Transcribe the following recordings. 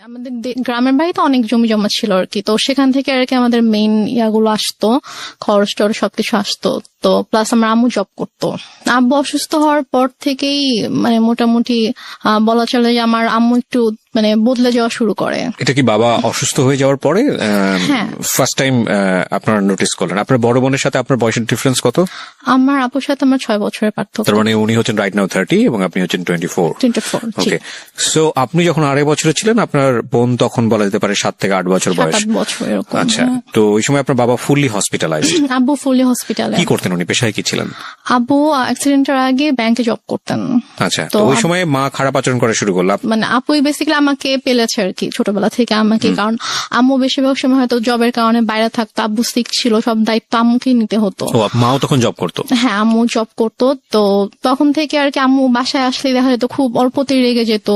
আমাদের গ্রামের বাড়িতে অনেক জমি জমা ছিল আর কি, তো সেখান থেকে আর কি আমাদের মেইন ইয়াগুলো আসতো, খরচ টরচ সবকিছু আসতো। তো প্লাস আমার আম্মু জব করতো। আব্বু অসুস্থ হওয়ার পর থেকেই মানে মোটামুটি বলা চলে যে আমার আম্মু একটু মানে বদলে যাওয়া শুরু করে। এটা কি বাবা অসুস্থ হয়ে যাওয়ার পরে ফার্স্ট টাইম আপনারা নোটিস করলেন? আপনার বড় বোনের সাথে আপনার বয়সের ডিফারেন্স কত? আমার আপুর সাথে আমার 6 বছরের পার্থক্য। তার মানে উনি হচ্ছেন রাইট নাও 30 এবং আপনি হচ্ছেন 24। ওকে, সো আপনি যখন 2.5 বছরের ছিলেন, আপনার বোন তখন বলা যেতে পারে 7 থেকে 8 বছর বয়স। 7 বছর এরকম। আচ্ছা, তো ওই সময় আপনার বাবা ফুললি হসপিটালাইজড? আব্বু ফুললি হসপিটালাইজড। কি করতেন উনি, পেশায় কি ছিলেন? আব্বু অ্যাক্সিডেন্টের আগে ব্যাংকে জব করতেন। আচ্ছা, তো ওই সময় মা খারাপ আচরণ করা শুরু করল? মানে আপুই বেসিক্যালি আমাকে পেলেছে আর কি ছোটবেলা থেকে আমাকে, কারণ আম্মু বেশিরভাগ সময় হয়তো জবের কারণে বাইরে থাকতো, আব্বু সিক ছিল, সব দায়িত্ব আম্মুকেই নিতে হতো। মাও তখন জব করতো? হ্যাঁ, আম্মু জব করতো। তো তখন থেকে আর কি আম্মু বাসায় আসলে দেখা যেত খুব অল্পতেই রেগে যেত,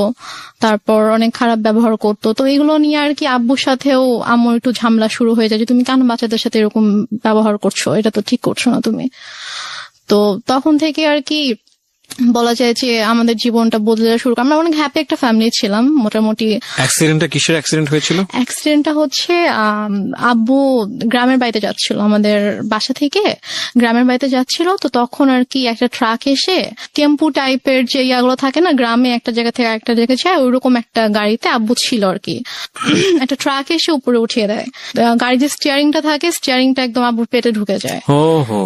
তারপর অনেক খারাপ ব্যবহার করতো। তো এগুলো নিয়ে আর কি আব্বুর সাথেও আম্মুর একটু ঝামেলা শুরু হয়ে যায় যে তুমি কেন বাচ্চাদের সাথে এরকম ব্যবহার করছো, এটা তো ঠিক করছো না তুমি। তো তখন থেকে আর কি বলা যায় যে আমাদের জীবনটা বদলে যাওয়া শুরু। আমরা অনেক হ্যাপি একটা ফ্যামিলি ছিলাম মোটামুটি। অ্যাক্সিডেন্টটা কিসের অ্যাক্সিডেন্ট হয়েছিল? অ্যাক্সিডেন্টটা হচ্ছে আব্বু গ্রামের বাড়িতে যাচ্ছিল, আমাদের বাসা থেকে গ্রামের বাড়িতে যাচ্ছিল। তো তখন আর কি একটা ট্রাক এসে টেম্পু টাইপের যে ইয়াগুলো থাকে না গ্রামে, একটা জায়গা থেকে একটা জায়গায় যায়, ওইরকম একটা গাড়িতে আব্বু ছিল আর কি। একটা ট্রাক এসে উপরে উঠিয়ে দেয়, গাড়ির যে স্টিয়ারিংটা থাকে স্টিয়ারিংটা একদম আব্বুর পেটে ঢুকে যায়।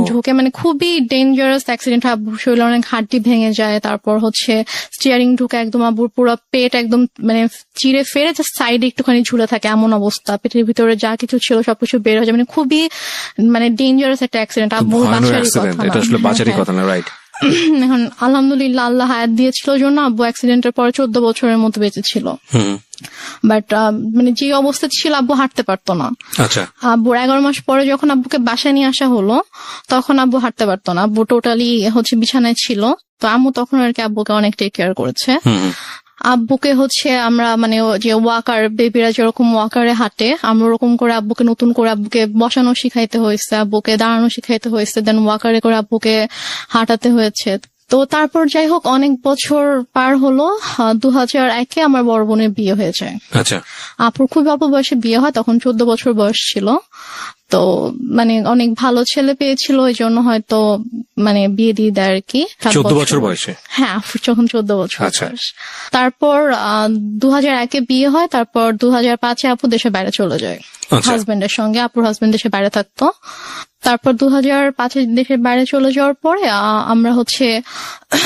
ঢুকে মানে খুবই ডেঞ্জারাস অ্যাক্সিডেন্ট। আব্বুর শরীরে অনেক হাড্ডি ভেঙে যায়, তারপর হচ্ছে স্টিয়ারিং ঢুকে একদম আব্বুর পুরো পেট একদম মানে চিরে ফেরে জাস্ট সাইডে একটুখানি ঝুলে থাকে এমন অবস্থা, পেটের ভিতরে যা কিছু ছিল সবকিছু বের হয়ে যায়। মানে খুবই মানে ডেঞ্জারাস একটা অ্যাক্সিডেন্ট। আব্বুর বাসারই কথা না। রাইট। এখন আলহামদুলিল্লাহ আল্লাহ হায়াত দিয়েছিল জন্য আব্বু অ্যাক্সিডেন্টের পরে 14 বছরের মতো বেঁচে ছিল। বাট মানে যে অবস্থা ছিল আব্বু হাঁটতে পারতো না। আচ্ছা, আব্বুর 11 মাস পরে যখন আব্বুকে বাসায় নিয়ে আসা হলো তখন আব্বু হাঁটতে পারতো না, আব্বু টোটালি হচ্ছে বিছানায় ছিল। তো আম্মু তখন আর কি আব্বুকে অনেক টেক কেয়ার করেছে। আব্বুকে হচ্ছে আমরা মানে যে ওয়াকার, বেবিরা যেরকম ওয়াকারে হাঁটে আমরা ওরকম করে আব্বুকে নতুন করে আব্বুকে বসানো শিখাইতে হয়েছে, আব্বুকে দাঁড়ানো শিখাইতে হয়েছে, দেন ওয়াকারে করে আব্বুকে হাঁটাতে হয়েছে। তো তারপর যাই হোক অনেক বছর পার হলো, 2001-এ আমার বড় বোনের বিয়ে হয়ে যায়। আচ্ছা, আপুর খুব অল্প বয়সে বিয়ে হয়, তখন 14 বছর বয়স ছিল। তো মানে অনেক ভালো ছেলে পেয়েছিল, ওই জন্য হয়তো মানে বিয়ে দিয়ে দেয় আর কি। 14 বছর বয়সে? হ্যাঁ, আপুর যখন 14 বছর বয়স। তারপর 2001-এ বিয়ে হয়, তারপর 2005-এ আপু দেশের বাইরে চলে যায় হাজবেন্ডের সঙ্গে। আপুর হাজবেন্ড দেশের বাইরে থাকতো। তারপর 2005-এ দেশের বাইরে চলে যাওয়ার পরে আমরা হচ্ছে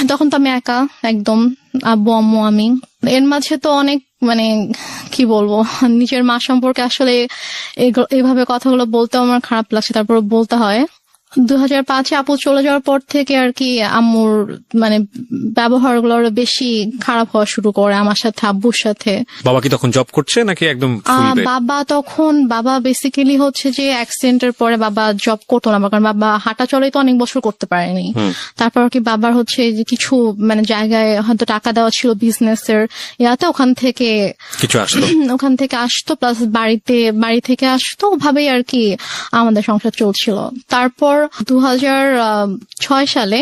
তখন তো আমি একা একদম, আব্বু আম্মু আমি। এর মাঝে তো অনেক মানে কি বলবো, নিজের মা সম্পর্কে আসলে এইভাবে কথাগুলো বলতে আমার খারাপ লাগছে, তারপর বলতে হয়। 2005-এ আপু চলে যাওয়ার পর থেকে আর কি আম্মুর মানে ব্যবহার গুলো আরো বেশি খারাপ হওয়া শুরু করে আমার সাথে, আব্বুর সাথে। বাবা কি তখন জব করছে নাকি একদম? বাবা বেসিক্যালি হচ্ছে যে অ্যাক্সিডেন্টের পরে বাবা জব করতো না, কারণ বাবা হাঁটা চলাই তো অনেক বছর করতে পারেনি। তারপর কি বাবার হচ্ছে যে কিছু মানে জায়গায় হয়তো টাকা দেওয়া ছিল বিজনেসের ইয়াতে, ওখান থেকে আসতো, প্লাস বাড়ি থেকে আসতো, ওভাবেই আর কি আমাদের সংসার চলছিল। তারপর 2006 সালে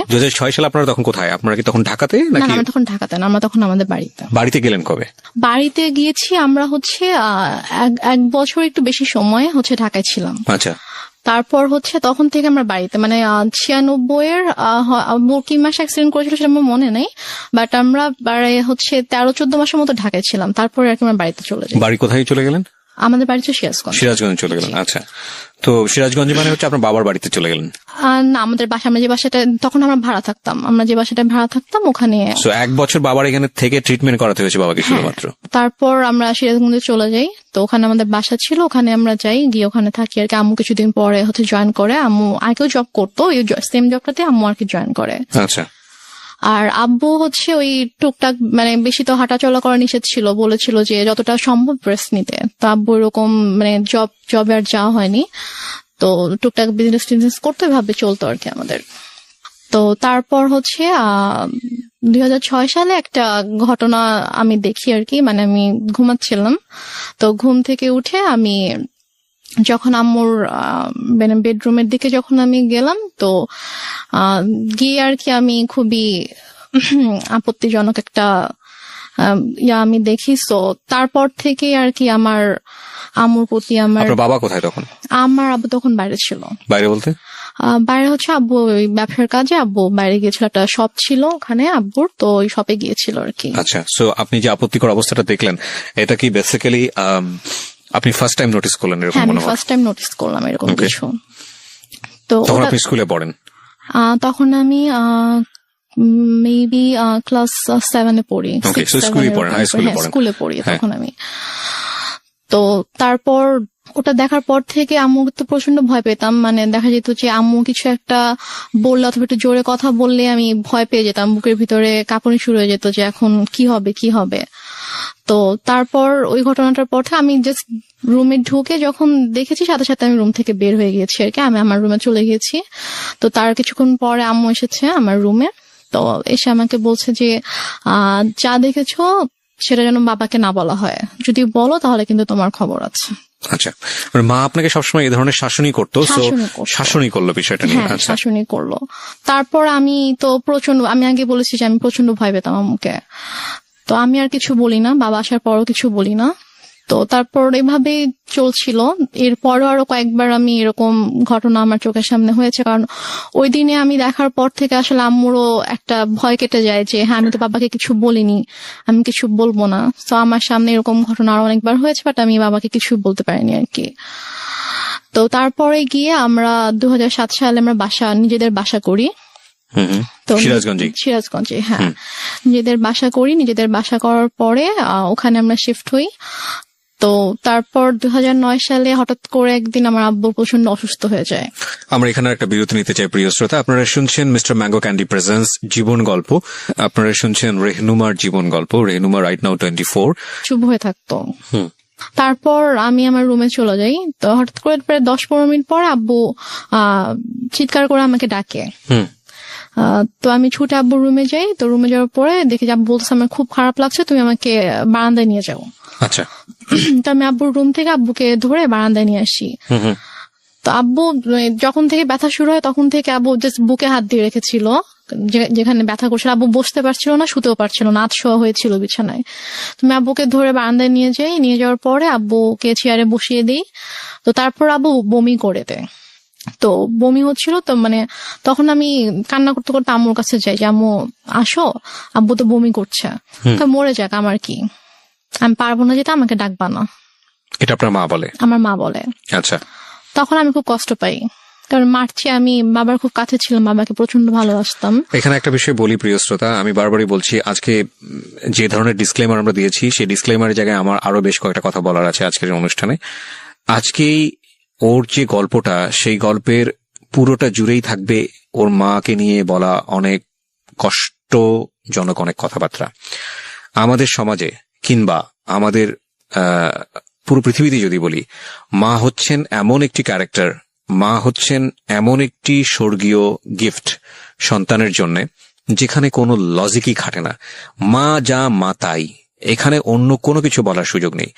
আপনারা তখন কোথায়? আপনারা কি তখন ঢাকাতে নাকি? না, আমরা তখন ঢাকাতে না, আমরা তখন আমাদের বাড়িতে। বাড়িতে গেলেন কবে? বাড়িতে গিয়েছি আমরা হচ্ছে 1 বছর একটু বেশি সময় হচ্ছে ঢাকায় ছিলাম। আচ্ছা, তারপর হচ্ছে তখন থেকে আমরা বাড়িতে মানে 96-এর কি মাস অ্যাক্সিডেন্ট করেছিল সেটা আমার মনে নেই, বাট আমরা হচ্ছে 13-14 মাসের মতো ঢাকায় ছিলাম। তারপরে আর কি আমরা বাড়িতে চলে যাই। বাড়ি কোথায় চলে গেলেন? আমাদের বাড়ি তো সিরাজগঞ্জ চলে গেলেন। আচ্ছা, তো সিরাজগঞ্জ মানে হচ্ছে আপনার বাবার বাড়িতে চলে গেলেন? না, আমাদের আমরা যে বাসাটা তখন আমরা ভাড়া থাকতাম ওখানে। 1 বছর বাবার এখানে থেকে ট্রিটমেন্ট করাতে হয়েছে বাবাকে শুধুমাত্র? তারপর আমরা সিরাজগঞ্জে চলে যাই, তো ওখানে আমাদের বাসা ছিল, ওখানে আমরা যাই, গিয়ে ওখানে থাকি আর কি। আম্মু কিছুদিন পরে হচ্ছে জয়েন করে, আম্মু আগেও জব করতো, ওই সেম জবটাতে আম্মু আর কি জয়েন করে। আচ্ছা, আর আব্বু হচ্ছে ওই টুকটাক মানে বেশি তো হাঁটাচলা করা নিষেধ ছিল, বলেছিল যে যতটা সম্ভব রেস্ট নিতে। তো আব্বু এরকম মানে জবে আর যাওয়া হয়নি, তো টুকটাক বিজনেস করতে ভাবে চলতো আর কি আমাদের। তো তারপর হচ্ছে 2006 সালে একটা ঘটনা আমি দেখি আর কি, মানে আমি ঘুমাচ্ছিলাম, তো ঘুম থেকে উঠে আমি যখন আম্মুর বেডরুমের দিকে যখন আমি গেলাম, তো গিয়ে আর কি আমি খুবই আপত্তিজনক একটা আমি দেখি। সো তারপর থেকে আর কি আমার আম্মুর প্রতি আপনার বাবা কোথায় তখন? আমার আব্বু তখন বাইরে ছিল। বাইরে বলতে? বাইরে হচ্ছে আব্বু ওই ব্যবসার কাজে আব্বু বাইরে গিয়েছিল, একটা শপ ছিল ওখানে আব্বুর, তো ওই শপে গিয়েছিল আর কি। আচ্ছা, সো আপনি যে আপত্তিকর অবস্থাটা দেখলেন, এটা কি বেসিক্যালি আপনি ফার্স্ট টাইম নোটিস করলেন এরকম? হ্যাঁ, মনে আমি হয় ফার্স্ট টাইম নোটিস করলাম এরকম কিছু। তো তখন আপনি স্কুলে পড়েন? তখন আমি মেবি ক্লাস 7-এ পড়ি। ওকে, সো স্কুলে পড়েন, হাই স্কুলে পড়েন। স্কুলে পড়ি তখন আমি। তো তারপর ওটা দেখার পর থেকে আম্মু তো প্রচন্ড ভয় পেতাম, মানে দেখা যেত যে আম্মু কিছু একটা বললে অথবা একটু জোরে কথা বললে আমি ভয় পেয়ে যেতাম, বুকের ভিতরে কাঁপুনি শুরু হয়ে যেত যে এখন কি হবে কি হবে। তো তারপর ওই ঘটনাটার পর থেকে আমি জাস্ট রুমে ঢুকে যখন দেখেছি সাথে সাথে আমি রুম থেকে বের হয়ে গিয়েছি আর কি, আমি আমার রুমে চলে গিয়েছি। তো তার কিছুক্ষণ পরে আম্মু এসেছে আমার রুমে, তো এসে আমাকে বলছে যে যা দেখেছো সেটা যেন বাবাকে না বলা হয়, যদি বলো তাহলে কিন্তু তোমার খবর আছে। আচ্ছা, মা আপনাকে সবসময় এই ধরনের শাসনই করতো? শাসনই করলো বিষয়টা নিয়ে? হ্যাঁ, শাসনই করলো। তারপর আমি তো আমি আগে বলেছি যে আমি প্রচন্ড ভয় পেতাম আম্মুকে, তো আমি আর কিছু বলি না, বাবা আসার পরও কিছু বলি না। তো তারপর এভাবে চলছিল। এরপরও আরো কয়েকবার আমি এরকম ঘটনা আমার চোখের সামনে হয়েছে, কারণ ওই দিনে আমি দেখার পর থেকে আসলে আম্মুরও একটা ভয় কেটে যায় যে হ্যাঁ আমি তো বাবাকে কিছু বলিনি, আমি কিছু বলবো না। তো আমার সামনে এরকম ঘটনা আরো অনেকবার হয়েছে, বাট আমি বাবাকে কিছু বলতে পারিনি আর কি। তো তারপরে গিয়ে আমরা 2007 সালে আমরা নিজেদের বাসা করি। তো সিরাজগঞ্জে, হ্যাঁ, নিজেদের বাসা করার পরে ওখানে আমরা শিফট হই। তো তারপর 2009 সালে হঠাৎ করে একদিন আমার আব্বু প্রচন্ড অসুস্থ হয়ে যায়। আমরা এখানে একটা বিরতি নিতে চাই প্রিয় শ্রোতা। আপনারা শুনছেন মিস্টার ম্যাঙ্গো ক্যান্ডি প্রেজেন্স জীবন গল্প। আপনারা শুনছেন রেহনুমার জীবন গল্প। রেহনুমা রাইট নাও 24 চুপ হয়ে থাকতো। তারপর আমি আমার রুমে চলে যাই। তো হঠাৎ করে প্রায় 10-15 মিনিট পর আব্বু চিৎকার করে আমাকে ডাকে। তো আমি ছুটে আব্বুর রুমে যাই। তো রুমে যাওয়ার পরে দেখি যে আব্বু বলছে আমার খুব খারাপ লাগছে, তুমি আমাকে বারান্দায় নিয়ে যাও। আচ্ছা, তো আমি আব্বুর রুম থেকে আব্বুকে ধরে বারান্দায় নিয়ে আসি। তো আব্বু যখন থেকে ব্যথা শুরু হয় তখন থেকে আব্বু জাস্ট বুকে হাত দিয়ে রেখেছিল, যেখানে ব্যথা করছিল। আব্বু বসতে পারছিল না, শুতেও পারছিল না, শোয়া হয়েছিল বিছানায়। তুমি আব্বুকে ধরে বারান্দায় নিয়ে যাওয়ার পরে আব্বুকে চেয়ারে বসিয়ে দিই। তো তারপর আব্বু বমি করে দেয়। তো বমি হচ্ছিল, তো মানে তখন আমি কান্না করতে করতে আম্মুর কাছে যাই যে আম্মু আসো, আব্বু তো বমি করছে। তো মরে যাক, আমার কি, আমি পারবো না যেতে, আমাকে ডাকবা না। এটা আপনার মা বলে? আমার মা বলে। আচ্ছা, তখন আমি খুব কষ্ট পাই, কারণ মারছি, আমি বাবার খুব কাছে ছিলাম, বাবাকে প্রচন্ড ভালোবাসতাম। এখানে একটা বিষয় বলি প্রিয় শ্রোতা, আমি বারবারই বলছি, আজকে যে ধরনের ডিসক্লেমার আমরা দিয়েছি সেই ডিসক্লেমারের জায়গায় আমার আরো বেশ কয়েকটা কথা বলার আছে আজকের অনুষ্ঠানে। আজকেই ওর যে গল্পটা, সেই গল্পের পুরোটা জুড়েই থাকবে ওর মাকে নিয়ে বলা অনেক কষ্টজনক অনেক কথাবার্তা। আমাদের সমাজে কিংবা আমাদের পুরো পৃথিবীতে যদি বলি, মা হচ্ছেন এমন একটি ক্যারেক্টার, মা হচ্ছেন এমন একটি স্বর্গীয় গিফট সন্তানের জন্য, যেখানে কোনো লজিকই খাটে না। মা যা মা তাই, এখানে অন্য কোনো কিছু বলার সুযোগ নেই।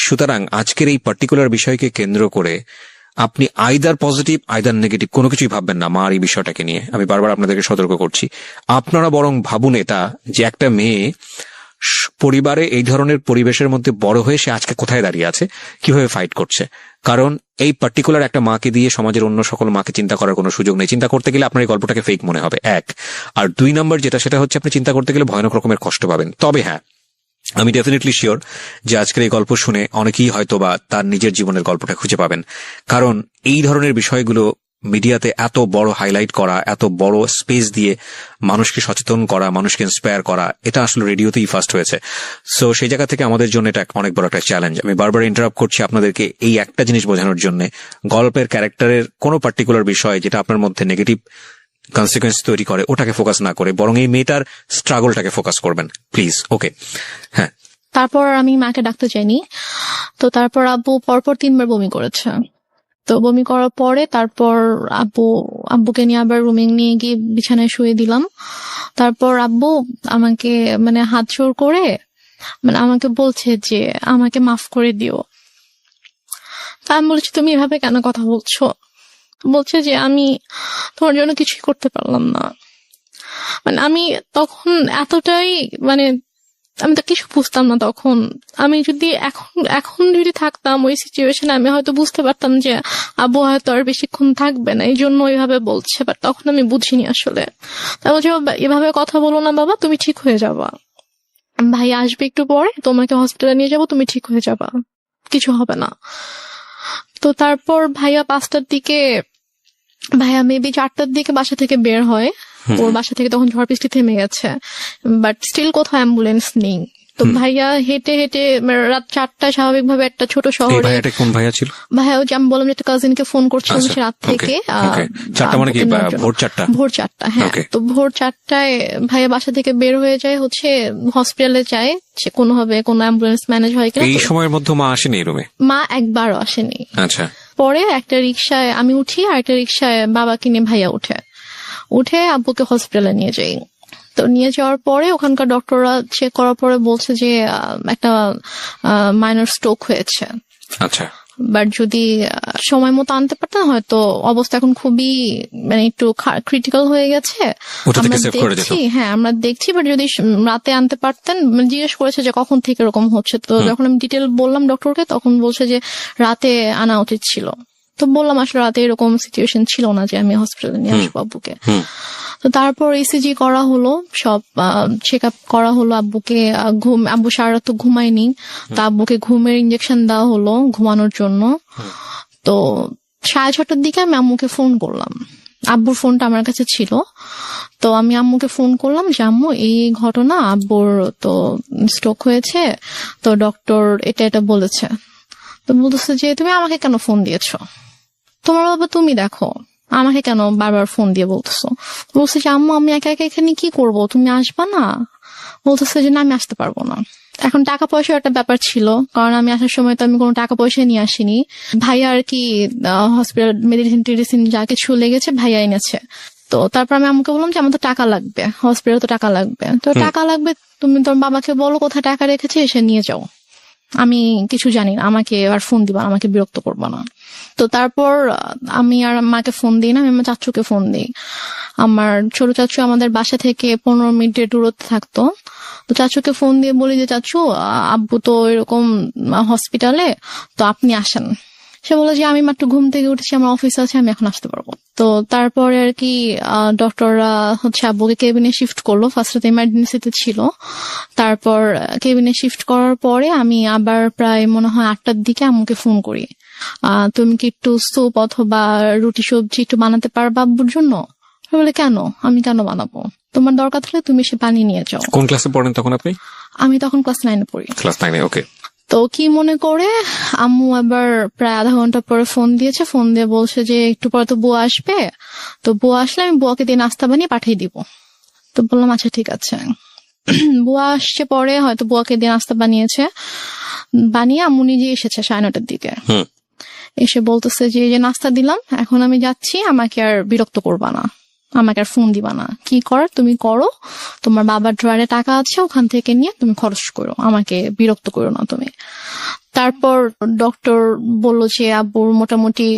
সুতরাং আজকের এই পার্টিকুলার বিষয়কে কেন্দ্র করে আপনি আইদার পজিটিভ আইদার নেগেটিভ কোনো কিছুই ভাববেন না মার এই বিষয়টাকে নিয়ে। আমি বারবার আপনাদেরকে সতর্ক করছি। আপনারা বরং ভাবুন এটা, যে একটা মেয়ে পরিবারে এই ধরনের পরিবেশের মধ্যে বড় হয়ে সে আজকে কোথায় দাঁড়িয়ে আছে, কিভাবে ফাইট করছে। কারণ এই পার্টিকুলার একটা মাকে দিয়ে সমাজের অন্য সকল মাকে চিন্তা করার কোনো সুযোগ নেই। চিন্তা করতে গেলে আপনার এই গল্পটাকে ফেক মনে হবে, এক। আর 2 নম্বর যেটা, সেটা হচ্ছে আপনি চিন্তা করতে গেলে ভয়ানক রকমের কষ্ট পাবেন। তবে হ্যাঁ, আমি ডেফিনেটলি শিওর যে আজকের এই গল্প শুনে অনেকেই হয়তো বা তার নিজের জীবনের গল্পটা খুঁজে পাবেন। কারণ এই ধরনের বিষয়গুলো মিডিয়াতে এত বড় হাইলাইট করা, এত বড় স্পেস দিয়ে মানুষকে সচেতন করা, মানুষকে ইন্সপায়ার করা, এটা আসলে রেডিওতেই ফার্স্ট হয়েছে। সো সেই জায়গা থেকে আমাদের জন্য এটা অনেক বড় একটা চ্যালেঞ্জ। আমি বারবার ইন্টারাপ্ট করছি আপনাদেরকে এই একটা জিনিস বোঝানোর জন্য, গল্পের ক্যারেক্টারের কোনো পার্টিকুলার বিষয় যেটা আপনার মধ্যে নেগেটিভ কনসিকুয়েন্স তৈরি করে ওটাকে ফোকাস না করে বরং এই মেয়েটার স্ট্রাগলটাকে ফোকাস করবেন প্লিজ। ওকে, হ্যাঁ। তারপর আমি মাকে ডাকতে চাইনি। তো তারপর আব্বু পরপর 3বার বমি করেছে। তো বমি করার পরে তারপর আব্বুকে নিয়ে আবার রুমে নিয়ে গিয়ে বিছানায় শুয়ে দিলাম। তারপর আব্বু আমাকে মানে হাত জোর করে মানে আমাকে বলছে যে আমাকে মাফ করে দিও। তা আমি বলছি তুমি এভাবে কেন কথা বলছো? বলছে যে আমি তোমার জন্য কিছুই করতে পারলাম না। মানে আমি তখন এতটাই মানে আমি তো কিছু বুঝতাম না তখন। আমি যদি এখন যদি থাকতাম ওই সিচুয়েশনে, আমি হয়তো বুঝতে পারতাম যে আব্বু হয়তো আর বেশিক্ষণ থাকবে না, এই জন্য ওইভাবে বলছে। বাট তখন আমি বুঝিনি আসলে। তা বলছে, এভাবে কথা বলো না বাবা, তুমি ঠিক হয়ে যাবা, ভাই আসবে একটু পরে, তোমাকে হসপিটালে নিয়ে যাবো, তুমি ঠিক হয়ে যাবা, কিছু হবে না। তো তারপর ভাইয়া 5টার দিকে, ভাইয়া মেবি 4টার দিকে বাসা থেকে বের হয়। ওর বাসা থেকে তখন ঝড় বৃষ্টি থেমে গেছে, বাট স্টিল কোথাও অ্যাম্বুলেন্স নেই। তো ভাইয়া হেঁটে হেঁটে রাত 4টায় স্বাভাবিকভাবে একটা ছোট এই শহরে, ভাইয়াটা কোন ভাইয়া ছিল? ভাইয়া ওই যে আমি বললাম যে একটা কাজিনকে ফোন করছিলাম আচ্ছা, সে রাত okay, থেকে। okay. 4টা মানে কি ভোর 4টা? ভোর 4টা, হ্যাঁ। Okay. তো ভোর 4টায় ভাইয়া বাসা থেকে বের হয়ে যায়, হচ্ছে হসপিটালে যায়, সে কোনোভাবে কোনো অ্যাম্বুলেন্স ম্যানেজ হয় কিনা। এই সময়ের মধ্যে মা আসেনি এই রুমে? মা একবারও আসেনি। আচ্ছা। পরে একটা রিক্সায় আমি উঠি, আর একটা রিক্সায় বাবাকে নিয়ে ভাইয়া উঠে আব্বুকে হসপিটালে নিয়ে যাই। তো নিয়ে যাওয়ার পরে ওখানকার ডক্টররা চেক করার পরে বলছে যে একটা মাইনর স্ট্রোক হয়েছে। আচ্ছা। বাট যদি সময় মতো আনতে পারতেন, হয়তো অবস্থা এখন খুবই মানে একটু ক্রিটিক্যাল হয়ে গেছে। ওটা থেকে আমরা সেভ করে যেত। দেখছি, হ্যাঁ আমরা দেখছি, বাট যদি রাতে আনতে পারতেন। জিজ্ঞেস করেছে যে কখন থেকে এরকম হচ্ছে, তো যখন আমি ডিটেল বললাম ডক্টরকে, তখন বলছে যে রাতে আনা উচিত ছিল। তো বললাম আসলে রাতে এরকম সিচুয়েশন ছিল না যে আমি হসপিটালে নিয়ে আসবো আব্বুকে। তো তারপর ইসিজি করা হলো, সব চেক আপ করা হলো আব্বুকে। আব্বু সারা রাত তো ঘুমায়নি, তো আব্বুকে ঘুমের ইঞ্জেকশন দেওয়া হলো ঘুমানোর জন্য। তো 6:30টার দিকে আমি আম্মুকে ফোন করলাম, আব্বুর ফোনটা আমার কাছে ছিল। তো আমি আম্মুকে ফোন করলাম যে আম্মু এই ঘটনা, আব্বুর তো স্ট্রোক হয়েছে, তো ডক্টর এটা বলেছে। তো বলতেছে যে তুমি আমাকে কেন ফোন দিয়েছো, তোমার বাবা তুমি দেখো, আমাকে কেন বারবার ফোন দিয়ে বলতেছো। বলছে যে আম্মু আমি একা একা এখানে কি করব, তুমি আসবা না? বলতেছে যে না আমি আসতে পারবো না। এখন টাকা পয়সার একটা ব্যাপার ছিল, কারণ আমি আসার সময় তো আমি কোনো টাকা পয়সা নিয়ে আসিনি। ভাইয়া আর কি হসপিটাল মেডিসিন যা কিছু লেগেছে ভাইয়া এনেছে। তো তারপর আমি আম্মুকে বললাম যে আমার তো টাকা লাগবে, হসপিটালে তো টাকা লাগবে, তো টাকা লাগবে, তুমি তোর বাবাকে বলো কোথায় টাকা রেখেছে, এসে নিয়ে যাও, আমি কিছু জানি না, আমাকে আর ফোন দিবা, আমাকে বিরক্ত করবা না। তো তারপর আমি আর মাকে ফোন দিই না, আমি আমার চাচুকে ফোন দিই। আমার ছোট চাচু আমাদের বাসা থেকে 15 মিনিটের দূরত্বে থাকতো। তো চাচুকে ফোন দিয়ে বলি যে চাচু আব্বু তো এরকম হসপিটালে, তো আপনি আসেন। সে বলে যে আমি মাত্র ঘুম থেকে উঠেছি, আমার অফিস আছে, আমি এখন আসতে পারবো। তো তারপরে আর কি ডক্টররা হচ্ছে আব্বুকে কেবিনে শিফট করলো, ফার্স্টে ইমার্জেন্সিতে ছিল। তারপর কেবিনে শিফট করার পরে আমি আবার প্রায় মনে হয় 8টার দিকে আম্মুকে ফোন করি, তুমি কি একটু স্যুপ অথবা রুটি সবজি একটু বানাতে পারবা আব্বুর জন্য? বলে কেন, আমি কেন বানাবো, তোমার দরকার থাকলে তুমি সে বানিয়ে নিয়ে যাও। কোন ক্লাসে পড়েন তখন আপনি? আমি তখন ক্লাস 9-এ পড়ি। ক্লাস 9-এ, ওকে। তো কি মনে করে আম্মু আবার প্রায় আধা ঘন্টা পরে ফোন দিয়েছে, ফোন দিয়ে বলছে যে একটু পরে তো বুয়া আসবে, তো বুয়া আসলে আমি বুয়াকে দিয়ে নাস্তা বানিয়ে পাঠিয়ে দিব। তো বললাম আচ্ছা ঠিক আছে। বুয়া আসছে পরে, হয়তো বুয়াকে দিয়ে নাস্তা বানিয়ে আম্মু নিজে এসেছে 9:30টার দিকে। এসে বলতেছে যে এই যে নাস্তা দিলাম, এখন আমি যাচ্ছি, আমাকে আর বিরক্ত করবা না, আমাকে আর ফোন দিবা না, কি করার তুমি করো, তোমার বাবার ড্রয়ারে টাকা আছে, ওখান থেকে নিয়ে তুমি খরচ করো, আমাকে বিরক্ত করো না তুমি। তারপর ডক্টর বললো যে আব্বুর মোটামুটি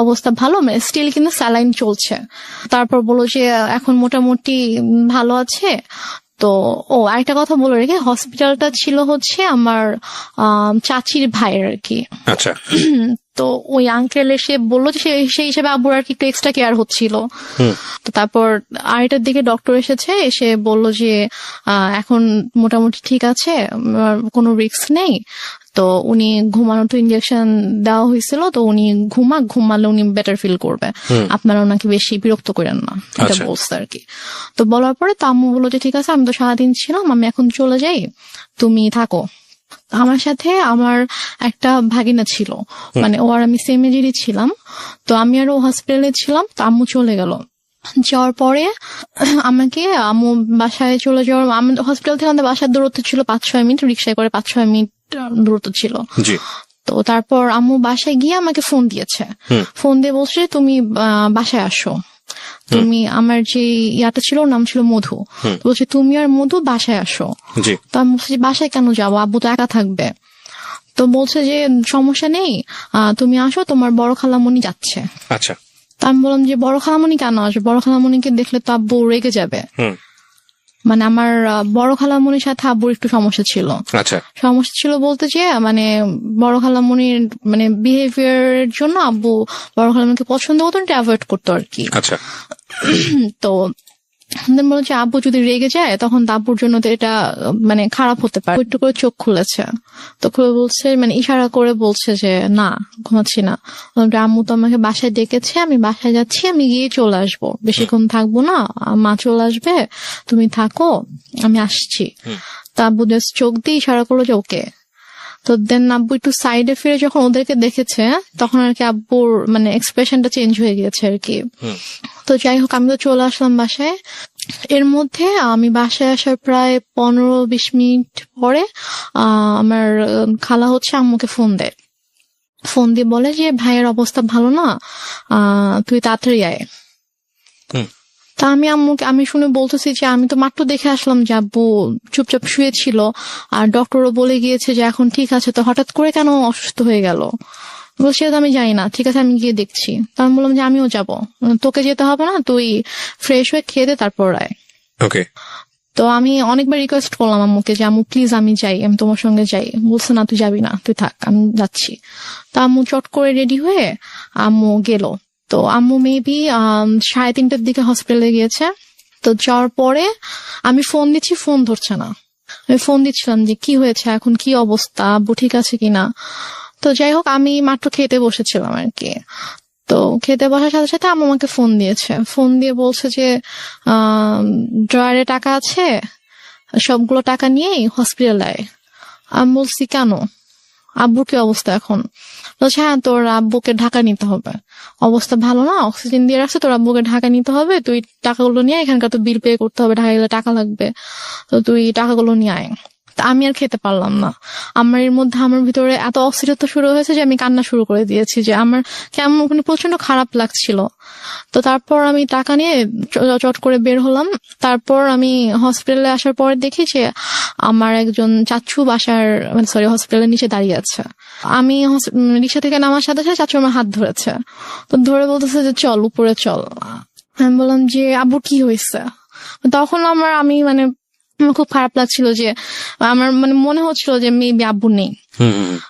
অবস্থা ভালো, মানে স্টিল কিন্তু স্যালাইন চলছে। তারপর বললো যে এখন মোটামুটি ভালো আছে। তো আরেকটা কথা বলে রেখে, হসপিটালটা ছিল হচ্ছে আমার চাচির ভাইয়ের আর কি। আচ্ছা। তো ওই আঙ্কেল এসে বললো যে সেই হিসেবে আব্বুর আর কি একটু এক্সট্রা কেয়ার হচ্ছিল। তো তারপর 8টার দিকে ডক্টর এসে বললো যে এখন মোটামুটি ঠিক আছে, কোনো রিস্ক নেই। তো উনি ঘুমানোর তো ইনজেকশন দেওয়া হয়েছিল, তো উনি ঘুমালে উনি বেটার ফিল করবে, আপনারা ওনাকে বেশি বিরক্ত করেন না, এটা বলছে আর কি। তো বলার পরে তো আম্মু বললো যে ঠিক আছে, আমি তো সারাদিন ছিলাম, আমি এখন চলে যাই, তুমি থাকো। আমার সাথে আমার একটা ভাগিনা ছিল, মানে ও আর আমি সেম এজেরই ছিলাম। তো আমি আর ও হসপিটালে ছিলাম, তো আম্মু চলে গেল। যাওয়ার পরে আমাকে আম্মু বাসায় চলে যাওয়ার, হসপিটাল থেকে আমাদের বাসার দূরত্ব ছিল 5-6 মিনিট, রিক্সায় করে 5-6 মিনিট দূরত্ব ছিল। তো তারপর আম্মু বাসায় গিয়ে আমাকে ফোন দিয়েছে, ফোন দিয়ে বলছে তুমি বাসায় আসো, তুমি আমার যে ইয়াটা ছিল ওর নাম ছিল মধু, বলছে তুমি আর মধু বাসায় আসো। তো আমি বলছি বাসায় কেন যাবো, আব্বু তো একা থাকবে। তো বলছে যে সমস্যা নেই, তুমি আসো, তোমার বড় খালামণি যাচ্ছে। আচ্ছা। তা আমি বললাম যে বড় খালামণি কেন আসবে, বড় খালামণিকে দেখলে তো আব্বু রেগে যাবে। মানে আমার বড় খালামণির সাথে আব্বুর একটু সমস্যা ছিল। আচ্ছা। সমস্যা ছিল বলতে যে মানে বড় খালামণির মানে বিহেভিয়ারের জন্য আব্বু বড় খালামণিকে পছন্দ করতো, এটা অ্যাভয়েড করতো আর কি। আচ্ছা। তো বলো যে আব্বু যদি রেগে যায় তখন তো আব্বুর জন্য তো এটা মানে খারাপ হতে পারে। একটু করে চোখ খুলেছে, তো খুলে বলছে মানে ইশারা করে বলছে যে না ঘুমাচ্ছি না। আম্মু তো আমাকে বাসায় ডেকেছে, আমি বাসায় যাচ্ছি, আমি গিয়ে চলে আসবো, বেশিক্ষণ থাকবো না, মা চলে আসবে, তুমি থাকো, আমি আসছি। তা আব্বু জাস্ট চোখ দিয়ে ইশারা করলো যে ওকে। তো দেন আব্বু একটু সাইডে ফিরে যখন ওদেরকে দেখেছে তখন আর কি আব্বুর মানে এক্সপ্রেশনটা চেঞ্জ হয়ে গিয়েছে আর কি। তো যাই হোক আমি তো চলে আসলাম বাসায়। এর মধ্যে আমি বাসায় আসার প্রায় 15-20 মিনিট পরে আমার খালা হচ্ছে আম্মুকে ফোন দেয়। ফোন দিয়ে বলে যে ভাইয়ের অবস্থা ভালো না, তুই তাড়াতাড়ি আয়। তা আমি শুনে বলতেছি যে আমি তো মাত্র দেখে আসলাম যে আব্বু চুপচাপ শুয়েছিল, আর ডক্টরও বলে গিয়েছে যে এখন ঠিক আছে, তো হঠাৎ করে কেন অসুস্থ হয়ে গেল? বলছি আমি জানি না, ঠিক আছে আমি গিয়ে দেখছি। তা আমি বললাম যে আমিও যাব, তোকে যেতে হবে না, তুই ফ্রেশ হয়ে খেয়ে দে তারপর আয়। ওকে। তো আমি অনেকবার রিকোয়েস্ট করলাম আম্মুকে যে আম্মু প্লিজ আমি যাই, আমি তোমার সঙ্গে যাই। বলছে না তুই যাবি না, তুই থাক, আমি যাচ্ছি। তা আম্মু চট করে রেডি হয়ে আম্মু গেল। তো আম্মু মেবি 3:30টার দিকে হসপিটালে গিয়েছে। তো যাওয়ার পরে আমি ফোন দিচ্ছি, ফোন ধরছে না। আমি ফোন দিচ্ছিলাম যে কি হয়েছে, এখন কি অবস্থা, আব্বু ঠিক আছে কিনা। তো যাই হোক আমি মাত্র খেতে বসেছিলাম আর কি। তো খেতে বসার সাথে সাথে আম্মু আমাকে ফোন দিয়েছে, ফোন দিয়ে বলছে যে ড্রয়ারে টাকা আছে, সবগুলো টাকা নিয়েই হসপিটালে আয়। আমি বলছি কেন, আব্বুর কি অবস্থা এখন? বলছে হ্যাঁ তোর আব্বুকে ঢাকা নিতে হবে, অবস্থা ভালো না, অক্সিজেন দিয়ে রাখছে, তোর আব্বুকে ঢাকা নিতে হবে, তুই টাকাগুলো নিয়ে, এখানকার তো বিল পে করতে হবে, ঢাকা গেলে টাকা লাগবে, তো তুই টাকাগুলো নিয়ে আয়। আমি আর খেতে পারলাম না। আমার ভিতরে এত অস্থিরতা শুরু হয়েছে যে আমি কান্না শুরু করে দিয়েছি, যে আমার কেমন ওখানে প্রচন্ড খারাপ লাগছিল। তো তারপর আমি টাকা নিয়ে চট করে বের হলাম। তারপর আমি হসপিটালে আসার পর দেখি যে আমার একজন চাচু হসপিটালের নিচে দাঁড়িয়ে আছে। আমি রিক্সা থেকে নামার সাথে সাথে চাচু আমার হাত ধরেছে, তো ধরে বলতেছে যে চল উপরে চল। আমি বললাম যে আব্বু কি হয়েছে? তখন আমার খুব খারাপ লাগছিল, যে আমার মানে মনে হচ্ছিল যে মেবি আব্বু নেই।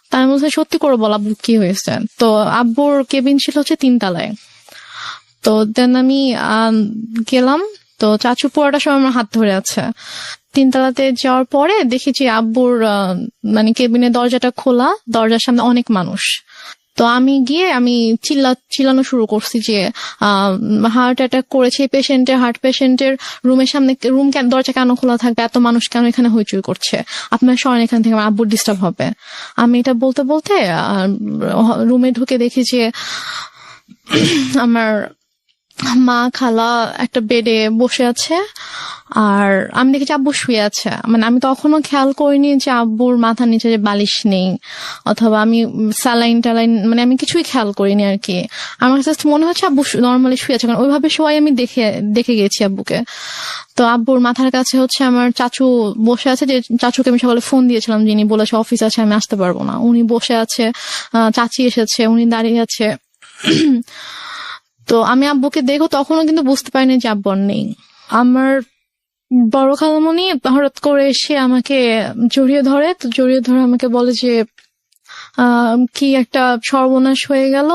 তাই আমি বলছি সত্যি করে বল আব্বু কি হয়েছে। তো আব্বুর কেবিন ছিল হচ্ছে 3 তলায়। তো দেন আমি গেলাম, তো চাচু পুরোটা সময় আমার হাত ধরে আছে। 3 তলাতে যাওয়ার পরে দেখেছি আব্বুর মানে কেবিনের দরজাটা খোলা, দরজার সামনে অনেক মানুষ। তো আমি গিয়ে চিল্লানো শুরু করছি যে হার্ট অ্যাটাক করেছে হার্ট পেশেন্টের রুমের সামনে, দরজা কেন খোলা থাকবে, এত মানুষ কেন এখানে হইচই করছে, আপনার সরেন এখান থেকে, আমার আব্বুর ডিস্টার্ব হবে। আমি এটা বলতে বলতে রুমে ঢুকে দেখি যে আমার মা খালা একটা বেডে বসে আছে, আর আমি দেখেছি আব্বু শুয়ে আছে। মানে আমি তখনও খেয়াল করিনি যে আব্বুর মাথার নিচে যে বালিশ নেই, অথবা আমি স্যালাইন টালাইন মানে আমি কিছুই খেয়াল করিনি আর কি। আমার কাছে মনে হচ্ছে আব্বু নর্মালি শুয়ে আছে, কারণ ওইভাবে শোয়াই আমি দেখে গেছি আব্বুকে। তো আব্বুর মাথার কাছে হচ্ছে আমার চাচু বসে আছে, যে চাচুকে আমি সকালে ফোন দিয়েছিলাম, যিনি বলেছে অফিস আছে আমি আসতে পারবো না, উনি বসে আছে। চাচি এসেছে, উনি দাঁড়িয়ে আছে। তো আমি আব্বুকে দেখো তখনও কিন্তু বুঝতে পারিনি যে আব্বু আর নেই। আমার বড় খালামণি হঠাৎ করে এসে আমাকে জড়িয়ে ধরে, তো জড়িয়ে ধরে আমাকে বলে যে কি একটা সর্বনাশ হয়ে গেল,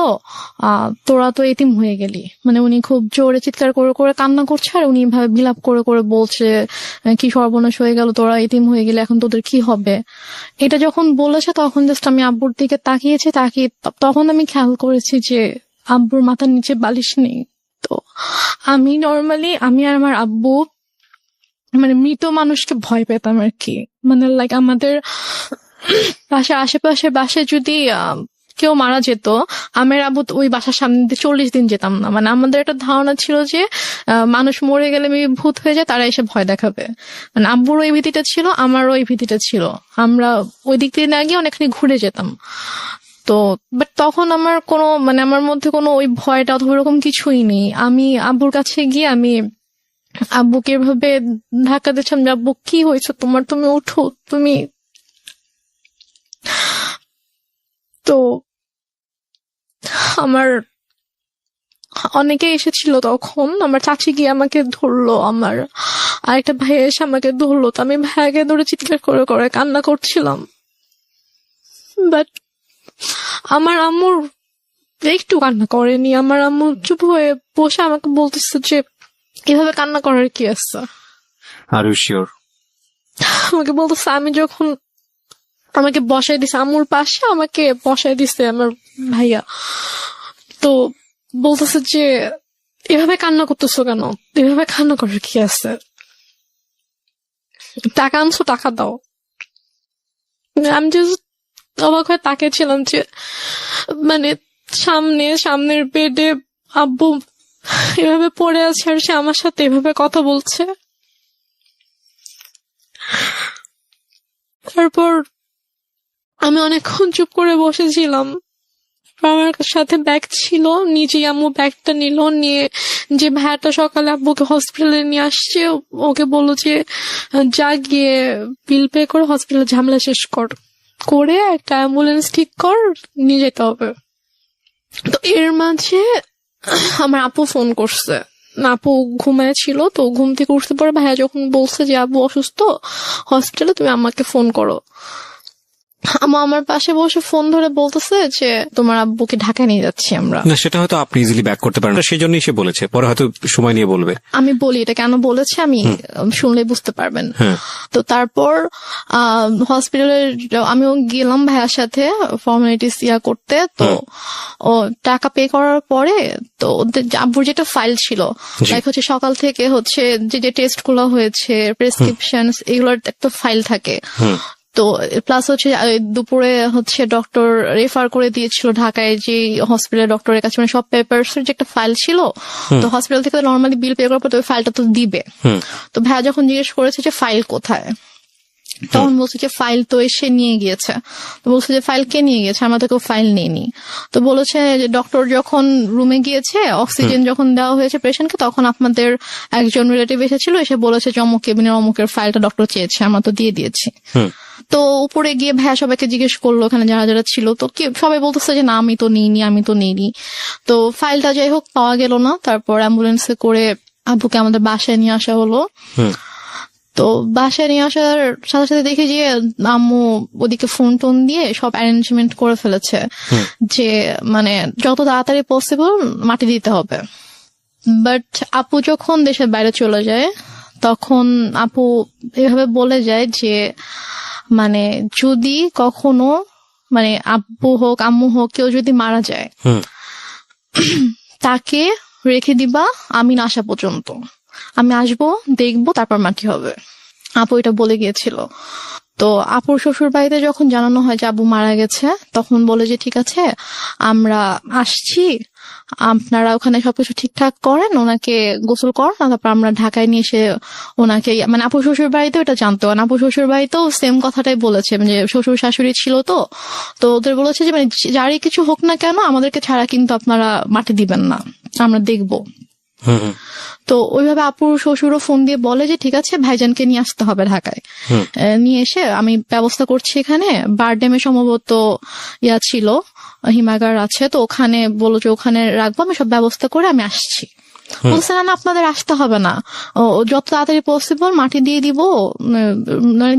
তোরা তো এতিম হয়ে গেলি। মানে উনি খুব জোরে চিৎকার করে করে কান্না করছে, আর উনি ভাবে বিলাপ করে করে বলছে কি সর্বনাশ হয়ে গেল, তোরা এতিম হয়ে গেলে এখন তোদের কি হবে। এটা যখন বলেছে তখন জাস্ট আমি আব্বুর দিকে তাকিয়েছি, তখন আমি খেয়াল করেছি যে আব্বুর মাথার নিচে বালিশ নেই। তো আমি আর আমার আব্বু মানে মৃত মানুষকে ভয় পেতাম আর কি। মানে লাইক আমাদের আশেপাশে বাসায় যদি কেউ মারা যেত, আমার আব্বু ওই বাসার সামনে দিয়ে 40 দিন যেতাম না। মানে আমাদের একটা ধারণা ছিল যে মানুষ মরে গেলে ভূত হয়ে যায়, তারা এসে ভয় দেখাবে। মানে আব্বুর ওই ভীতিটা ছিল, আমারও ওই ভীতিটা ছিল। আমরা ওই দিক দিয়ে না গিয়ে অনেকখানি ঘুরে যেতাম। তো বাট তখন আমার মধ্যে কোনো ওই ভয়টা অথবা ওরকম কিছুই নেই। আমি আব্বুর কাছে গিয়ে আমি আব্বুকে এভাবে ধাক্কা দিচ্ছিলাম যে আব্বু কি হয়েছে তোমার, তুমি উঠো তুমি। তো আমার অনেকে এসেছিল তখন, আমার চাচি গিয়ে আমাকে ধরলো, আমার আরেকটা ভাই এসে আমাকে ধরলো, তো আমি ভাইয়াকে ধরে চিৎকার করে করে কান্না করছিলাম। বাট আমার আম্মুর একটু কান্না করেনি, আমার আম্মু চুপ হয়ে বসে আমাকে বলতেছে যে এভাবে কান্না করার কি আছে। Are you sure? আমাকে বলতেছে, আমি যখন আমাকে বসাই দিছে আম্মুর পাশে, আমাকে বসাই দিছে আমার ভাইয়া, তো বলতেছে যে এভাবে কান্না করতেছো কেন, এভাবে কান্না করার কি আছে, টাকা আনছো টাকা দাও। আমি জাস্ট অবাক হয়ে তাকিয়েছিলাম যে মানে সামনের বেডে আব্বু এভাবে পড়ে আছে আর সে আমার সাথে এভাবে কথা বলছে। তারপর আমি অনেকক্ষণ চুপ করে বসেছিলাম। আমার সাথে ব্যাগ ছিল, নিজেই আম্মু ব্যাগটা নিল, নিয়ে যে ভাইয়াটা সকালে আব্বুকে হসপিটালে নিয়ে আসছে ওকে বললো যে যা গিয়ে বিল পে করে হসপিটালে ঝামেলা শেষ করে একটা অ্যাম্বুলেন্স ঠিক কর, নিয়ে যেতে হবে। তো এর মাঝে আমার আপু ফোন করছে, আপু ঘুমায় ছিল, তো ঘুম থেকে উঠতে পরে ভাইয়া যখন বলছে যে আব্বু অসুস্থ হসপিটালে, তুমি আমাকে ফোন করো। আমার পাশে বসে ফোন ধরে বলতেছে যে তোমার আব্বুকে ঢাকায় নিয়ে যাচ্ছি আমরা। না, সেটা হয়তো আপনি ইজিলি ব্যাক করতে পারেন, সেই জন্যই সে বলেছে, পরে হয়তো সময় নিয়ে বলবে। আমি বলি এটা কেন বলেছে, আমি শুনলেই বুঝতে পারবেন। তো তারপর হসপিটালে আমিও গেলাম ভাইয়ার সাথে ফর্মালিটিস করতে। তো ও টাকা পে করার পরে তো ওদের আব্বুর যেটা ফাইল ছিল, লাইক হচ্ছে সকাল থেকে হচ্ছে যে টেস্ট গুলো হয়েছে, প্রেসক্রিপশন, এগুলোর একটা ফাইল থাকে। তো প্লাস হচ্ছে দুপুরে হচ্ছে ডক্টর রেফার করে দিয়েছিল ঢাকায় যে হসপিটালের ডক্টরের কাছে, মানে সব পেপারস এর যে একটা ফাইল ছিল। তো হসপিটাল থেকে নর্মালি বিল পে করার পর ওই ফাইলটা তো দিবে। তো ভাইয়া যখন জিজ্ঞেস করেছে যে ফাইল কোথায়, তখন বলছে যে ফাইল তো এসে নিয়ে গিয়েছে। তো বলছে যে ফাইল কে নিয়ে গিয়েছে, আমরা তো কেউ ফাইল নেইনি। তো বলেছে যে ডক্টর যখন রুমে গিয়েছে, অক্সিজেন যখন দেওয়া হয়েছে পেশেন্টকে, তখন আপনাদের একজন রিলেটিভ এসেছিল, এসে বলেছে যে অমুক কেবিনের অমুকের ফাইলটা ডক্টর চেয়েছে, আমরা তো দিয়ে দিয়েছি। তো উপরে গিয়ে ভাইয়া সবাইকে জিজ্ঞেস করলো ওখানে যারা যারা ছিল, তো সবাই বলতেছে যে না আমি তো নেইনি। তো ফাইলটা যাই হোক পাওয়া গেল না। তারপর অ্যাম্বুলেন্সে করে আব্বুকে আমাদের বাসায় নিয়ে আসা হলো। তো বাসায় নিয়ে আসার সাথে সাথে দেখি যে আম্মু ওদিকে ফোন টোন দিয়ে সব অ্যারেঞ্জমেন্ট করে ফেলেছে যে মানে যত তাড়াতাড়ি পসিবল মাটি দিতে হবে। বাট আপু যখন দেশের বাইরে চলে যায়, তখন আপু এভাবে বলে যায় যে মানে যদি কখনো মানে আব্বু হোক আম্মু হোক কেউ যদি মারা যায়, তাকে রেখে দিবা আমি না আসা পর্যন্ত, আমি আসবো দেখবো তারপর মাটি হবে। আপু এটা বলে গিয়েছিল। তো আপুর শ্বশুর বাড়িতে যখন জানানো হয় যে আব্বু মারা গেছে, তখন বলে যে ঠিক আছে আমরা আসছি, আপনারা ওখানে সবকিছু ঠিকঠাক করেন, ওনাকে গোসল করেন, তারপর আমরা ঢাকায় নিয়ে এসে ওনাকে মানে আপু শ্বশুর বাড়িতেও এটা জানতো, আপু শ্বশুর বাড়িতেও সেম কথাটাই বলেছে, মানে শ্বশুর শাশুড়ি ছিল তো ওদের বলেছে যে মানে যারই কিছু হোক না কেন আমাদেরকে ছাড়া কিন্তু আপনারা মাটি দিবেন না, আমরা দেখবো। তো ওইভাবে আপুর শ্বশুরও ফোন দিয়ে বলে যে ঠিক আছে ভাইজানকে নিয়ে আসতে হবে ঢাকায়, নিয়ে এসে আমি ব্যবস্থা করছি, এখানে বারডেমে সম্ভবত ছিল হিমাগার আছে, তো ওখানে বলো যে ওখানে রাখবো, আমি সব ব্যবস্থা করে আমি আসছি। বলছে না আপনাদের আসতে হবে না, যত তাড়াতাড়ি পসিবল মাটি দিয়ে দিব,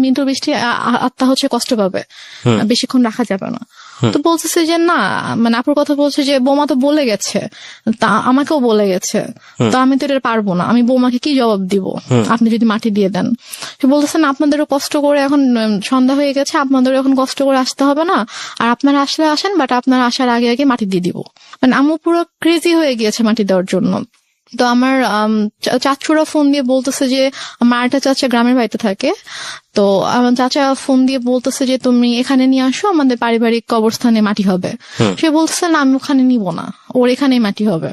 মৃত্যু বৃষ্টি আত্মা হচ্ছে কষ্ট পাবে, বেশিক্ষণ রাখা যাবে না। তো বলতেছে যে না, মানে আপুর কথা বলছে যে বৌমা তো বলে গেছে, তা আমাকেও বলে গেছে, তো আমি তো এটা পারবো না, আমি বৌমাকে কি জবাব দিব আপনি যদি মাটি দিয়ে দেন। সে বলতেছে না আপনাদেরও কষ্ট করে, এখন সন্ধ্যা হয়ে গেছে, আপনাদেরও এখন কষ্ট করে আসতে হবে না, আর আপনারা আসলে আসেন, বাট আপনারা আসার আগে আগে মাটি দিয়ে দিব। মানে আম্মু পুরো ক্রেজি হয়ে গিয়েছে মাটি দেওয়ার জন্য। তো আমার চাচুরা ফোন দিয়ে বলতেছে যে আমার একটা চাচা গ্রামের বাড়িতে থাকে, তো আমার চাচা ফোন দিয়ে বলতেছে যে তুমি এখানে নিয়ে আসো, আমাদের পারিবারিক কবরস্থানে মাটি হবে। সে বলতেছে না আমি ওখানে নিব না, ওর এখানেই মাটি হবে।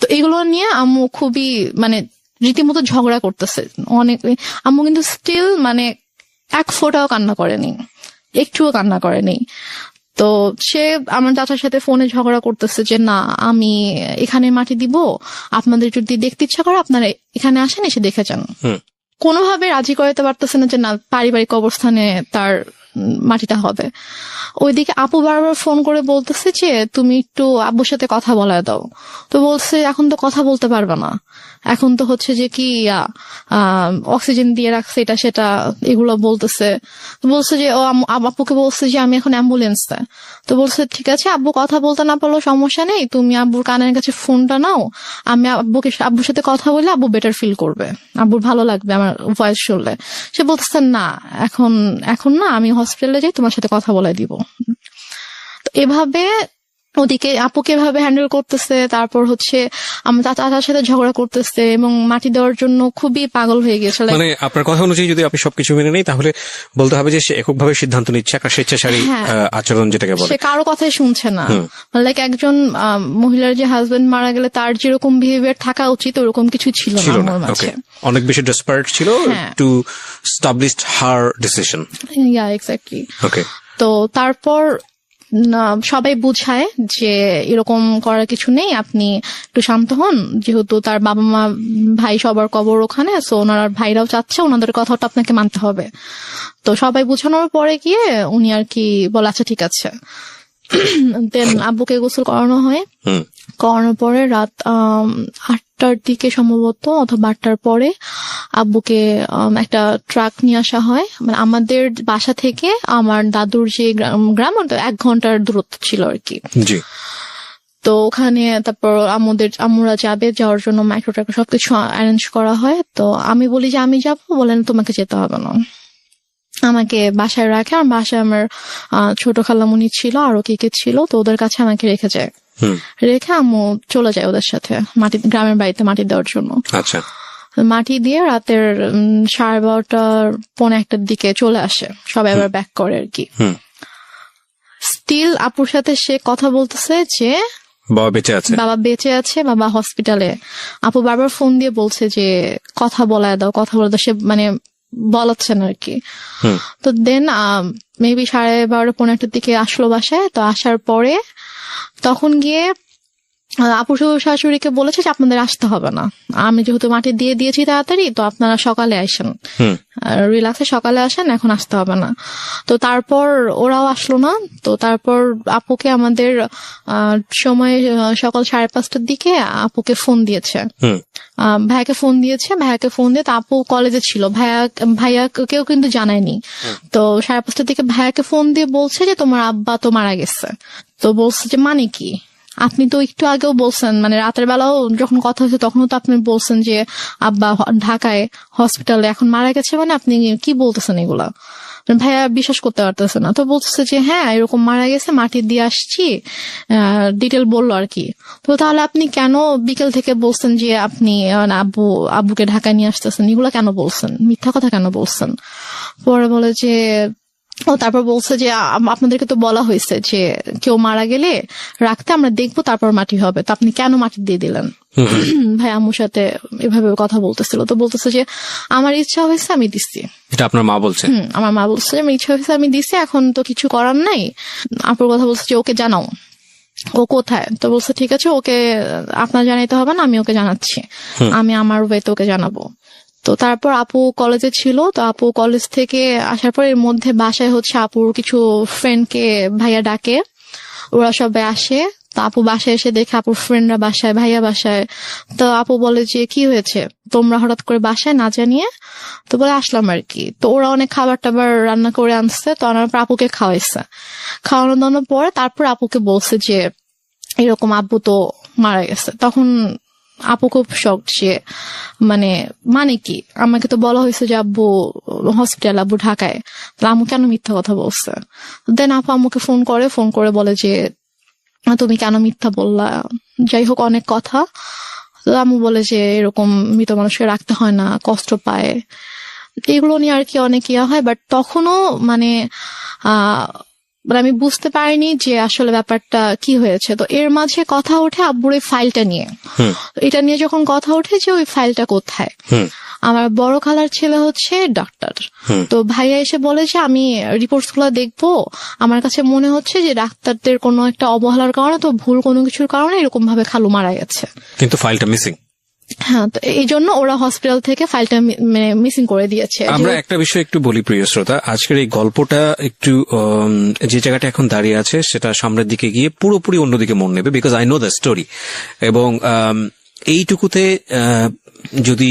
তো এগুলো নিয়ে আম্মু খুবই মানে রীতিমতো ঝগড়া করতেছে অনেক। আম্মু কিন্তু স্টিল মানে এক ফোঁটাও কান্না করেনি, একটুও কান্না করেনি। তো সে আমার চাচার সাথে ফোনে ঝগড়া করতেছে যে না আমি এখানে মাটি দিব, আপনাদের যদি দেখতে ইচ্ছা করে আপনারা এখানে আসেন, এসে দেখে যান। কোনোভাবে রাজি করাতে পারতেছে না যে না পারিবারিক অবস্থানে তার মাটিটা হবে। ওইদিকে আপু বারবার ফোন করে বলতেছে যে তুমি একটু আব্বুর সাথে কথা বলায় দাও। তো বলছে এখন তো কথা বলতে পারবে না, এখন তো হচ্ছে যে কি অক্সিজেন দিয়ে রাখছে এটা সেটা এগুলো বলতেছে। তো বলছে যে ও আপুকে বলছে যে আমি এখন অ্যাম্বুলেন্সে। তো বলছে ঠিক আছে, আব্বু কথা বলতে না পারলেও সমস্যা নেই, তুমি আব্বুর কানের কাছে ফোনটা নাও, আমি আব্বুর সাথে কথা বলে আব্বু বেটার ফিল করবে, আব্বুর ভালো লাগবে আমার ভয়েস শুনলে। সে বলতেছে না এখন না, আমি হসপিটালে যাই, তোমার সাথে কথা বলে দিব। তো এভাবে ওদিকে আপুকে এভাবে হ্যান্ডেল করতেছে, তারপর হচ্ছে আমার চাচার সাথে ঝগড়া করতেছে এবং মাটি দেওয়ার জন্য খুবই পাগল হয়ে গেছে। মানে আপনার কথা অনুযায়ী যদি আপনি সবকিছু মেনে নেই তাহলে বলতে হবে যে সে এককভাবে সিদ্ধান্ত নিচ্ছে, একটা স্বেচ্ছাচারী আচরণ যেটাকে বলে। সে কারো কথাই শুনছে না। লাইক একজন মহিলার যে হাজবেন্ড মারা গেলে তার যেরকম বিহেভিয়ার থাকা উচিত ওরকম কিছু ছিল না আমার মাঝে। অনেক বেশি ডেসপারেট ছিল to establish her decision. Yeah exactly. Okay. তো তারপর সবাই বুঝায় যে এরকম করার কিছু নেই, আপনি একটু শান্ত হন, যেহেতু তার বাবা মা ভাই সবার কবর ওখানে, সো ওনার ভাইরাও চাচ্ছে, ওনাদের কথাটা আপনাকে মানতে হবে। তো সবাই বুঝানোর পরে গিয়ে উনি আর কি বলে আচ্ছা ঠিক আছে। দেন আব্বুকে গোসল করানো হয়, করানোর পরে রাত 8টার দিকে সম্ভবত অথবা 8টার পরে আব্বুকে একটা ট্রাক নিয়ে আসা হয়। মানে আমাদের বাসা থেকে আমার দাদুর যে গ্রাম 1 ঘন্টার দূরত্ব ছিল আর কি। তো ওখানে তারপর আমরা যাওয়ার জন্য মাইক্রো ট্রাক সবকিছু অ্যারেঞ্জ করা হয়। তো আমি বলি যে আমি যাবো, বলেন তোমাকে যেতে হবে না, আমাকে বাসায় রাখে। আর বাসায় আমার ছোট খালামুনি ছিল, আরো কে ছিল, তো ওদের কাছে আমাকে রেখে যায়। রেখে আম্মু চলে যায় ওদের সাথে গ্রামের বাড়িতে মাটি দেওয়ার জন্য। আচ্ছা। মাটি দিয়ে রাতের 12:30 পৌনে 1টার দিকে চলে আসে, সবাই আবার ব্যাক করে আর কি। স্টিল আপুর সাথে সে কথা বলতেছে যে বাবা বেঁচে আছে, বাবা হসপিটালে। আপু বারবার ফোন দিয়ে বলছে যে কথা বলায় দাও। সে মানে বলাচ্ছেন আর কি। তো দেন মেবি 12:30 পৌনে 1টার দিকে আসলো বাসায়। তো আসার পরে তখন গিয়ে আপু শাশুড়িকে বলেছে যে আপনাদের আসতে হবে না, আমি যেহেতু মাটি দিয়ে দিয়েছি তাড়াতাড়ি, তো আপনারা সকালে আসেন, রিল্যাক্সে সকালে আসেন, এখন আসতে হবে না। তো তারপর ওরাও আসলো না। তো তারপর আপুকে আমাদের সময় সকাল 5:30টার দিকে আপুকে ফোন দিয়েছে, ভাইয়াকে ফোন দিয়ে তো আপু কলেজে ছিল, ভাইয়াকেও কিন্তু জানায়নি। তো 5:30টার দিকে ভাইয়াকে ফোন দিয়ে বলছে যে তোমার আব্বা তো মারা গেছে। তো বলছে যে মানে কি, আপনি তো একটু আগেও বলছেন, মানে রাতের বেলাও যখন কথা হয়েছে তখনও তো আপনি বলছেন যে আব্বা ঢাকায় হসপিটালে, এখন মারা গেছে, মানে আপনি কি বলতেছেন এগুলা? ভাইয়া বিশ্বাস করতে পারতেছে না। তো বলতেছে যে হ্যাঁ এরকম মারা গেছে, মাটি দিয়ে আসছি, ডিটেল বললো আর কি। তো তাহলে আপনি কেন বিকেল থেকে বলছেন যে আপনি আব্বুকে ঢাকায় নিয়ে আসতেছেন, এগুলা কেন বলছেন, মিথ্যা কথা কেন বলছেন? পরে বলে যে তারপর বলছে যে আপনাদেরকে তো বলা হয়েছে যে কেউ মারা গেলে রাখতে, আমরা দেখবো তারপর মাটি হবে, তো আপনি কেন মাটি দিয়ে দিলেন? ভাই আম্মুর সাথে এভাবে কথা বলতেছিল। তো বলতেছে যে আমার ইচ্ছা হয়েছে আমি দিচ্ছি। এটা আপনার মা বলছে? আমার মা বলছে আমার ইচ্ছা হয়েছে আমি দিচ্ছি, এখন তো কিছু করার নাই। আপুর কথা বলছে যে ওকে জানাও, ও কোথায়? তো বলছে ঠিক আছে, ওকে আপনার জানাইতে হবে না, আমি ওকে জানাচ্ছি, আমি আমার ওয়েতে ওকে জানাবো। তো তারপর আপু কলেজে ছিল। তো আপু কলেজ থেকে আসার পর এর মধ্যে বাসায় হচ্ছে আপুর কিছু ফ্রেন্ডকে ভাইয়া ডাকে, ওরা সবাই আসে। তো আপু বাসায় এসে দেখে আপুর ফ্রেন্ডরা বাসায়, ভাইয়া বাসায়। তো আপু বলে যে কি হয়েছে তোমরা হঠাৎ করে বাসায় না জানিয়ে? তো বলে আসলাম আর কি। তো ওরা অনেক খাবার টাবার রান্না করে আনছে, তো আনার পর আপুকে খাওয়াইছে। খাওয়ানো দাওয়ানোর পরে তারপর আপুকে বলছে যে এরকম আব্বু তো মারা গেছে। তখন আপু খুব শক, যে মানে কি, আমাকে তো বলা হয়েছে যে আব্বু হসপিটাল, আব্বু ঢাকায়, আম্মু কেন মিথ্যা কথা বলছে? দেন আপু আম্মুকে ফোন করে বলে যে তুমি কেন মিথ্যা বললা, যাই হোক অনেক কথা। তো আম্মু বলে যে এরকম মৃত মানুষকে রাখতে হয় না, কষ্ট পায়, এগুলো নিয়ে আর কি অনেক ইয়া হয়। বাট তখনও আমি বুঝতে পারিনি যে আসলে ব্যাপারটা কি হয়েছে। তো এর মাঝে কথা ওঠে আব্বুর এই ফাইলটা নিয়ে। এটা নিয়ে যখন কথা ওঠে যে ওই ফাইলটা কোথায়, আমার বড় খালার ছেলে হচ্ছে ডাক্তার। তো ভাইয়া এসে বলে যে আমি রিপোর্টস গুলো দেখবো, আমার কাছে মনে হচ্ছে যে ডাক্তারদের কোনো একটা অবহেলার কারণে, তো ভুল কোনো কিছুর কারণে এরকম ভাবে খালু মারা গেছে। কিন্তু ফাইলটা মিসিং। হ্যাঁ, তো এই জন্য ওরা হসপিটাল থেকে ফাইলটা মানে মিসিং করে দিয়েছে। আমরা একটা বিষয় একটু বলি প্রিয় শ্রোতা, আজকের এই গল্পটা একটু যে জায়গাটা এখন দাঁড়িয়ে আছে সেটা সামনের দিকে গিয়ে পুরোপুরি অন্যদিকে মন নেবে, because I know the story. এবং এইটুকুতে যদি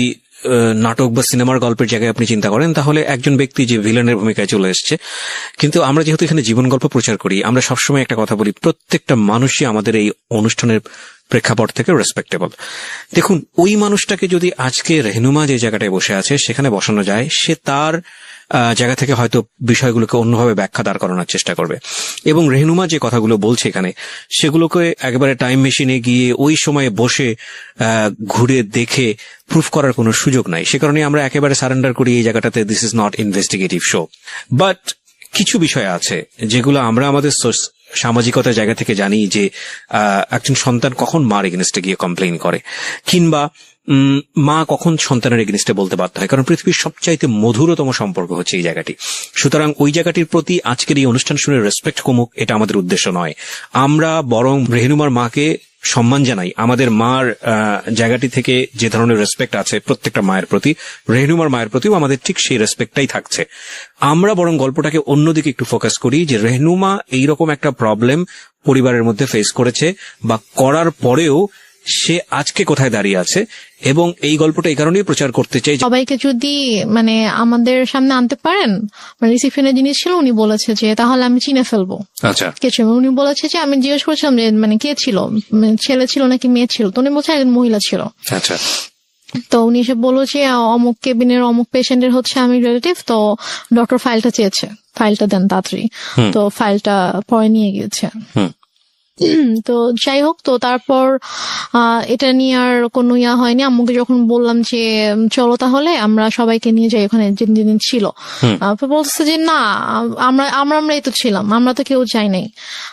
নাটক বা সিনেমার গল্পের জায়গায় আপনি চিন্তা করেন তাহলে একজন ব্যক্তি যে ভিলেনের ভূমিকায় চলে এসছে, কিন্তু আমরা যেহেতু এখানে জীবন গল্প প্রচার করি, আমরা সবসময় একটা কথা বলি, প্রত্যেকটা মানুষই আমাদের এই অনুষ্ঠানের প্রেক্ষাপট থেকে রেসপেক্টেবল। দেখুন, ওই মানুষটাকে যদি আজকে রেহনুমা যে জায়গাটায় বসে আছে সেখানে বসানো যায়, সে তার জায়গা থেকে হয়তো বিষয়গুলোকে অন্যভাবে ব্যাখ্যা দাঁড় করানোর চেষ্টা করবে। এবং রেহনুমা যে কথাগুলো বলছে এখানে, সেগুলোকে একেবারে টাইম মেশিনে গিয়ে ওই সময়ে বসে ঘুরে দেখে প্রুফ করার কোনো সুযোগ নাই। সে কারণে আমরা একেবারে সারেন্ডার করি এই জায়গাটাতে, this is not investigative show. But কিছু বিষয় আছে যেগুলো আমরা আমাদের সামাজিকতার জায়গা থেকে জানি, যে একজন সন্তান কখন মার এগেনস্টে গিয়ে কমপ্লেইন করে, কিংবা মা কখন সন্তানের এগেনস্টে বলতে বাধ্য হয়, কারণ পৃথিবীর সবচাইতে মধুরতম সম্পর্ক হচ্ছে এই জায়গাটি। সুতরাং ওই জায়গাটির প্রতি আজকের এই অনুষ্ঠান শুনে রেসপেক্ট কমুক, এটা আমাদের উদ্দেশ্য নয়। আমরা বরং রেহনুমার মাকে সম্মান জানাই। আমাদের মার জায়গাটি থেকে যে ধরনের রেসপেক্ট আছে প্রত্যেকটা মায়ের প্রতি, রেহনুমার মায়ের প্রতিও আমাদের ঠিক সেই রেসপেক্টটাই থাকছে। আমরা বরং গল্পটাকে অন্যদিকে একটু ফোকাস করি, যে রেহনুমা এইরকম একটা প্রবলেম পরিবারের মধ্যে ফেস করেছে, বা করার পরেও সে আজকে কোথায় দাঁড়িয়ে আছে। এবং এই গল্পটা এই কারণেই প্রচার করতে চাই, সবাইকে যদি মানে আমাদের সামনে আনতে পারেন, মানে রিসিপশনের জিনিস ছিল, উনি বলেছে যে তাহলে আমি চিনে ফেলবো। আচ্ছা, কে ছিল উনি বলেছে যে, আমি জিজ্ঞেস করছিলাম যে মানে কে ছিল, মানে ছেলে ছিল নাকি মেয়ে ছিল, তো উনি বলছে একজন মহিলা ছিল। আচ্ছা, তো উনি এসে বললো যে অমুক কেবিনের অমুক পেশেন্টের হচ্ছে আমি রিলেটিভ, তো ডক্টর ফাইলটা চেয়েছে, ফাইলটা দেন তাড়াতাড়ি। তো ফাইলটা পরে নিয়ে গিয়েছে। তো যাই হোক, তো তারপর এটা নিয়ে আর কোনো ইয়া হয়নি। আম্মুকে যখন বললাম যে চলো তাহলে আমরা সবাইকে নিয়ে যাই ওখানে যেদিন ছিল, তো বলছে যে না, আমরাই তো ছিলাম, আমরা তো কেউ যাই নাই।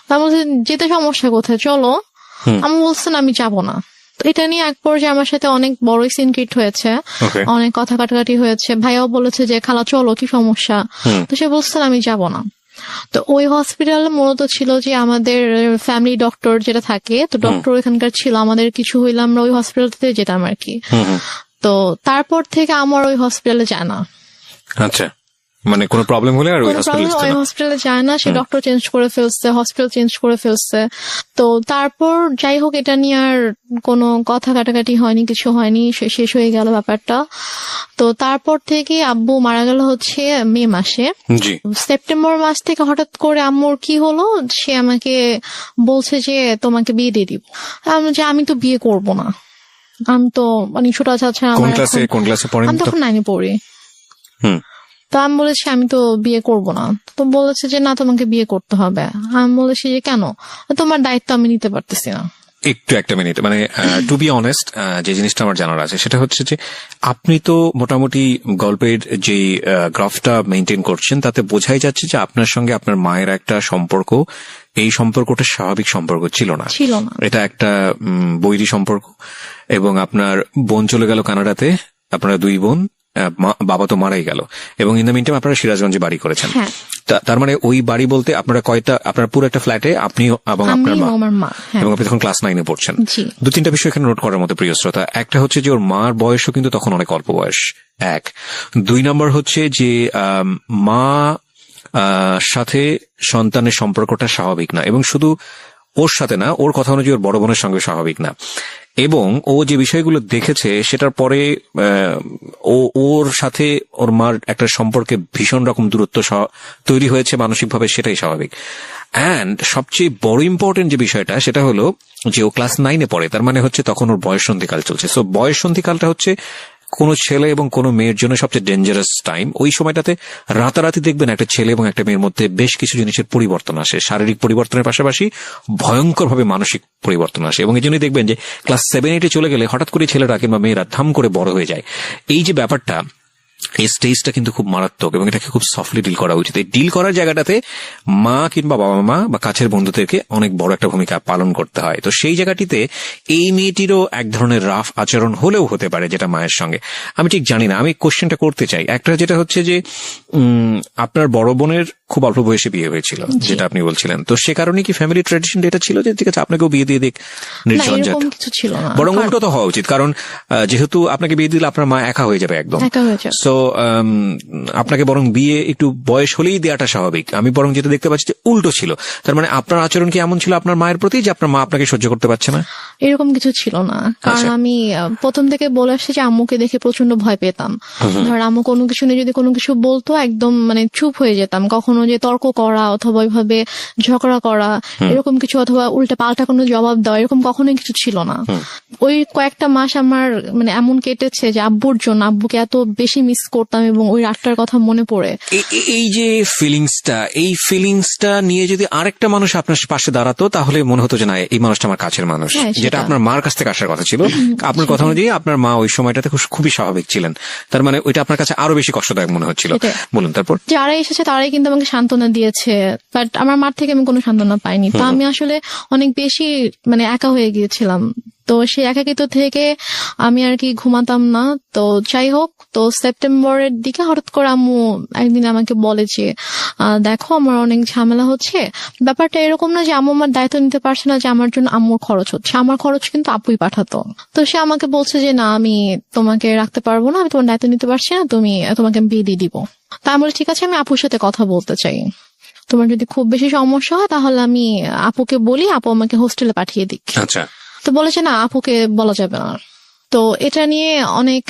তার মধ্যে যেতে সমস্যা কোথায়, চলো। আম্মু বলছেন আমি যাবো না। তো এটা নিয়ে এক পর্যায়ে আমার সাথে অনেক বড় সিন ক্রিয়েট হয়েছে, অনেক কথা কাটাকাটি হয়েছে। ভাইয়াও বলেছে যে খালা চলো, কি সমস্যা, তো সে বলছেন আমি যাবো না। তো ওই হসপিটালে মূলত ছিল যে আমাদের ফ্যামিলি ডক্টর যেটা থাকে, তো ডক্টর ওইখানকার ছিল, আমাদের কিছু হইলে আমরা ওই হসপিটালতে যেতাম আর কি। তো তারপর থেকে আমার ওই হসপিটালে যায় না। আচ্ছা, মানে কোনো প্রবলেম হলে আর ওই হসপিটালে যায় না, সে ডক্টর চেঞ্জ করে ফেলছে, হসপিটাল চেঞ্জ করে ফেলছে। তো তারপর যাই হোক, এটা নিয়ে আর কোনো কথা কাটাকাটি হয়নি, কিছু হয়নি, শেষ হয়ে গেল ব্যাপারটা। তো তারপর থেকে আব্বু মারা গেল হচ্ছে মে মাসে। সেপ্টেম্বর মাস থেকে হঠাৎ করে আম্মুর কি হলো, সে আমাকে বলছে যে তোমাকে বিয়ে দিয়ে দিব। আমি তো বিয়ে করব না, আমি তো মানে ছোট আছে, আমি তখন 9-এ পড়ি। তো আমি বলেছি আমি তো বিয়ে করব না। তো বলেছে যে না, তোমাকে বিয়ে করতে হবে। আমি বলেছি যে কেন, তোমার দায়িত্ব আমি নিতে পারতেছি না। একটু একটা মিনিট, মানে টু বি অনেস্ট, যে জিনিসটা আমার জানার আছে সেটা হচ্ছে যে আপনি তো মোটামুটি গল্পের যে গ্রাফটা মেনটেন করছেন তাতে বোঝাই যাচ্ছে যে আপনার সঙ্গে আপনার মায়ের একটা সম্পর্ক, এই সম্পর্কটা স্বাভাবিক সম্পর্ক ছিল না, এটা একটা বৈরী সম্পর্ক। এবং আপনার বোন চলে গেল কানাডাতে, আপনারা 2 বোন, বাবা তো মারাই গেল, এবং ইন দ্য মিন টাইম আপনারা সিরাজগঞ্জে বাড়ি করেছেন। তার মানে ওই বাড়ি বলতে আপনারা কয়টা, আপনার পুরো একটা ফ্ল্যাটে আপনি এবং আপনার মা, এবং আপনি তখন ক্লাস 9-এ পড়ছেন। 2-3টা বিষয় এখানে নোট করার মতো প্রিয় শ্রোতা। একটা হচ্ছে যে ওর মার বয়সও কিন্তু তখন অনেক অল্প বয়স, 1। 2 নম্বর হচ্ছে যে মা সাথে সন্তানের সম্পর্কটা স্বাভাবিক না, এবং শুধু ওর সাথে না, ওর কথা অনুযায়ী ওর বড় বোনের সঙ্গে স্বাভাবিক না। এবং ও যে বিষয়গুলো দেখেছে সেটার পরে ওর সাথে ওর মার একটা সম্পর্কে ভীষণ রকম দূরত্ব তৈরি হয়েছে মানসিকভাবে, সেটাই স্বাভাবিক। অ্যান্ড সবচেয়ে বড় ইম্পর্টেন্ট যে বিষয়টা সেটা হলো যে ও ক্লাস 9-এ পড়ে, তার মানে হচ্ছে তখন ওর বয়ঃসন্ধিকাল চলছে। সো বয়ঃসন্ধিকালটা হচ্ছে কোনো ছেলে এবং কোনো মেয়ের জন্য সবচেয়ে ডেঞ্জারাস টাইম। ওই সময়টাতে রাতারাতি দেখবেন একটা ছেলে এবং একটা মেয়ের মধ্যে বেশ কিছু জিনিসের পরিবর্তন আসে, শারীরিক পরিবর্তনের পাশাপাশি ভয়ঙ্করভাবে মানসিক পরিবর্তন আসে। এবং এই জন্যই দেখবেন যে ক্লাস 7-8-এ চলে গেলে হঠাৎ করে ছেলেরা কিংবা মেয়েরা ধাম করে বড় হয়ে যায়। এই যে ব্যাপারটা, এই স্টেজটা কিন্তু খুব মারাত্মক এবং এটাকে খুব সফটলি ডিল করা উচিত। এই ডিল করার জায়গাটাতে মা কিংবা বাবা মা বা কাছের বন্ধুদেরকে অনেক বড় একটা ভূমিকা পালন করতে হয়। তো সেই জায়গাটিতে এই মেয়েটিরও এক ধরনের রাফ আচরণ হলেও হতে পারে যেটা মায়ের সঙ্গে, আমি ঠিক জানি না। আমি কোশ্চেনটা করতে চাই, একটা যেটা হচ্ছে যে আপনার বড় বোনের খুব অল্প বয়সে বিয়ে হয়েছিল যেটা আপনি বলছিলেন, তো সে কারণে কি ফ্যামিলি ট্র্যাডিশন এটা ছিল যে ঠিক আছে আপনাকেও বিয়ে দিয়ে দিক না, নির্ঝঞ্ঝাট? এরকম কিছু ছিল না। বরং উল্টো তো হওয়া উচিত, কারণ যেহেতু আপনাকে বিয়ে দিলে আপনার মা একা হয়ে যাবে একদম। একা হয়ে যাবে। সো আপনাকে বরং বিয়ে একটু বয়স হলেই দেওয়াটা স্বাভাবিক। আমি বরং যেটা দেখতে পাচ্ছি যে উল্টো ছিল। তার মানে আপনার আচরণ কি এমন ছিল আপনার মায়ের প্রতি যে আপনার মা আপনাকে সহ্য করতে পারছে না? এরকম কিছু ছিল না, কারণ আচ্ছা। আমি প্রথম থেকে বলে আসছি যে আম্মুকে দেখে প্রচন্ড ভয় পেতাম। ধর আম্মু কোনো কিছু নিয়ে যদি কোনো কিছু বলতো একদম মানে চুপ হয়ে যেতাম। কখনো যে তর্ক করা অথবা ওইভাবে ঝগড়া করা এরকম কিছু, অথবা উল্টে পাল্টা কোনো জবাব দেওয়া, এরকম কখনোই কিছু ছিল না। ওই কয়েকটা মাস আমার মানে এমন কেটেছে যে আব্বুর জন্য, আব্বুকে এত বেশি মিস করতাম এবং ওই রাতটার কথা মনে পড়ে। এই যে এই ফিলিংসটা নিয়ে যদি আরেকটা মানুষ আপনার পাশে দাঁড়াতো তাহলে মনে হতো যে না এই মানুষটা আমার কাছের মানুষ, হ্যাঁ, সেটা। যেটা আপনার মার কাছ থেকে আসার কথা ছিল। আপনার কথা অনুযায়ী আপনার মা ওই সময়টাতে খুবই স্বাভাবিক ছিলেন, তার মানে ওইটা আপনার কাছে আরো বেশি কষ্টদায়ক মনে হচ্ছিল। সেটাই। বলুন তারপর। যারা এসেছে তারাই কিন্তু আমাকে সান্ত্বনা দিয়েছে, বাট আমার মার থেকে আমি কোনো সান্ত্বনা পাইনি। তো আমি আসলে অনেক বেশি মানে একা হয়ে গিয়েছিলাম। তো সেই একাকিত্ব থেকে আমি আর কি ঘুমাতাম না। তো যাই হোক, তো সেপ্টেম্বরের দিকে হঠাৎ করে আম্মু একদিন আমাকে বলে যে দেখো আমার অনেক ঝামেলা হচ্ছে। ব্যাপারটা এরকম না যে আম্মু আমার দায়িত্ব নিতে পারছে না, যে আমার জন্য আম্মুর খরচ হচ্ছে, আমার খরচ কিন্তু আপুই পাঠাতো। তো সে আমাকে বলছে যে না আমি তোমাকে রাখতে পারবো না, আমি তোমার দায়িত্ব নিতে পারছি না, তোমাকে আমি বিয়ে দিয়ে দিব। তা আমি বলি ঠিক আছে, আমি আপুর সাথে কথা বলতে চাই। তোমার যদি খুব বেশি সমস্যা হয় তাহলে আমি আপুকে বলি, আপু আমাকে হোস্টেলে পাঠিয়ে দিক। আচ্ছা। তো বলেছে না, আপুকে বলা যাবে না। তো এটা নিয়ে অনেক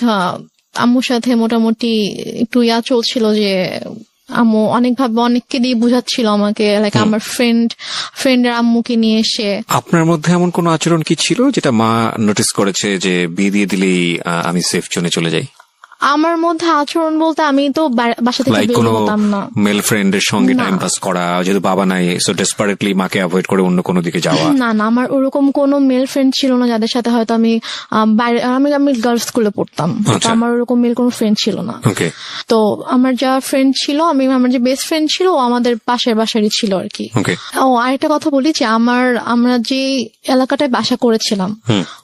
আম্মুর সাথে মোটামুটি একটু চলছিল যে আম্মু অনেকভাবে অনেককে দিয়ে বুঝাচ্ছিল আমাকে, লাইক আমার ফ্রেন্ডের আম্মুকে নিয়ে এসে। আপনার মধ্যে এমন কোন আচরণ কি ছিল যেটা মা নোটিস করেছে যে বিয়ে দিয়ে দিলেই আমি সেফ জোনে চলে যাই? আমার মধ্যে আচরণ বলতে আমি তো বাসা থেকে লাইক বের কোনো হতাম না। মেল ফ্রেন্ডের সঙ্গে না। টাইম পাস করা, যেহেতু বাবা নাই সো ডেসপারেটলি মাকে অ্যাভয়েড করে অন্য কোনো দিকে যাওয়া? না না, আমার ওরকম কোনো মেল ফ্রেন্ড ছিল না যাদের সাথে হয়তো আমি বাইরে, আমি গার্লস স্কুলে পড়তাম। তো আচ্ছা। আমার ওরকম মেল কোনো ফ্রেন্ড ছিল না। ওকে। তো আমার যা ফ্রেন্ড ছিল, আমার যে বেস্ট ফ্রেন্ড ছিল ও আমাদের পাশের বাসারই ছিল আর কি। ওকে। ও আরেকটা কথা বলি যে আমরা যে এলাকাটায় বাসা করেছিলাম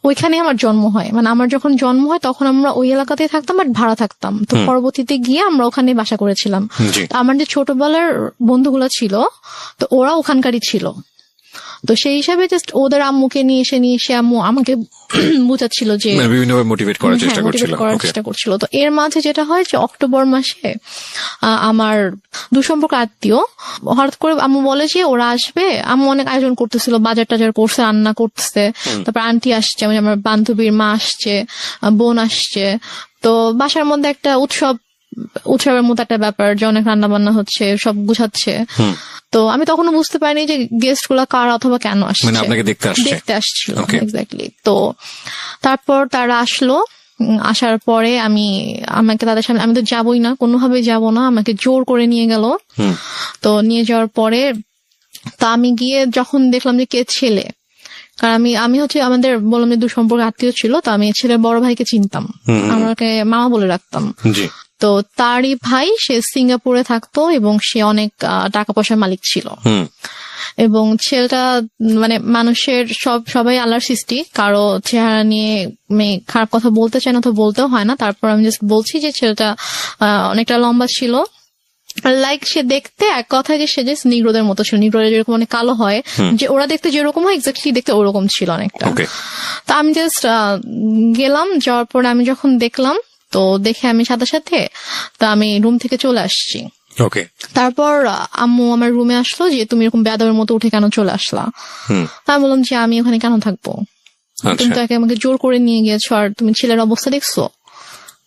ওইখানে আমার জন্ম হয়। মানে আমার যখন জন্ম হয় তখন আমরা ওই এলাকাতেই থাকতাম, বাট ভাড়া থাকতাম। তো পরবর্তীতে গিয়ে আমরা ওখানে বাসা করেছিলাম। জি। তো আমার যে ছোটবেলার বন্ধুগুলো ছিল তো ওরা ওখানকারই ছিল। তো সেই হিসাবে জাস্ট ওদের আম্মুকে নিয়ে এসে আম্মু আমাকে বুঝাচ্ছিল যে মানে বিভিন্নভাবে মোটিভেট করার চেষ্টা হ্যাঁ, করছিল। motivate করার ওকে। চেষ্টা করছিল। তো এর মাঝে যেটা হয় যে অক্টোবর মাসে আমার দুঃসম্পর্ক আত্মীয় হঠাৎ করে আম্মু বলে যে ওরা আসবে। আম্মু অনেক আয়োজন করতেছিল, বাজার টাজার করছে, রান্না করতেছে। তারপর আন্টি আসছে, মানে আমার বান্ধবীর মা আসছে, বোন আসছে। তো বাসার মধ্যে একটা উৎসবের মতো একটা ব্যাপার যে অনেক রান্না বান্না হচ্ছে, সব গুছাচ্ছে। তো আমি তখনও বুঝতে পারিনি যে গেস্ট গুলা কার অথবা কেন আসছে। মানে আপনাকে দেখতে আসছিল। Okay. এক্স্যাক্টলি। তো তারপর তারা আসলো। আসার পরে আমাকে তাদের সামনে, আমি তো যাবোই না, কোনোভাবে যাব না, আমাকে জোর করে নিয়ে গেল। তো নিয়ে যাওয়ার পরে তা আমি গিয়ে যখন দেখলাম যে কে ছেলে, কারণ আমি হচ্ছে আমাদের বললাম যে দুঃসম্পর্ক আত্মীয় ছিল, তো আমি ছেলের বড় ভাইকে চিনতাম, আমাকে মামা বলে রাখতাম। জি। তো তারই ভাই, সে সিঙ্গাপুরে থাকতো এবং সে অনেক টাকা পয়সার মালিক ছিল। এবং ছেলেটা মানে মানুষের সবাই আল্লাহর সৃষ্টি, কারো চেহারা নিয়ে খারাপ কথা বলতে চায় না, তো বলতেও হয় না। তারপর আমি জাস্ট বলছি যে ছেলেটা অনেকটা লম্বা ছিল, লাইক সে দেখতে এক কথায় যে সে যে নিগ্রোদের মতো ছিল। নিগ্রোদের যেরকম অনেক কালো হয়, যে ওরা দেখতে যেরকম হয় এক্স্যাক্টলি দেখতে ওরকম ছিল অনেকটা। তো আমি জাস্ট গেলাম, যাওয়ার পরে আমি যখন দেখলাম, তো দেখে আমি সাথে সাথে তো আমি রুম থেকে চলে আসছি। ওকে। তারপর আম্মু আমার রুমে আসলো যে তুমি এরকম বেয়াদবের মতো উঠে কেন চলে আসলা। আমি বললাম যে আমি ওখানে কেন থাকবো, তুমি তো আমাকে জোর করে নিয়ে গিয়েছো, আর তুমি ছেলের অবস্থা দেখছো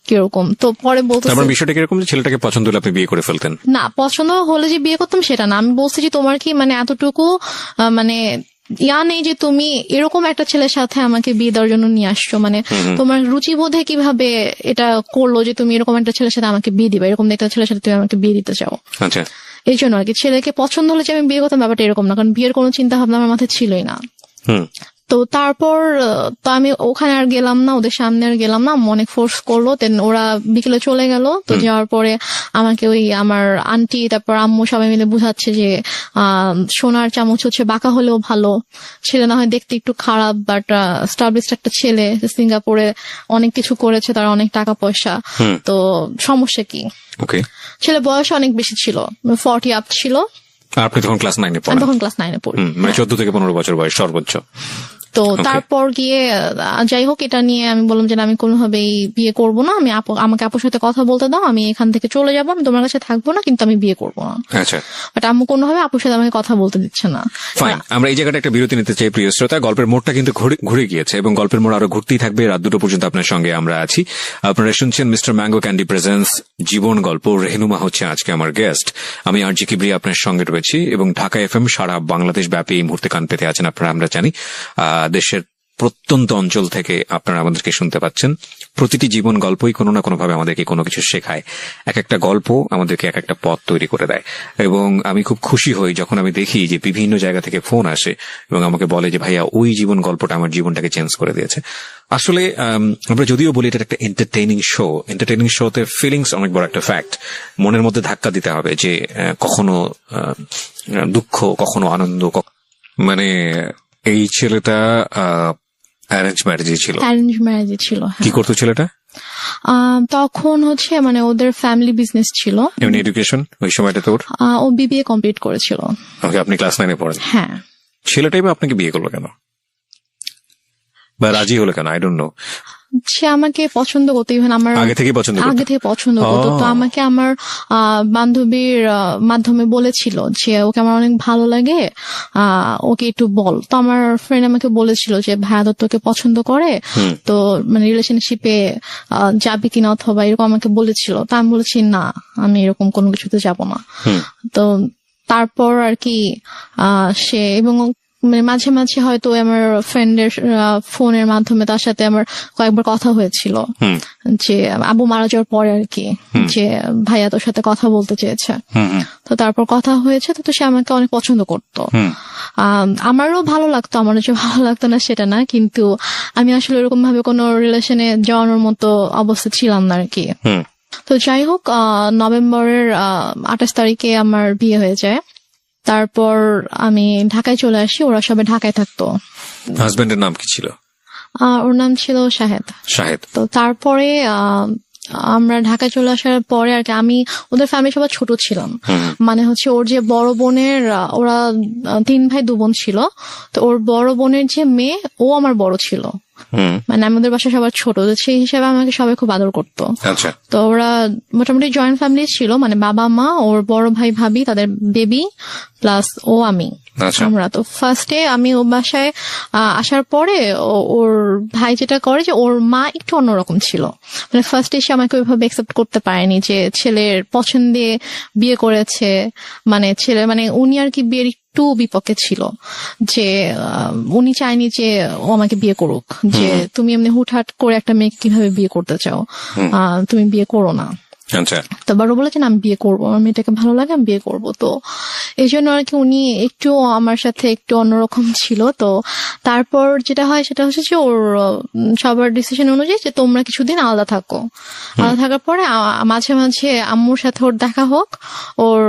কিরকম। তো পরে বলতে বিষয়টা কিরকম যে ছেলেটাকে পছন্দ হলে আপনি বিয়ে করে ফেলতেন? না, পছন্দ হলে যে বিয়ে করতাম সেটা না। আমি বলছি যে তোমার কি মানে এতটুকু মানে নেই যে তুমি এরকম একটা ছেলের সাথে আমাকে বিয়ে দেওয়ার জন্য নিয়ে আসছো, মানে তোমার রুচিবোধে কিভাবে এটা করলো যে তুমি এরকম একটা ছেলের সাথে আমাকে বিয়ে দিবা, এরকম একটা ছেলের সাথে তুমি আমাকে বিয়ে দিতে চাও। আচ্ছা। এই জন্য আর কি ছেলেকে পছন্দ হলে যে আমি বিয়ে করতাম ব্যাপারটা এরকম না, কারণ বিয়ের কোনো চিন্তা ভাবনা আমার মাথায় ছিলই না। তো তারপর তো আমি ওখানে আর গেলাম না, ওদের সামনে আর গেলাম না, আম্মু অনেক ফোর্স করলো। দেন ওরা বিকেলে চলে গেল। তো যাওয়ার পরে আমাকে ওই আমার আন্টি তারপর আম্মু সবাই মিলে বুঝাচ্ছে যে সোনার চামচ হচ্ছে বাঁকা হলেও ভালো, ছেলে না হয় দেখতে একটু খারাপ বাট স্টাবলিশড একটা ছেলে, সিঙ্গাপুরে অনেক কিছু করেছে, তার অনেক টাকা পয়সা, তো সমস্যা কি? ওকে, ছেলে বয়স অনেক বেশি ছিল, 40 আপ ছিল। আর আপনি তখন ক্লাস 9-এ আমি পড়েন? তখন ক্লাস 9-এ পড়ি। মানে 14 থেকে 15 বছর বয়স সর্বোচ্চ। তো তারপর গিয়ে যাই হোক, এটা নিয়ে আমি বললাম যে না, আমি কোনোভাবেই বিয়ে করব না, আমি আমাকে আপুর সাথে কথা বলতে দাও, আমি এখান থেকে চলে যাবো, আমি তোমার কাছে থাকবো না, কিন্তু আমি বিয়ে করবো না। আচ্ছা, বাট আম্মু কোনোভাবে আপুর সাথে আমাকে কথা বলতে দিচ্ছে না। ফাইন। আমরা এই জায়গাটা একটা বিরতি নিতে চাই প্রিয় শ্রোতা। গল্পের মোড়টা কিন্তু ঘুরে গিয়েছে এবং গল্পের মোড় আরো ঘুরতেই থাকবে। রাত 2টো পর্যন্ত আপনার সঙ্গে আমরা আছি। আপনারা শুনছেন মিস্টার ম্যাঙ্গো ক্যান্ডি প্রেজেন্স জীবন গল্প। রেহনুমা হচ্ছে আজকে আমার গেস্ট। আমি আরজি কিবরি আপনার সঙ্গে রয়েছি এবং ঢাকা এফএম সারা বাংলাদেশ ব্যাপী এই মুহূর্তে কান পেতে আছেন আপনারা, আমরা জানি। দেশের প্রত্যন্ত অঞ্চল থেকে আপনারা আমাদেরকে শুনতে পাচ্ছেন। প্রতিটি জীবন গল্পই কোনো না কোনোভাবে আমাদেরকে কোনো কিছু শেখায়। এক একটা গল্প আমাদেরকে এক একটা পথ তৈরি করে দেয় এবং আমি খুব খুশি হই যখন আমি দেখি যে বিভিন্ন জায়গা থেকে ফোন আসে এবং আমাকে বলে যে ভাইয়া ওই জীবন গল্পটা আমার জীবনটাকে চেঞ্জ করে দিয়েছে। আসলে আমরা যদিও বলি এটা একটা এন্টারটেইনিং শোতে ফিলিংস অনেক বড় একটা ফ্যাক্ট। মনের মধ্যে ধাক্কা দিতে হবে যে কখনো দুঃখ, কখনো আনন্দ। মানে এই ছেলেটা অ্যারেঞ্জ ম্যারেজে ছিল? অ্যারেঞ্জ ম্যারেজে ছিল। কি করতো ছেলেটা তখন হচ্ছে মানে ওদের ফ্যামিলি বিজনেস ছিল। এমনি এডুকেশন ওই সময়টা তোর? ও বিবিএ কমপ্লিট করেছিল। ওকে, আপনি ক্লাস 9-এ পড়েন? হ্যাঁ। ছেলেটাই বা আপনাকে বিয়ে করলো কেন বা রাজি হলো কেন? I don't know. সে আমাকে পছন্দ করতো, ইভেন আমার আগে থেকে পছন্দ করতো। তো আমাকে আমার বান্ধবীর মাধ্যমে বলেছিল যে ওকে আমার অনেক ভালো লাগে, ওকে একটু বল। তো আমার ফ্রেন্ড আমাকে বলেছিল যে ভাইয়া তো তোকে পছন্দ করে, তো মানে রিলেশনশিপে যাবি কিনা অথবা এরকম আমাকে বলেছিল। তো আমি বলেছি না, আমি এরকম কোনো কিছুতে যাব না। তো তারপর আর কি সে এবং মানে মাঝে মাঝে হয়তো আমার ফ্রেন্ডের ফোনের মাধ্যমে তার সাথে আমার কয়েকবার কথা হয়েছিল যে আবু মারা যাওয়ার পরে আর কি, যে ভাইয়া তোর সাথে কথা বলতে চেয়েছে। তো তারপর কথা হয়েছে, তো সে আমাকে অনেক পছন্দ করতো। আমারও ভালো লাগতো, আমারও যে ভালো লাগতো না সেটা না, কিন্তু আমি আসলে এরকম ভাবে কোনো রিলেশনে যাওয়ানোর মতো অবস্থা ছিলাম না আর কি। তো যাই হোক, নভেম্বরের 28 তারিখে আমার বিয়ে হয়ে যায়। তারপর আমি ঢাকায় চলে আসি, ওরা সবাই ঢাকায় থাকতো। হাজবেন্ডের নাম কি ছিল? ওর নাম ছিল শাহেদ। তো তারপরে আমরা ঢাকায় চলে আসার পরে আর কি আমি ওদের ফ্যামিলি সবাই ছোট ছিলাম। মানে হচ্ছে ওর যে বড় বোনের, ওরা 3 ভাই 2 বোন ছিল, তো ওর বড় বোনের যে মেয়ে ও আমার বড় ছিল। মানে আমাদের বাসা সবার ছোট, সেই হিসাবে আমাকে সবাই খুব আদর করতো। তো ওরা মোটামুটি জয়েন্ট ফ্যামিলি ছিল, মানে বাবা মা, ওর বড় ভাই ভাবি, তাদের বেবি প্লাস ও আমি, আমরা। তো ফার্স্টে আমি ও বাসায় আসার পরে ওর ভাই যেটা করে যে ওর মা একটু অন্যরকম ছিল। মানে ফার্স্টে এসে আমাকে ওইভাবে অ্যাকসেপ্ট করতে পারেনি যে ছেলের পছন্দে বিয়ে করেছে। মানে ছেলে মানে উনি আর কি বিয়ের একটু বিপক্ষে ছিল, যে উনি চায়নি যে ও আমাকে বিয়ে করুক, যে তুমি এমনি হুটহাট করে একটা মেয়েকে কিভাবে বিয়ে করতে চাও, তুমি বিয়ে করো না। তো বারো বলেছেন আমি বিয়ে করবো, আমার মেয়েটাকে ভালো লাগে, আমি বিয়ে করবো। তো এই জন্য আর কি উনি একটু আমার সাথে একটু অন্যরকম ছিল। তো তারপর যেটা হয় সেটা হচ্ছে যে ওর সবার ডিসিশন অনুযায়ী যে তোমরা কিছুদিন আলাদা থাকো। আলাদা থাকার পরে মাঝে মাঝে আম্মুর সাথে ওর দেখা হোক, ওর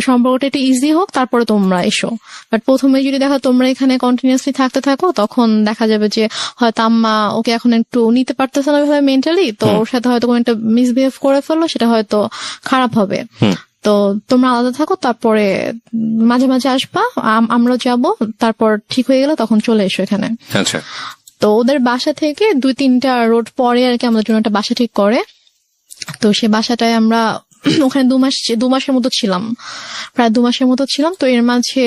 সম্পর্কটা একটু ইজি হোক, তারপরে তোমরা এসো। বাট প্রথমে যদি দেখো তোমরা এখানে কন্টিনিউয়াসলি থাকতে থাকো, তখন দেখা যাবে যে হয়তো আম্মা ওকে এখন একটু নিতে পারতেছে না ওইভাবে মেন্টালি, তো ওর সাথে হয়তো কোনো একটা মিসবিহেভ করে ফেললো, সেটা হয়তো খারাপ হবে। তো তোমরা আলাদা থাকো, তারপরে মাঝে মাঝে আসবা, আমরা যাব, তারপর ঠিক হয়ে গেলে তখন চলে এসো এখানে। তো ওদের বাসা থেকে 2-3টা রোড পরে আর কি আমাদের জন্য একটা বাসা ঠিক করে। তো সে বাসাটায় আমরা ওখানে 2 মাসের মতো ছিলাম, প্রায় 2 মাসের মতো ছিলাম। তো এর মাঝে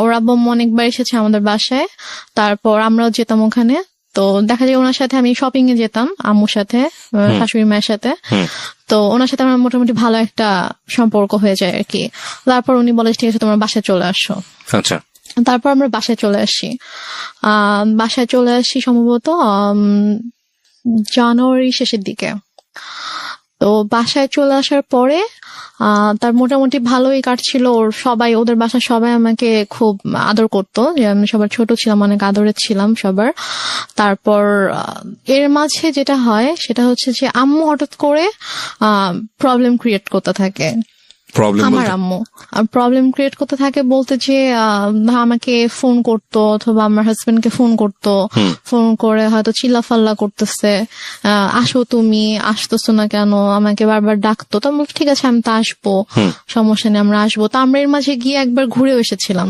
ওর আব্বু অনেকবার এসেছে আমাদের বাসায়, তারপর আমরাও যেতাম ওখানে। তো দেখা যায় ওনার সাথে আমি শপিং এ যেতাম, আম্মুর সাথে, শাশুড়ি মায়ের সাথে। তো ওনার সাথে আমার মোটামুটি ভালো একটা সম্পর্ক হয়ে যায় আর কি। তারপর উনি বলে ঠিক আছে তোমরা বাসায় চলে আসো। তারপর আমরা বাসায় চলে আসি সম্ভবত জানুয়ারি শেষের দিকে। তো বাসায় চলে আসার পরে তার মোটামুটি ভালোই কাটছিল। ওদের বাসার সবাই আমাকে খুব আদর করতো, যে আমি সবার ছোট ছিলাম, অনেক আদরের ছিলাম সবার। তারপর এর মাঝে যেটা হয় সেটা হচ্ছে যে আম্মু হঠাৎ করে প্রবলেম ক্রিয়েট করতে থাকে। প্রবলেম আমার আম্মু প্রবলেম ক্রিয়েট করতে থাকে বলতে যে আমাকে ফোন করতো অথবা আমার হাজবেন্ডকে ফোন করতো, ফোন করে হয়তো চিল্লাফাল্লা করতেছে, আসো তুমি, আসতেছো না কেন, আমাকে বারবার ডাকতো। তো আমি বলছি, ঠিক আছে আমি তো আসবো, সমস্যা নেই আমরা আসবো। তো আমরা এর মাঝে গিয়ে একবার ঘুরেও এসেছিলাম।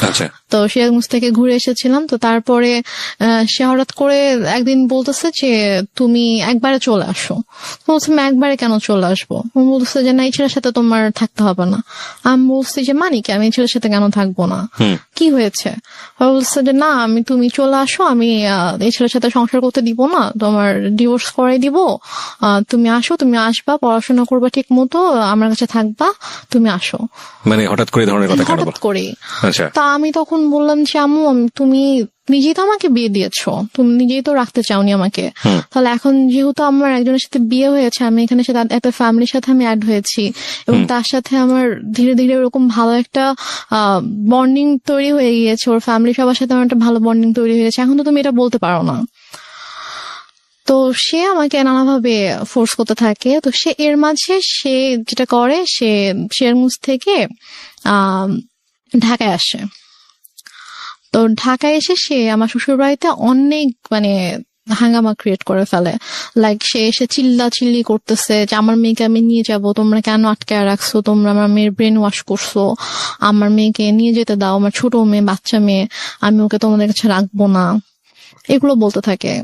আচ্ছা, তো সিরাজগঞ্জ থেকে ঘুরে এসেছিলাম। তো তারপরে সে হঠাৎ করে একদিন বলতেছে যে তুমি একবারে চলে আসো। বলছি আমি একবারে কেন চলে আসবো? বলতেছে যে না, এই ছেলের সাথে তোমার থাকতে হবে না। আমি বলছি যে মানি কি, আমি এই ছেলের সাথে কেন থাকবো না, কি হয়েছে? বলছে যে না, তুমি চলে আসো, আমি এই ছেলের সাথে সংসার করতে দিব না, তোমার ডিভোর্স করাই দিব। তুমি আসো, তুমি আসবা, পড়াশোনা করবা ঠিক মতো, আমার কাছে থাকবা, তুমি আসো। মানে হঠাৎ করে এই ধরনের কথা কেন হঠাৎ করে। আচ্ছা, তা আমি তখন বললাম যে আম্মু, তুমি নিজেই তো আমাকে বিয়ে দিয়েছো, তুমি নিজেই তো রাখতে চাওনি আমাকে, তাহলে এখন যেহেতু আমার একজনের সাথে বিয়ে হয়েছে, আমি এখানে সাথে একটা ফ্যামিলির সাথে আমি অ্যাড হয়েছি, এবং তার সাথে আমার ধীরে ধীরে ওরকম ভালো একটা বন্ডিং তৈরি হয়ে গিয়েছে, ওর ফ্যামিলি সবার সাথে আমার একটা ভালো বন্ডিং তৈরি হয়ে গেছে, এখন তো তুমি এটা বলতে পারো না। তো সে আমাকে নানাভাবে ফোর্স করতে থাকে। তো সে এর মাঝে সে যেটা করে, সে সিরাজগঞ্জ থেকে ঢাকায় আসে। তো ঢাকায় এসে সে আমার শ্বশুর বাড়িতে অনেক হাঙ্গামা ক্রিয়েট করে ফেলে। লাইক সে এসে চিল্লি করতেছে যে আমার মেয়েকে আমি নিয়ে যাব, তোমরা কেন আটকায় রাখছো, তোমরা আমার মেয়ের ব্রেন ওয়াশ করছো, আমার মেয়েকে নিয়ে যেতে দাও, আমার ছোট মেয়ে, বাচ্চা মেয়ে, আমি ওকে তোমাদের কাছে রাখবো না, এগুলো বলতে থাকে।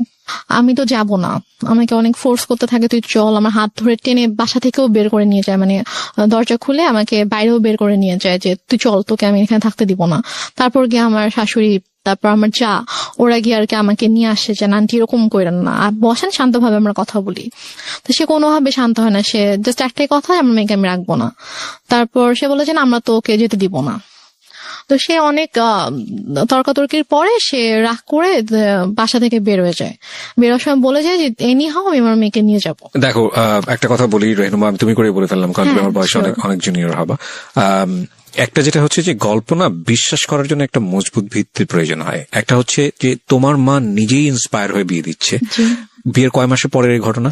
আমি তো যাব না, আমাকে অনেক ফোর্স করতে থাকে, তুই চল। আমার হাত ধরে টেনে বাসা থেকেও বের করে নিয়ে যায়, দরজা খুলে আমাকে বাইরেও বের করে নিয়ে যায় যে তুই চল, তোকে আমি এখানে থাকতে দিব না। তারপর গিয়ে আমার শাশুড়ি, তারপর আমার যা, ওরা গিয়ে আর কি আমাকে নিয়ে আসে যে আন্টি এরকম করেন না, আর বসেন শান্তভাবে আমরা কথা বলি। তো সে কোনোভাবে শান্ত হয় না, সে জাস্ট একটাই কথা, আমার মেয়েকে আমি রাখবো না। তারপর সে বলে যে আমরা তো ওকে যেতে দিব না। তো সে অনেক তর্কাতর্কির পরে সে রাগ করে বাসা থেকে বের হয়ে যায়। বেরোর সময় বলে যায় যে এনি হাও আমি আমার মেয়েকে নিয়ে যাব। দেখো, একটা কথা বলি রেহনুমা, আমি তুমি করে বলে ফেললাম, কারণ তুমি আমার বয়সে অনেক জুনিয়র হবা। একটা যেটা হচ্ছে যে গল্প না বিশ্বাস করার জন্য একটা মজবুত ভিত্তির প্রয়োজন হয়। একটা হচ্ছে যে তোমার মা নিজেই ইন্সপায়ার হয়ে বিয়ে দিচ্ছে। বিয়ের কয় মাসের পরের এই ঘটনা?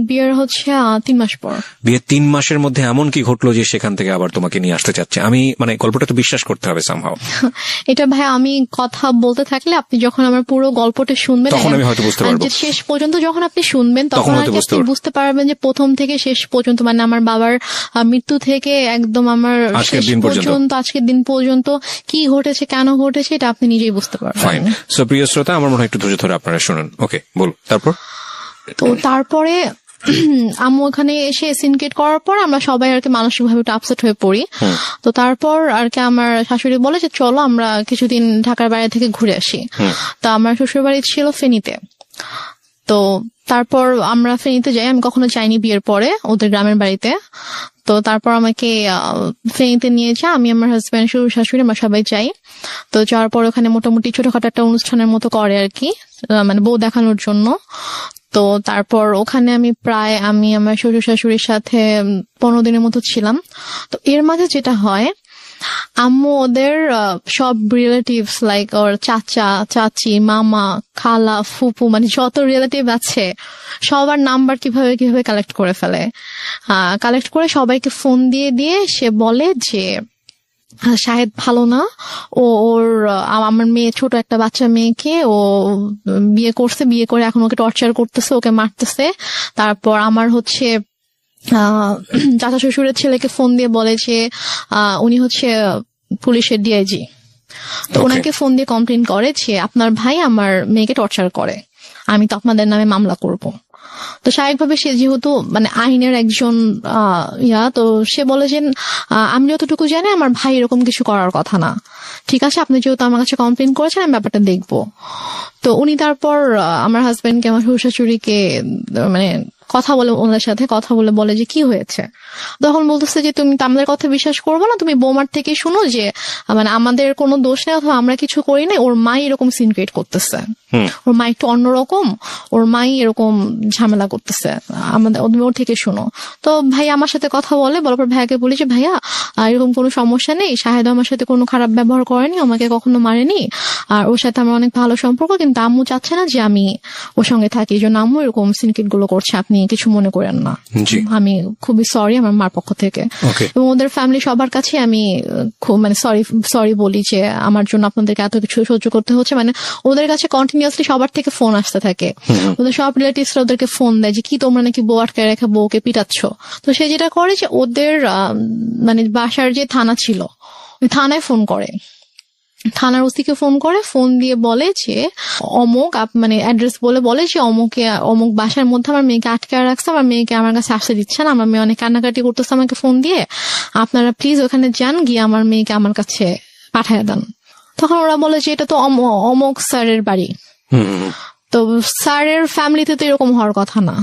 বিয়ের হচ্ছে 3 মাস পর। বিয়ের 3 মাসের মধ্যে এমন কি ঘটলো যে সেখান থেকে আবার তোমাকে নিয়ে আসতে চাচ্ছে? আমি গল্পটা তো বিশ্বাস করতে হবে সামহাও। এটা ভাই আমি কথা বলতে থাকলে আপনি যখন আমার পুরো গল্পটা শুনবেন তখন আমি হয়তো বুঝতে পারবো, শেষ পর্যন্ত যখন আপনি শুনবেন তখন আপনি বুঝতে পারবেন যে প্রথম থেকে শেষ পর্যন্ত, আমার বাবার মৃত্যু থেকে একদম আমার শেষ পর্যন্ত, আজকের দিন পর্যন্ত কি ঘটেছে, কেন ঘটেছে, এটা আপনি নিজেই বুঝতে পারবেন। ফাইন। সো প্রিয় শ্রোতা, আমার মনে হয় একটু ধৈর্য ধরে আপনারা শুনুন। ওকে, বলো। তো তারপরে আম্মু ওখানে এসে সিনকেট করার পর আমরা সবাই আর কি মানসিক ভাবে একটু আপসেট হয়ে পড়ি। তো তারপর আর কি আমার শাশুড়ি বলে যে চলো আমরা কিছুদিন ঢাকার বাইরে থেকে ঘুরে আসি। তো আমার শ্বশুর বাড়ি ছিল ফেনীতে। তো তারপর আমরা ফেনীতে যাই, আমি কখনো যাইনি বিয়ের পরে ওদের গ্রামের বাড়িতে। তো তারপর আমাকে ফেনীতে নিয়ে যায়, আমি আমার হাজব্যান্ড, শ্বশুর শাশুড়ি, আমরা সবাই যাই। তো যাওয়ার পর ওখানে মোটামুটি ছোটখাটো একটা অনুষ্ঠানের মতো করে আর কি, বউ দেখানোর জন্য। তো তারপর ওখানে আমি আমার শ্বশুর শাশুড়ির সাথে 15 দিনের মতো ছিলাম। তো এর মাঝে যেটা হয়, আম্মু ওদের সব রিলেটিভস লাইক ওর চাচা, চাচি, মামা, খালা, ফুপু, যত রিলেটিভ আছে সবার নাম্বার কিভাবে কালেক্ট করে ফেলে। কালেক্ট করে সবাইকে ফোন দিয়ে সে বলে যে শাহেদ ভালো না, ওর আমার মেয়ে, ছোট একটা বাচ্চা মেয়েকে ও বিয়ে করছে, বিয়ে করে এখন ওকে টর্চার করতেছে, ওকে মারতেছে। তারপর আমার হচ্ছে চাচা শ্বশুরের ছেলেকে ফোন দিয়ে বলে যে উনি হচ্ছে পুলিশের ডিআইজি। তো ওনাকে ফোন দিয়ে কমপ্লেন করে যে আপনার ভাই আমার মেয়েকে টর্চার করে, আমি তো আপনাদের নামে মামলা করব। তো স্বাভাবিকভাবে সে যেহেতু আইনের একজন তো সে বলে যে আমি যতটুকু জানি আমার ভাই এরকম কিছু করার কথা না, ঠিক আছে আপনি যেহেতু আমার কাছে কমপ্লেন করেছেন আমি ব্যাপারটা দেখবো। তো উনি তারপর আমার হাজবেন্ডকে, আমার শ্বশুর শাশুড়িকে কথা বলে ওনাদের সাথে কথা বলে বলে যে কি হয়েছে, তখন বলতেছে যে তুমি তো আমাদের কথা বিশ্বাস করবো না, তুমি বৌমার থেকে শুনো যে মানে আমাদের কোনো দোষ নেই অথবা আমরা কিছু করি নাই, ওর মাই এরকম সিন ক্রিয়েট করতেছে, ওর মা একটু অন্যরকম, ওর মাই এরকম ঝামেলা করতেছে, আমাদের তুমি ওর থেকে শুনো। তো ভাই আমার সাথে কথা বলে, বলার পর ভাইয়াকে বলি যে ভাইয়া এরকম কোনো সমস্যা নেই, শাহেদ আমার সাথে কোনো খারাপ ব্যবহার করেনি, আমাকে কখনো মারেনি, আর ওর সাথে আমার অনেক ভালো সম্পর্ক, কিন্তু আম্মু চাচ্ছে না যে আমি ওর সঙ্গে থাকি, এই জন্য আম্মু এরকম সিনক্রিট গুলো করছে, আপনি কিছু মনে করেন না, আমি খুবই সরি আমার মার পক্ষ থেকে। এবং ওদের ফ্যামিলি সবার কাছে আমি খুব মানে সরি বলি যে আমার জন্য আপনাদেরকে এত কিছু সহ্য করতে হচ্ছে, মানে ওদের কাছে কন্টিনিউয়াসলি সবার থেকে ফোন আসতে থাকে, ওদের সব রিলেটিভসরা ওদেরকে ফোন দেয় যে কি তোমরা নাকি বউ আটকে রেখে বউকে পিটাচ্ছ। তো সে যেটা করে যে ওদের মানে বাসার যে থানা ছিল ওই থানায় ফোন করে, থানার ওসিকে ফোন করে, ফোন দিয়ে বলে যে অমুক মানে অ্যাড্রেস বলে যে অমুক বাসার মধ্যে আমার মেয়েকে আটকে রাখছে, আমার মেয়েকে আমার কাছে আসতে দিচ্ছে না, আমার মেয়ে অনেক কান্নাকাটি করতেছে আমাকে ফোন দিয়ে, আপনারা প্লিজ ওখানে যান, গিয়ে আমার মেয়েকে আমার কাছে পাঠায় দেন। তখন ওরা বলে যে এটা তো অমুক স্যারের বাড়ি, তো স্যারের ফ্যামিলিতে তো এরকম হওয়ার কথা না,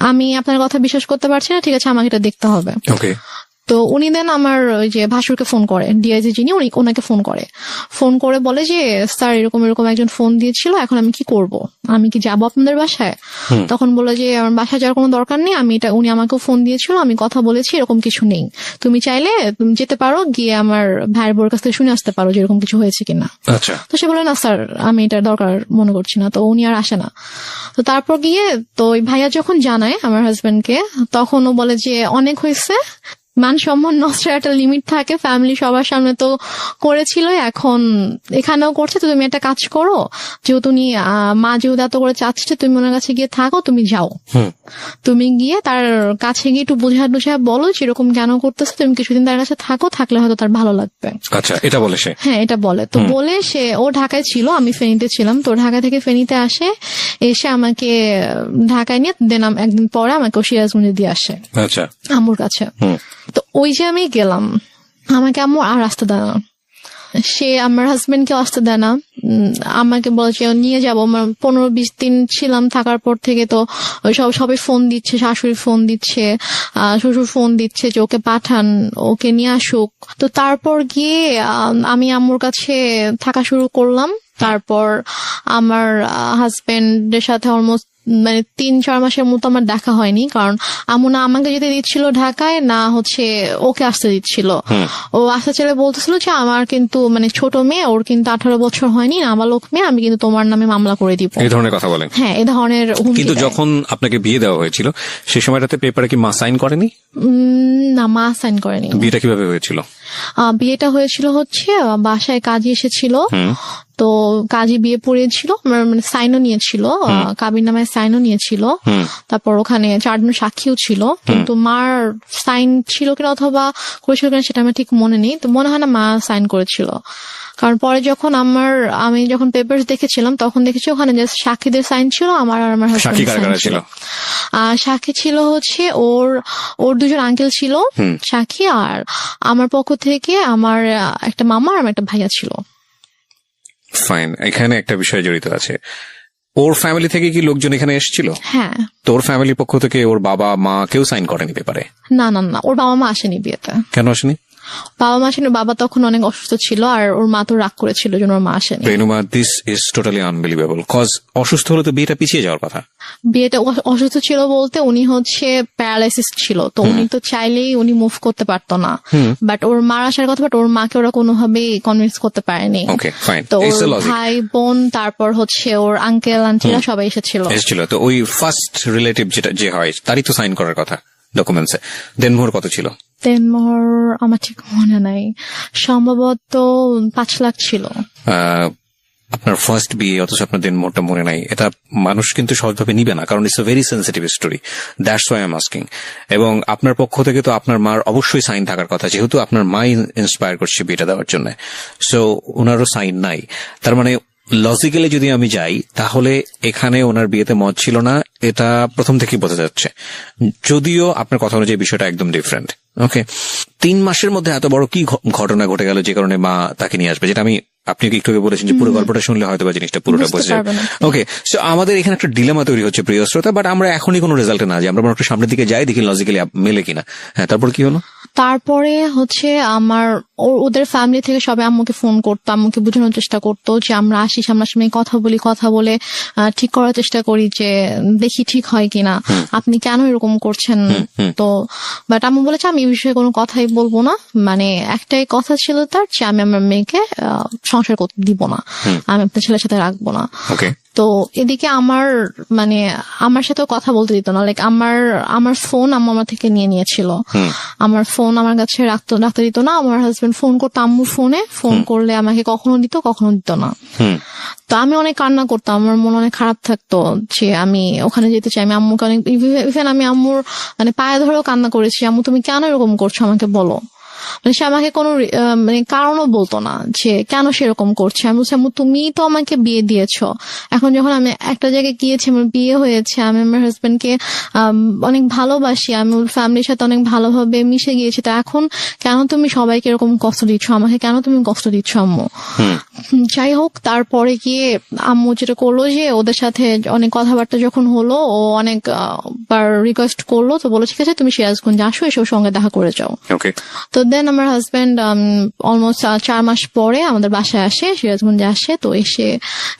আমি আপনার কথা বিশ্বাস করতে পারছি না, ঠিক আছে আমাকে এটা দেখতে হবে। তো উনি দেন আমার ওই যে ভাসুরকে ফোন করে, ডিআইজি যিনি ওনাকে ফোন করে বলে যে স্যার এরকম একজন ফোন দিয়েছিল, এখন আমি কি করব, আমি কি যাবো আপনাদের বাসায়? তখন বলে যে আমার বাসায় যাওয়ার কোনো দরকার নেই, উনি আমাকেও ফোন দিয়েছিল, আমি কথা বলেছি, এরকম কিছু নেই, তুমি চাইলে তুমি যেতে পারো, গিয়ে আমার ভাইয়ের বোর কাছ থেকে শুনে আসতে পারো যে এরকম কিছু হয়েছে কিনা। তো সে বলে না স্যার আমি এটার দরকার মনে করছি না, তো উনি আর আসে না। তো তারপর গিয়ে তো ওই ভাইয়া যখন জানায় আমার হাজবেন্ডকে, তখন ও বলে যে অনেক হয়েছে, মান সম্মান নষ্টের একটা লিমিট থাকে, ফ্যামিলি সবার সামনে তো করেছিল, এখন এখানেও করছে, তো তুমি একটা কাজ করো, যেহেতু উনি মা যেহেতু এত করে চাচ্ছে তুমি ওনার কাছে গিয়ে থাকো, তুমি যাও, তুমি গিয়ে তার কাছে গিয়ে একটু বুঝা বলো যেরকম কেন করতেছে, তুমি কিছুদিন তার কাছে থাকো, থাকলে হয়তো তার ভালো লাগবে। আচ্ছা, এটা বলে সে? হ্যাঁ এটা বলে। তো বলে সে, ও ঢাকায় ছিল, আমি ফেনীতে ছিলাম, তো ঢাকা থেকে ফেনীতে আসে, এসে আমাকে ঢাকায় নিয়ে দেন একদিন পরে আমাকে ও সিরাজগঞ্জে দিয়ে আসে আম্মুর কাছে। তো ওই যে আমি গেলাম, আমাকে আম্মু আর আসতে দেয় না, সে আমার হাজবেন্ডকে আসতে দেয় না, আমাকে বলে যে নিয়ে যাবো, 15-20 দিন ছিলাম, থাকার পর থেকে তো সবাই ফোন দিচ্ছে, শাশুড়ি ফোন দিচ্ছে, শ্বশুর ফোন দিচ্ছে যে ওকে পাঠান, ওকে নিয়ে আসুক। তো তারপর গিয়ে আমি আম্মুর কাছে থাকা শুরু করলাম। তারপর আমার হাজবেন্ডের সাথে অলমোস্ট মানে 3-4 মাসের মতো আমার দেখা হয়নি, কারণ আম্মু না আমাকে যেতে দিচ্ছিল ঢাকায়, না হচ্ছে ওকে আসতে দিচ্ছিল। ও আসতে চলে বলতেছিল যে আমার কিন্তু মানে ছোট মেয়ে, ওর কিন্তু 18 বছর হয়নি, নাবালক মেয়ে, আমি কিন্তু তোমার নামে মামলা করে দিব, এই ধরনের কথা বলে। হ্যাঁ, এই ধরনের। কিন্তু যখন আপনাকে বিয়ে দেওয়া হয়েছিল সেই সময়টাতে পেপারে কি মা সাইন করেনি? না, মা সাইন করেনি। বিয়েটা কিভাবে হয়েছিল? বিয়েটা হয়েছিল হচ্ছে বাসায় কাজী এসেছিল, তো কাজী বিয়ে পড়িয়েছিল, মানে সাইনও নিয়েছিল, কাবির নামে সাইনও নিয়েছিল, তারপর ওখানে 4 জন সাক্ষীও ছিল, কিন্তু মার সাইন ছিল কিনা অথবা করেছিল কিনা সেটা আমার ঠিক মনে নেই, তো মনে হয় না মা সাইন করেছিল। কারণ পরে যখন আমি যখন পেপারস দেখেছিলাম তখন দেখেছি ওখানে জাস্ট সাক্ষীদের সাইন ছিল, আমার আর আমার হাজবেন্ডের সাইন ছিল। সাক্ষী ছিল হচ্ছে ওর 2 জন আঙ্কেল ছিল সাক্ষী, আর আমার পক্ষ থেকে আমার একটা মামা আর আমার একটা ভাইয়া ছিল। ফাইন, এখানে একটা বিষয় জড়িত আছে, ওর ফ্যামিলি থেকে কি লোকজন এখানে এসেছিল? হ্যাঁ। তোর ফ্যামিলির পক্ষ থেকে ওর বাবা মা কেউ সাইন করেনি পেপারে? না, ওর বাবা মা আসেনি বিয়েতে। কেন আসেনি? বাবা মা আসেনি, বাবা তখন অনেক অসুস্থ ছিল, আর ওর মা তো রাগ করেছিল জন্য ওর মা আসেনি। Renuma, this is totally unbelievable, cause অসুস্থ হলে তো বিয়েটা পিছিয়ে যাওয়ার কথা। বিয়েটা অসুস্থ ছিল বলতে উনি হচ্ছে প্যারালাইসিস ছিল, তো উনি তো চাইলেই উনি মুভ করতে পারতো না, বাট ওর মার আসার কথা, বাট ওর মাকে ওরা কোনোভাবেই কনভিন্স করতে পারেনি। তো ওর ভাই বোন, তারপর হচ্ছে ওর আঙ্কেল আন্টিরা সবাই এসেছিল। তো ওই ফার্স্ট রিলেটিভ যে হয় তারই তো সাইন করার কথা ডকুমেন্টসে। দেনমোহর কত ছিল? দেনমোহর আমার ঠিক মনে নাই, সম্ভবত 5 লাখ ছিল। আপনার ফার্স্ট বিয়ে অথচ আপনার দেনমোহরটা মনে নাই, এটা মানুষ কিন্তু সহজভাবে নিবে না, কারণ it's a very sensitive story, that's why I am asking. এবং আপনার পক্ষ থেকে তো আপনার মার অবশ্যই সাইন থাকার কথা, যেহেতু আপনার মাই ইন্সপায়ার করছে বিয়েটা দেওয়ার জন্য, সো ওনারও সাইন নাই। তার মানে লজিক্যালি যদি আমি যাই তাহলে এখানে ওনার বিয়েতে মত ছিল না, এটা প্রথম থেকেই বোঝা যাচ্ছে, যদিও আপনার কথা অনুযায়ী বিষয়টা একদম ডিফারেন্ট। ওকে, 3 মাসের মধ্যে এত বড় কি ঘটনা ঘটে গেল যে কারণে মা তাকে নিয়ে আসবে, যেটা আমি আপনি কি একটু আগে বলেছেন যে পুরো গল্পটা শুনলে হয়তো বা জিনিসটা পুরোটা বুঝতে বুঝে যাবে। পারবে না। ওকে, সো আমাদের এখানে একটা ডিলেমা তৈরি হচ্ছে প্রিয় শ্রোতা, বাট আমরা এখনই কোনো রেজাল্টে না যাই, আমরা বরং একটু সামনের দিকে যাই, দেখি লজিক্যালি মেলে কিনা। হ্যাঁ, তারপর কি হলো? তারপরে হচ্ছে আমার ওদের ফ্যামিলি থেকে সবাই আম্মুকে ফোন করতো, আম্মুকে বোঝানোর চেষ্টা করতো যে আমরা আসি, সামনাসামনি কথা বলি, কথা বলে ঠিক করার চেষ্টা করি যে দেখি ঠিক হয় কিনা, আপনি কেন এরকম করছেন। তো বাট আম্মু বলেছে আমি এই বিষয়ে কোনো কথাই বলবো না, মানে একটাই কথা ছিল তার যে আমি আমার মেয়েকে সংসার করতে দিব না, আমি আপনার ছেলের সাথে রাখবো না। ওকে, তো এদিকে আমার সাথেও কথা বলতে দিত না, লাইক আমার ফোন আম্মু আমার থেকে নিয়ে নিয়েছিল, আমার ফোন আমার কাছে রাখতে দিত না। আমার হাজবেন্ড ফোন করতো আম্মুর ফোনে, ফোন করলে আমাকে কখনো দিত কখনো দিত না। তো আমি অনেক কান্না করতাম, আমার মন অনেক খারাপ থাকতো যে আমি ওখানে যেতে চাই। আমি আম্মুকে অনেক ইভেন আমি আম্মুর মানে পায়ে ধরেও কান্না করেছি, আম্মু তুমি কেন এরকম করছো আমাকে বলো। মানে সে আমাকে কোনো মানে কারণও বলতো না যে কেন সেরকম করছে। আমি বলছি আম্মু তুমি তো আমাকে বিয়ে দিয়েছো, এখন যখন আমি একটা জায়গায় গিয়েছি, আমার বিয়ে হয়েছে, আমি আমার হাজবেন্ডকে অনেক ভালোবাসি, আমি ওর ফ্যামিলির সাথে অনেক ভালোভাবে মিশে গিয়েছি, তো এখন কেন তুমি সবাইকে এরকম কষ্ট দিচ্ছ, আমাকে কেন তুমি কষ্ট দিচ্ছ আম্মু। যাই হোক, তারপরে গিয়ে আম্মু যেটা করলো যে ওদের সাথে অনেক কথাবার্তা যখন হলো, ও অনেক বার রিকোয়েস্ট করলো, তো বলো ঠিক আছে তুমি সিরাজগঞ্জে আসো, এসে ওর সঙ্গে দেখা করে যাও। ওকে, তো দেন আমার হাজবেন্ড অলমোস্ট 4 মাস পরে আমাদের বাসায় আসে, সিরাজগঞ্জে আসে। তো এসে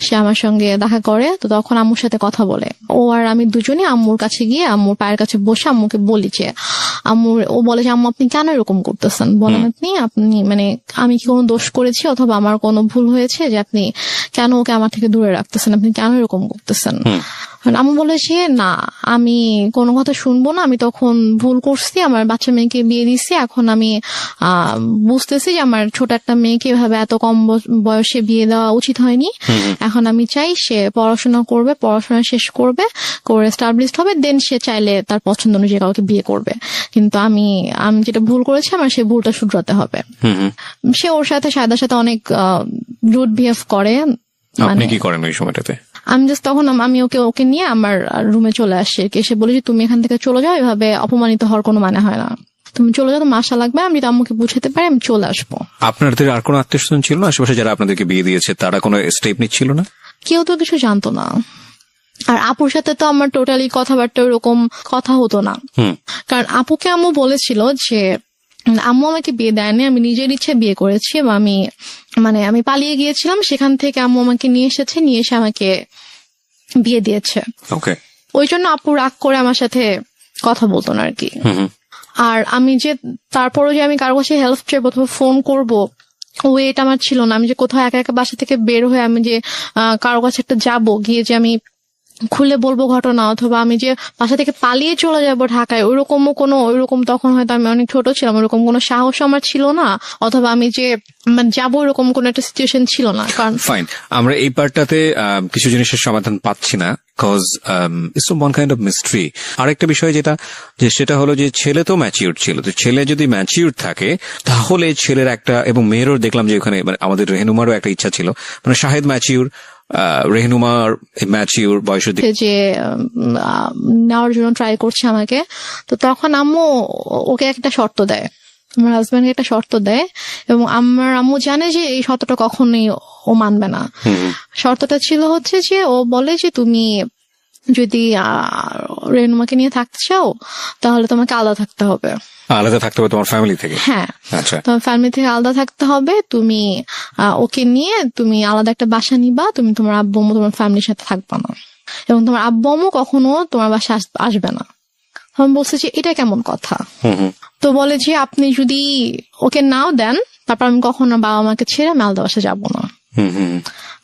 সে আমার সঙ্গে দেখা করে, তো তখন আম্মুর সাথে কথা বলে। ও আর আমি দুজনই আম্মুর কাছে গিয়ে আম্মুর পায়ের কাছে বসে আম্মুকে বলি যে ও বলে যে আম্মু আপনি কেন এরকম করতেছেন, বলেন আপনি মানে আমি কি কোনো দোষ করেছি অথবা আমার কোনো ভুল হয়েছে যে আপনি কেন ওকে আমার থেকে দূরে রাখতেছেন, আপনি কেন এরকম করতেছেন। আম্মু বলে যে না আমি কোনো কথা শুনবো না, আমি তখন ভুল করছি, আমার বাচ্চা মেয়েকে বিয়ে দিচ্ছি, এখন আমি বুঝতেছি যে আমার ছোট একটা মেয়েকে এভাবে এত কম বয়সে বিয়ে দেওয়া উচিত হয়নি। এখন আমি চাই সে পড়াশোনা করবে, পড়াশোনা শেষ করবে, করে এস্টাবলিশড হবে, দেন সে চাইলে তার পছন্দ অনুযায়ী কাউকে বিয়ে করবে, কিন্তু আমি যেটা ভুল করেছি আমার সেই ভুলটা শুধরাতে হবে। সে ওর সাথে সায়দার সাথে অনেক রুড বিহেভ করে। আপনি কি করেন ওই সময়টাতে? আমি জাস্ট তখন আমি ওকে নিয়ে আমার রুমে চলে আসি, এসে বলি যে তুমি এখান থেকে চলে যাও, এভাবে অপমানিত হওয়ার কোনো মানে হয় না, তুমি চলে যাও, তোমার আশা লাগবে, আমি যদি আম্মুকে বুঝাতে পারি আমি চলে আসবো। আপনাদের আর কোনো আত্মীয় স্বজন ছিল না আশেপাশে যারা আপনাদেরকে বিয়ে দিয়েছে, তারা কোনো স্টেপ নিচ্ছিল না? কেউ তো কিছু জানতো না, আর আপুর সাথে তো আমার টোটালি কথাবার্তা ওরকম কথা হতো না, কারণ আপুকে আম্মু বলেছিল যে আম্মু আমাকে বিয়ে দেয়নি, আমি নিজের ইচ্ছে বিয়ে করেছি, এবং আমি পালিয়ে গিয়েছিলাম, সেখান থেকে আম্মু আমাকে নিয়ে এসে আমাকে বিয়ে দিয়েছে। ওকে, ওই জন্য আপু রাগ করে আমার সাথে কথা বলতো না আর কি। আর আমি যে তারপরও যে আমি কারো কাছে হেল্প চাইবো অথবা ফোন করবো, এটা আমার ছিল না। আমি যে কোথাও একা একা বাসা থেকে বের হয়ে আমি যে কারো কাছে একটা যাবো, গিয়ে যে আমি খুলে বলবো ঘটনা, অথবা আমি যে বাসা থেকে পালিয়ে চলে যাবো ঢাকায়, ওইরকম তখন হয়তো আমি অনেক ছোট ছিলাম, ওইরকম কোনো সাহস আমার ছিল না, অথবা আমি যে যাবো ওইরকম কোনো একটা সিচুয়েশন ছিল না। কারণ ফাইন, আমরা এই পার্টটাতে কিছু জিনিসের সমাধান পাচ্ছি না, cause it's one kind of mystery. আরেকটা বিষয় সেটা হলো যে ছেলে তো ম্যাচিউর ছিল, তো ছেলে যদি ম্যাচিউর থাকে তাহলে ছেলের একটা, এবং মেয়েরও দেখলাম যে ওখানে মানে আমাদের রেহনুমারও একটা ইচ্ছা ছিল, মানে শাহেদ ম্যাচিউর, রেহনুমার ম্যাচিউর বয়সের দিকে যে নেওয়ার জন্য ট্রাই করছে আমাকে, তো তখন আম্মু ওকে একটা শর্ত দেয়, আমার হাজবেন্ডকে একটা শর্ত দেয়, এবং আমার আম্মু জানে যে এই শর্তটা কখনোই ও মানবে না। শর্তটা ছিল হচ্ছে যে ও বলে যে তুমি যদি রেনুমাকে নিয়ে থাকতে চাও তাহলে তোমাকে আলাদা থাকতে হবে। আলাদা থাকতে হবে তোমার ফ্যামিলি থেকে? হ্যাঁ, আচ্ছা, তোমার ফ্যামিলি থেকে আলাদা থাকতে হবে, তুমি ওকে নিয়ে তুমি আলাদা একটা বাসা নিবা, তুমি তোমার আব্বু আম্মু তোমার ফ্যামিলির সাথে থাকবা না, এবং তোমার আব্বু আম্মু কখনো তোমার বাসায় আসবে না। আমি বলছি যে এটা কেমন কথা। তো বলে যে আপনি যদি ওকে নাও দেন তারপর আমি কখনো বাবা মাকে ছেড়ে আমি আলাদা বাসা যাবো না,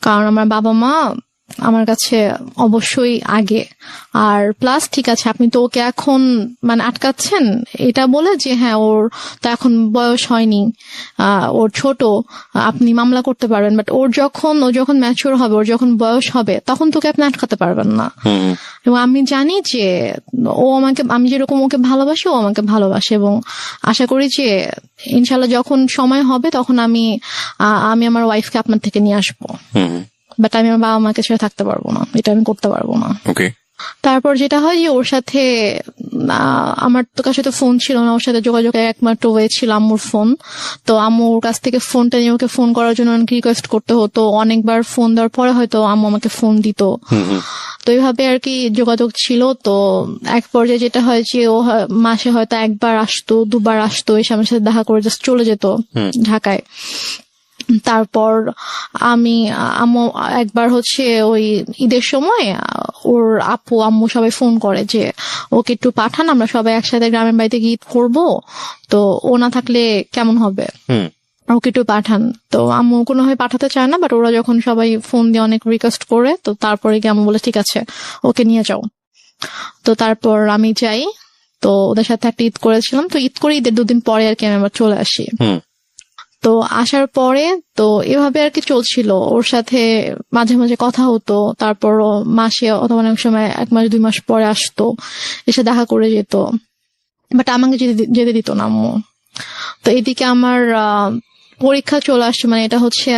কারণ আমার বাবা মা আমার কাছে অবশ্যই আগে। আর প্লাস ঠিক আছে আপনি তো ওকে এখন আটকাচ্ছেন এটা বলে যে হ্যাঁ ওর তো এখন বয়স হয়নি, ওর ছোট, আপনি মামলা করতে পারবেন, বাট ও যখন ম্যাচিওর হবে, ওর যখন বয়স হবে তখন তোকে আপনি আটকাতে পারবেন না। এবং আমি জানি যে আমি যেরকম ওকে ভালোবাসি ও আমাকে ভালোবাসে, এবং আশা করি যে ইনশাল্লাহ যখন সময় হবে তখন আমি আমার ওয়াইফকে আপনার থেকে নিয়ে আসবো, বাট আমি আমার বাবা মাকে ছেড়ে থাকতে পারবো না, এটা আমি করতে পারবো না। ওকে, তারপর যেটা হয় যে ওর সাথে আমার তো কাছে তো ফোন ছিল না, ওর সাথে যোগাযোগের একমাত্র ওয়ে ছিল আম্মুর ফোন। তো আম্মুর কাছ থেকে ফোনটা নিয়ে ওকে ফোন করার জন্য অনেক রিকোয়েস্ট করতে হতো, অনেকবার ফোন দেওয়ার পরে হয়তো আম্মু আমাকে ফোন দিত। তো এইভাবে আর কি যোগাযোগ ছিল। তো এক পর্যায়ে যেটা হয় যে ও মাসে হয়তো একবার আসতো, দুবার আসতো, এসে আমার সাথে দেখা করে জাস্ট চলে যেত ঢাকায়। তারপর আম্মু একবার হচ্ছে ওই ঈদের সময় ওর আপু আম্মু সবাই ফোন করে যে ওকে একটু পাঠান, আমরা সবাই একসাথে গ্রামের বাড়িতে গিয়ে ঈদ করবো, তো ও না থাকলে কেমন হবে, ওকে একটু পাঠান। তো আম্মু কোনোভাবে পাঠাতে চায় না, বাট ওরা যখন সবাই ফোন দিয়ে অনেক রিকোয়েস্ট করে, তো তারপরে গিয়ে আম্মু বলে ঠিক আছে ওকে নিয়ে যাও। তো তারপর আমি যাই, তো ওদের সাথে একটা ঈদ করেছিলাম। তো ঈদ করে ঈদের 2 দিন পরে আর কি আমি আবার চলে আসি। তো আসার পরে তো এভাবে আর কি চলছিল, ওর সাথে মাঝে মাঝে কথা হতো, তারপর মাসে অথবা অনেক সময় 1 মাস 2 মাস পরে আসতো, এসে দেখা করে যেত, বাট আমাকে যেতে দিত না আম্মু। তো এদিকে আমার পরীক্ষা চলে আসছে, মানে এটা হচ্ছে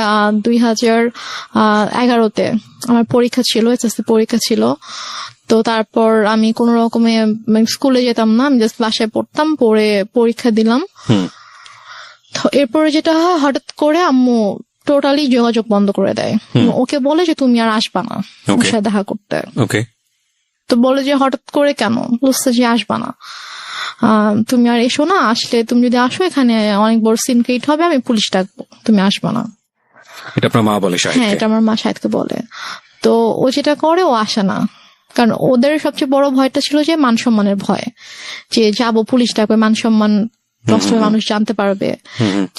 2011-তে আমার পরীক্ষা ছিল, এসএসসি পরীক্ষা ছিল। তো তারপর আমি কোনো রকমে স্কুলে যেতাম না, আমি জাস্ট বাসায় পড়তাম, পড়ে পরীক্ষা দিলাম। তো এরপরে যেটা হয়, হঠাৎ করে আম্মু টোটালি যোগাযোগ বন্ধ করে দেয়। ওকে বলে যে তুমি আর আসবা না ওর সাথে দেখা করতে। তো বলে যে হঠাৎ করে কেন, বুঝতে যে আসবা না, তুমি আর এসো না, আসলে তুমি যদি আসো এখানে অনেক বড় সিন ক্রিয়েট হবে, আমি পুলিশ ডাকবো, তুমি আসবা না। এটা আপনার মা বলে? হ্যাঁ, এটা আমার মা শাহেদকে বলে। তো ও যেটা করে, ও আসে না, কারণ ওদের সবচেয়ে বড় ভয়টা ছিল যে মান সম্মানের ভয়, যে যাবো পুলিশ ডাকবে, মান সম্মান নষ্ট হয়ে মানুষ জানতে পারবে,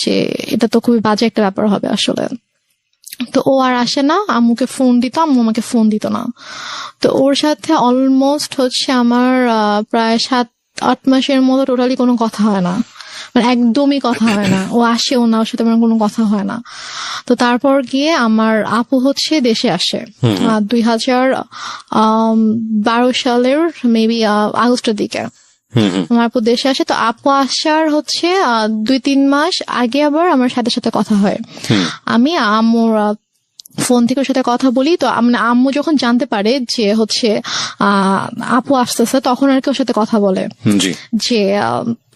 যে এটা তো খুবই বাজে একটা ব্যাপার হবে আসলে। তো ও আর আসে না, আম্মুকে ফোন দিত, আম্মু আমাকে ফোন দিত না। তো ওর সাথে অলমোস্ট হচ্ছে আমার প্রায় 7-8 মাসের মতো টোটালি কোনো কথা হয় না, মানে একদমই কথা হয় না। ও আসেও না, ওর সাথে আমার কোনো কথা হয় না। তো তারপর গিয়ে আমার আপু হচ্ছে দেশে আসে 2012 সালের মেবি আগস্টের দিকে আমার আপু দেশে আসে। তো আপু আসার হচ্ছে 2-3 মাস আগে আবার আমার সাথে সাথে কথা হয়। আমি আম্মুর ফোন থেকে ওর সাথে কথা বলি। তো আম্মু যখন জানতে পারে যে হচ্ছে আপু আসতেছে, তখন আর কি ওর সাথে কথা বলে যে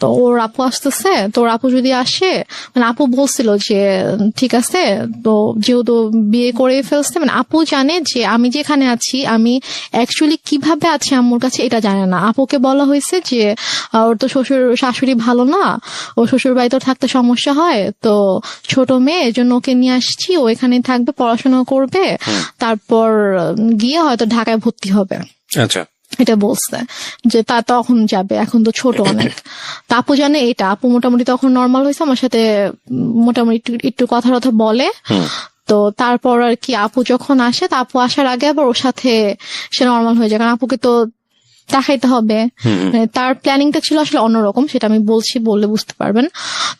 তো ওর আপু আসতেছে, তো ওর আপু যদি আসে, মানে আপু বলছিল যে ঠিক আছে, তো যেহেতু বিয়ে করে ফেলছে, মানে আপু জানে যে আমি যেখানে আছি, আমি অ্যাকচুয়ালি কিভাবে আছি আম্মুর কাছে এটা জানে না। আপুকে বলা হয়েছে যে ওর তো শ্বশুর শাশুড়ি ভালো না, ও শ্বশুর বাড়িতে থাকতে সমস্যা হয়, তো ছোট মেয়ে, এজন্য ওকে নিয়ে আসছি, ও এখানেই থাকবে, পড়াশোনা করবে, তারপর গিয়ে হয়তো ঢাকায় ভর্তি হবে। আচ্ছা, এটা বলছে যে তা তখন যাবে, এখন তো ছোট অনেক। তা আপু জানে এটা, আপু মোটামুটি তখন নর্মাল হয়েছে, আমার সাথে মোটামুটি একটু কথা বলে। তো তারপর আর কি আপু যখন আসে, তা আপু আসার আগে আবার ওর সাথে সে নর্মাল হয়ে যায়, কারণ আপুকে তো দেখাইতে হবে। তার প্ল্যানিংটা ছিল আসলে অন্যরকম, সেটা আমি বলছি, বললে বুঝতে পারবেন।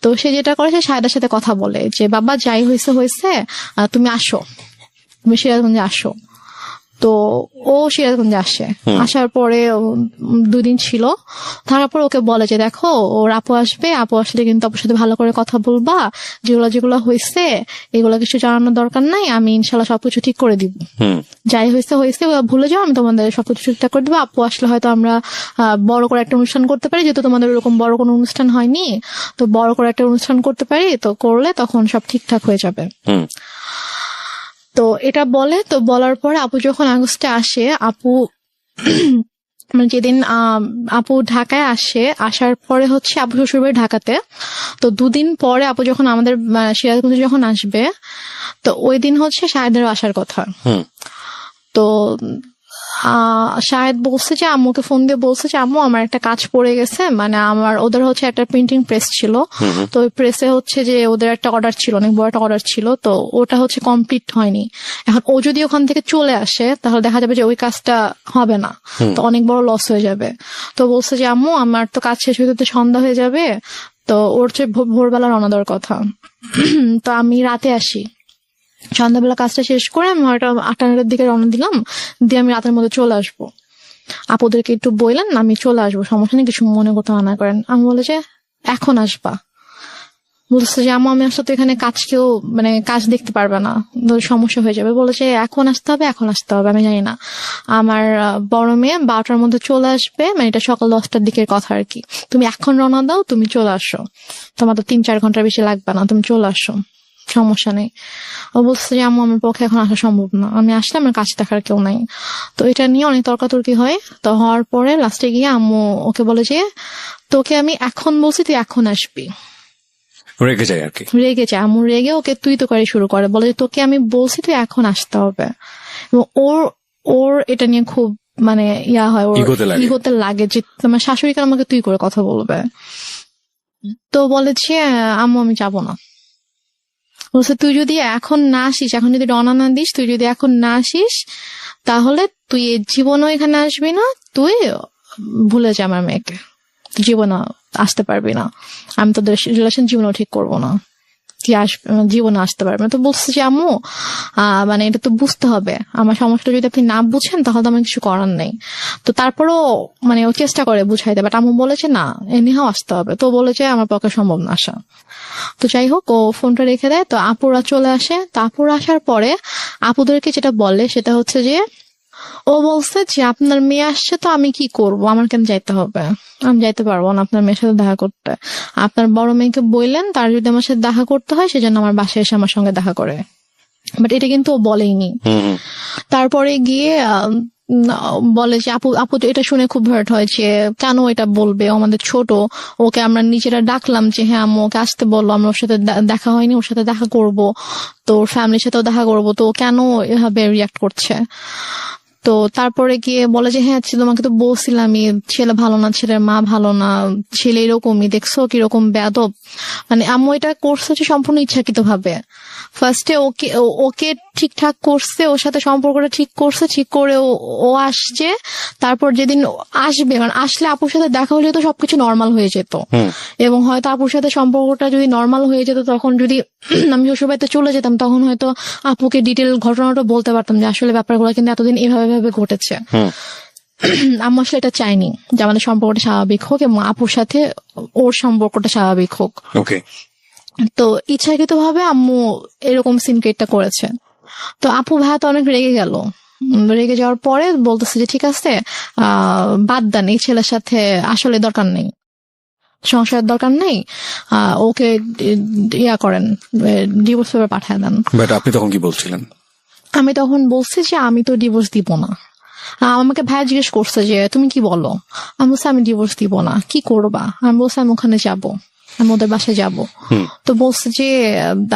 তো সে যেটা করে, সে শাহেদার সাথে কথা বলে যে বাবা যাই হয়েছে, তুমি আসো, তুমি সিরাজগঞ্জে আসো। তো ও সিরাজগঞ্জে আসে, আসার পরে 2 দিন ছিল, থাকার পর ওকে বলে যে দেখো ওর আপু আসবে, আপু আসলে কিন্তু আপুর সাথে ভালো করে কথা বলবা, যেগুলো হয়েছে এগুলো কিছু জানানোর দরকার নাই, আমি ইনশাল্লাহ সবকিছু ঠিক করে দিব, যাই হয়েছে ভুলে যাও, আমি তোমাদের সবকিছু ঠিকঠাক করে দেবো। আপু আসলে হয়তো আমরা বড় করে একটা অনুষ্ঠান করতে পারি, যেহেতু তোমাদের ওরকম বড় কোনো অনুষ্ঠান হয়নি, তো বড় করে একটা অনুষ্ঠান করতে পারি, তো করলে তখন সব ঠিকঠাক হয়ে যাবে। তো এটা বলে, তো বলার পরে আপু যখন আগস্টে আসে, আপু মানে যেদিন আপু ঢাকায় আসে, আসার পরে হচ্ছে আপু শ্বশুরবাড়ি ঢাকাতে, তো 2 দিন পরে আপু যখন আমাদের সিরাজগঞ্জে যখন আসবে, তো ওই দিন হচ্ছে শাহেদেরও আসার কথা। তো শাহেদ বলছে যে আম্মুকে ফোন দিয়ে বলছে যে আম্মু আমার একটা কাজ পড়ে গেছে, মানে ওদের হচ্ছে একটা প্রিন্টিং প্রেস ছিল, তো ওই প্রেসে হচ্ছে যে ওদের একটা অর্ডার ছিল, অনেক বড় একটা অর্ডার ছিল, তো ওটা হচ্ছে কমপ্লিট হয়নি। এখন ও যদি ওখান থেকে চলে আসে, তাহলে দেখা যাবে যে ওই কাজটা হবে না, তো অনেক বড় লস হয়ে যাবে। তো বলছে যে আম্মু আমার তো কাজ শেষ হতে সন্ধ্যা হয়ে যাবে, তো ওর চেয়ে ভোরবেলা রওনা দেওয়ার কথা। তো আমি রাতে আসি, সন্ধ্যাবেলা কাজটা শেষ করে আমি হয়তো 8-9টার দিকে রওনা দিলাম, দিয়ে আমি রাতের মধ্যে চলে আসবো। আপুদেরকে একটু বললেন আমি চলে আসবো, সমস্যা নেই, কিছু মনে করতে মানা করেন। আমি বলে যে এখন আসবা, বলছে যে আম্মু আমি আসলে তো এখানে কাজকেও মানে কাজ দেখতে পারবে না, তো সমস্যা হয়ে যাবে। বলেছে এখন আসতে হবে, এখন আসতে হবে। আমি জানি না, আমার বড় মেয়ে 12টার মধ্যে চলে আসবে, মানে এটা সকাল 10টার দিকের কথা আর কি। তুমি এখন রওনা দাও, তুমি চলে আসো, তোমার তো 3-4 ঘন্টার বেশি লাগবে না, তুমি চলে আসো, সমস্যা নেই। ও বলছে যে আম্মু আমার পক্ষে এখন আসা সম্ভব না, আমি আসলে আমার কাজ দেখার কেউ নাই। তো এটা নিয়ে অনেক তর্কাতর্কি হয়। তো হওয়ার পরে লাস্টে গিয়ে আম্মু ওকে বলে যে তোকে আমি এখন বলছি তুই এখন আসবি। রেগে যায় আর কি। রেগে যায়, আম্মু রেগে ওকে তুই তো করে শুরু করে, বলে যে তোকে আমি বলছি তুই এখন আসতে হবে। এবং ওর ওর এটা নিয়ে খুব মানে ইয়া হয়, ওর ইগোতে লাগে যে তোমার শাশুড়ি কেন আমাকে তুই করে কথা বলবে। তো বলে যে আম্মু আমি যাবো না। বলছে তুই যদি এখন না আসিস, এখন যদি রওনা না দিস, তুই যদি এখন না আসিস তাহলে তুই জীবনও এখানে আসবি না, তুই ভুলে যা আমার মেয়েকে, তুই জীবনে আসতে পারবি না, আমি তোদের রিলেশন জীবনও ঠিক করবো না, তুই আসবে জীবনে আসতে পারবে না। তো বলছে যে আম্মু মানে এটা তো বুঝতে হবে, আমার সমস্যাটা যদি আপনি না বুঝেন তাহলে তো আমার কিছু করার নেই। তো তারপরও মানে ও চেষ্টা করে বুঝাইতে, বাট আম্মু বলেছে না এনিহাও আসতে হবে। তো বলেছে আমার পক্ষে সম্ভব না আসা। তো যাই হোক ও ফোনটা রেখে দেয়। তো আপুরা চলে আসে। তো আপুরা আসার পরে আপুদেরকে যেটা বলে সেটা হচ্ছে যে ও বলছে যে আপনার মেয়ে আসছে তো আমি কি করব, আমার কেন যাইতে হবে, আমি যাইতে পারবো না আপনার মেয়ের সাথে দেখা করতে। আপনার বড় মেয়েকে বললেন তার যদি আমার সাথে দেখা করতে হয় সেজন্য আমার বাসায় এসে আমার সঙ্গে দেখা করে, বাট এটা কিন্তু ও বলেইনি। তারপরে গিয়ে বলে যে আপু তো এটা শুনে খুব হার্ট হয় যে কেন এটা বলবে, ও আমাদের ছোট, ওকে আমরা নিজেরা ডাকলাম যে হ্যাঁ আম্মু ওকে আসতে বললো, আমরা ওর সাথে দেখা হয়নি, ওর সাথে দেখা করব, তো ওর ফ্যামিলির সাথেও দেখা করব, তো ও কেন এভাবে রিয়াক্ট করছে। তো তারপরে গিয়ে বলে যে হ্যাঁ তোমাকে তো বলছিলামই ছেলে ভালো না, ছেলের মা ভালো না, ছেলে এরকমই, দেখছো কিরকম বেয়াদব। মানে আম্মু এটা করছে যে সম্পূর্ণ ইচ্ছাকৃত ভাবে। ফার্স্টে ওকে ঠিকঠাক করছে, ওর সাথে সম্পর্কটা ঠিক করছে, ঠিক করে ও আসছে। তারপর যেদিন আসবে মানে আসলে আপুর সাথে দেখা হলে তো সবকিছু নর্মাল হয়ে যেত, এবং হয়তো আপুর সাথে সম্পর্কটা যদি নর্মাল হয়ে যেত তখন যদি আমি শ্বশুরবাড়িতে চলে যেতাম তখন হয়তো আপুকে ডিটেল ঘটনাটা বলতে পারতাম যে আসলে ব্যাপারগুলো কিন্তু এতদিন এভাবে ঘটেছে। আম্মু আসলে এটা চাইনি যে আমাদের সম্পর্কটা স্বাভাবিক হোক এবং আপুর সাথে ওর সম্পর্কটা স্বাভাবিক হোক। তো ইচ্ছাকৃত ভাবে আম্মু এরকম সিন ক্রিয়েটটা করেছে। তো আপু ভাইয়া তো অনেক রেগে গেল। রেগে যাওয়ার পরে বলতেছে যে ঠিক আছে বাদ দেন, এই ছেলের সাথে আসলে দরকার নেই, সংসারের দরকার নেই, ওকে ইয়া করেন, ডিভোর্স পেপার পাঠায় দেন। বাট আপনি তখন কি বলছিলেন? আমি তখন বলছি যে আমি তো ডিভোর্স দিব না। আমাকে ভাইয়া জিজ্ঞেস করছে যে তুমি কি বলো, আমি বলছি আমি ডিভোর্স দিব না, কি করবা? আমি বলছি আমি ওখানে যাবো, আমি ওদের বাসায় যাবো। তো বলছে যে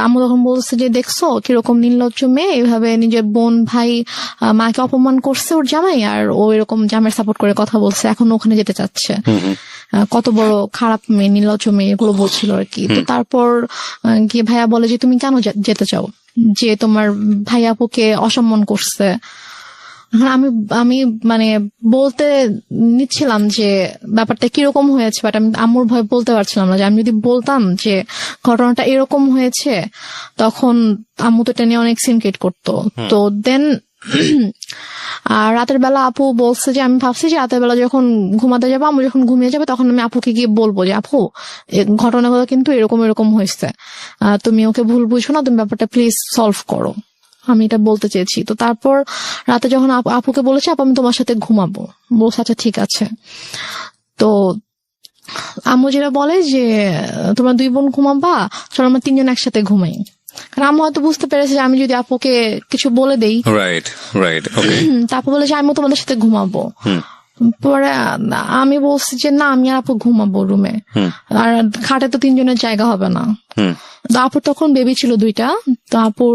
আম্মু তখন বলছে যে দেখছো কিরকম নির্লজ্জ মেয়ে, এইভাবে নিজের বোন ভাই মাকে অপমান করছে ওর জামাই, আর ও এরকম জামাইয়ের সাপোর্ট করে কথা বলছে, এখন ওখানে যেতে চাচ্ছে, কত বড় খারাপ মেয়ে, নির্লজ্জ মেয়ে, এগুলো বলছিল আর কি। তো তারপর গিয়ে ভাইয়া বলে যে তুমি কেন যেতে চাও, যে তোমার ভাই আপুকে অসম্মান করছে। আমি আমি মানে বলতে নিচ্ছিলাম যে ব্যাপারটা কিরকম হয়েছে, বাট আমি আম্মুর ভয় বলতে পারছিলাম না, যে আমি যদি বলতাম যে ঘটনাটা এরকম হয়েছে তখন আম্মু তো এটা নিয়ে অনেক সিন ক্রিয়েট করতো। তো দেন আর রাতের বেলা আপু বলছে যে আমি ভাবছি যে রাতের বেলা যখন ঘুমাতে যাবো, আম্মু যখন ঘুমিয়ে যাবে তখন আমি আপুকে গিয়ে বলবো যে আপু ঘটনাগুলো কিন্তু এরকম এরকম হয়েছে, তুমি ওকে ভুল বুঝো না, তুমি ব্যাপারটা প্লিজ সলভ করো, আমি এটা বলতে চেয়েছি। তো তারপর রাতে যখন আপুকে বলেছে আপু আমি তোমার সাথে ঘুমাবো, বলছে আচ্ছা ঠিক আছে। তো আম্মু যেটা বলে যে তোমরা 2 বোন ঘুমাবা, চলো আমরা 3 জন একসাথে ঘুমাই। কারণ আম্মু হয়তো বুঝতে পেরেছে যে আমি যদি আপুকে কিছু বলে দেই, তারপর বলে যে আমিও তোমাদের সাথে ঘুমাবো। পরে আমি বলছি যে না আমি আর আপু ঘুমাবো রুমে, আর খাটে তো 3 জনের জায়গা হবে না। তো আপুর তখন বেবি ছিল 2টা। তো আপুর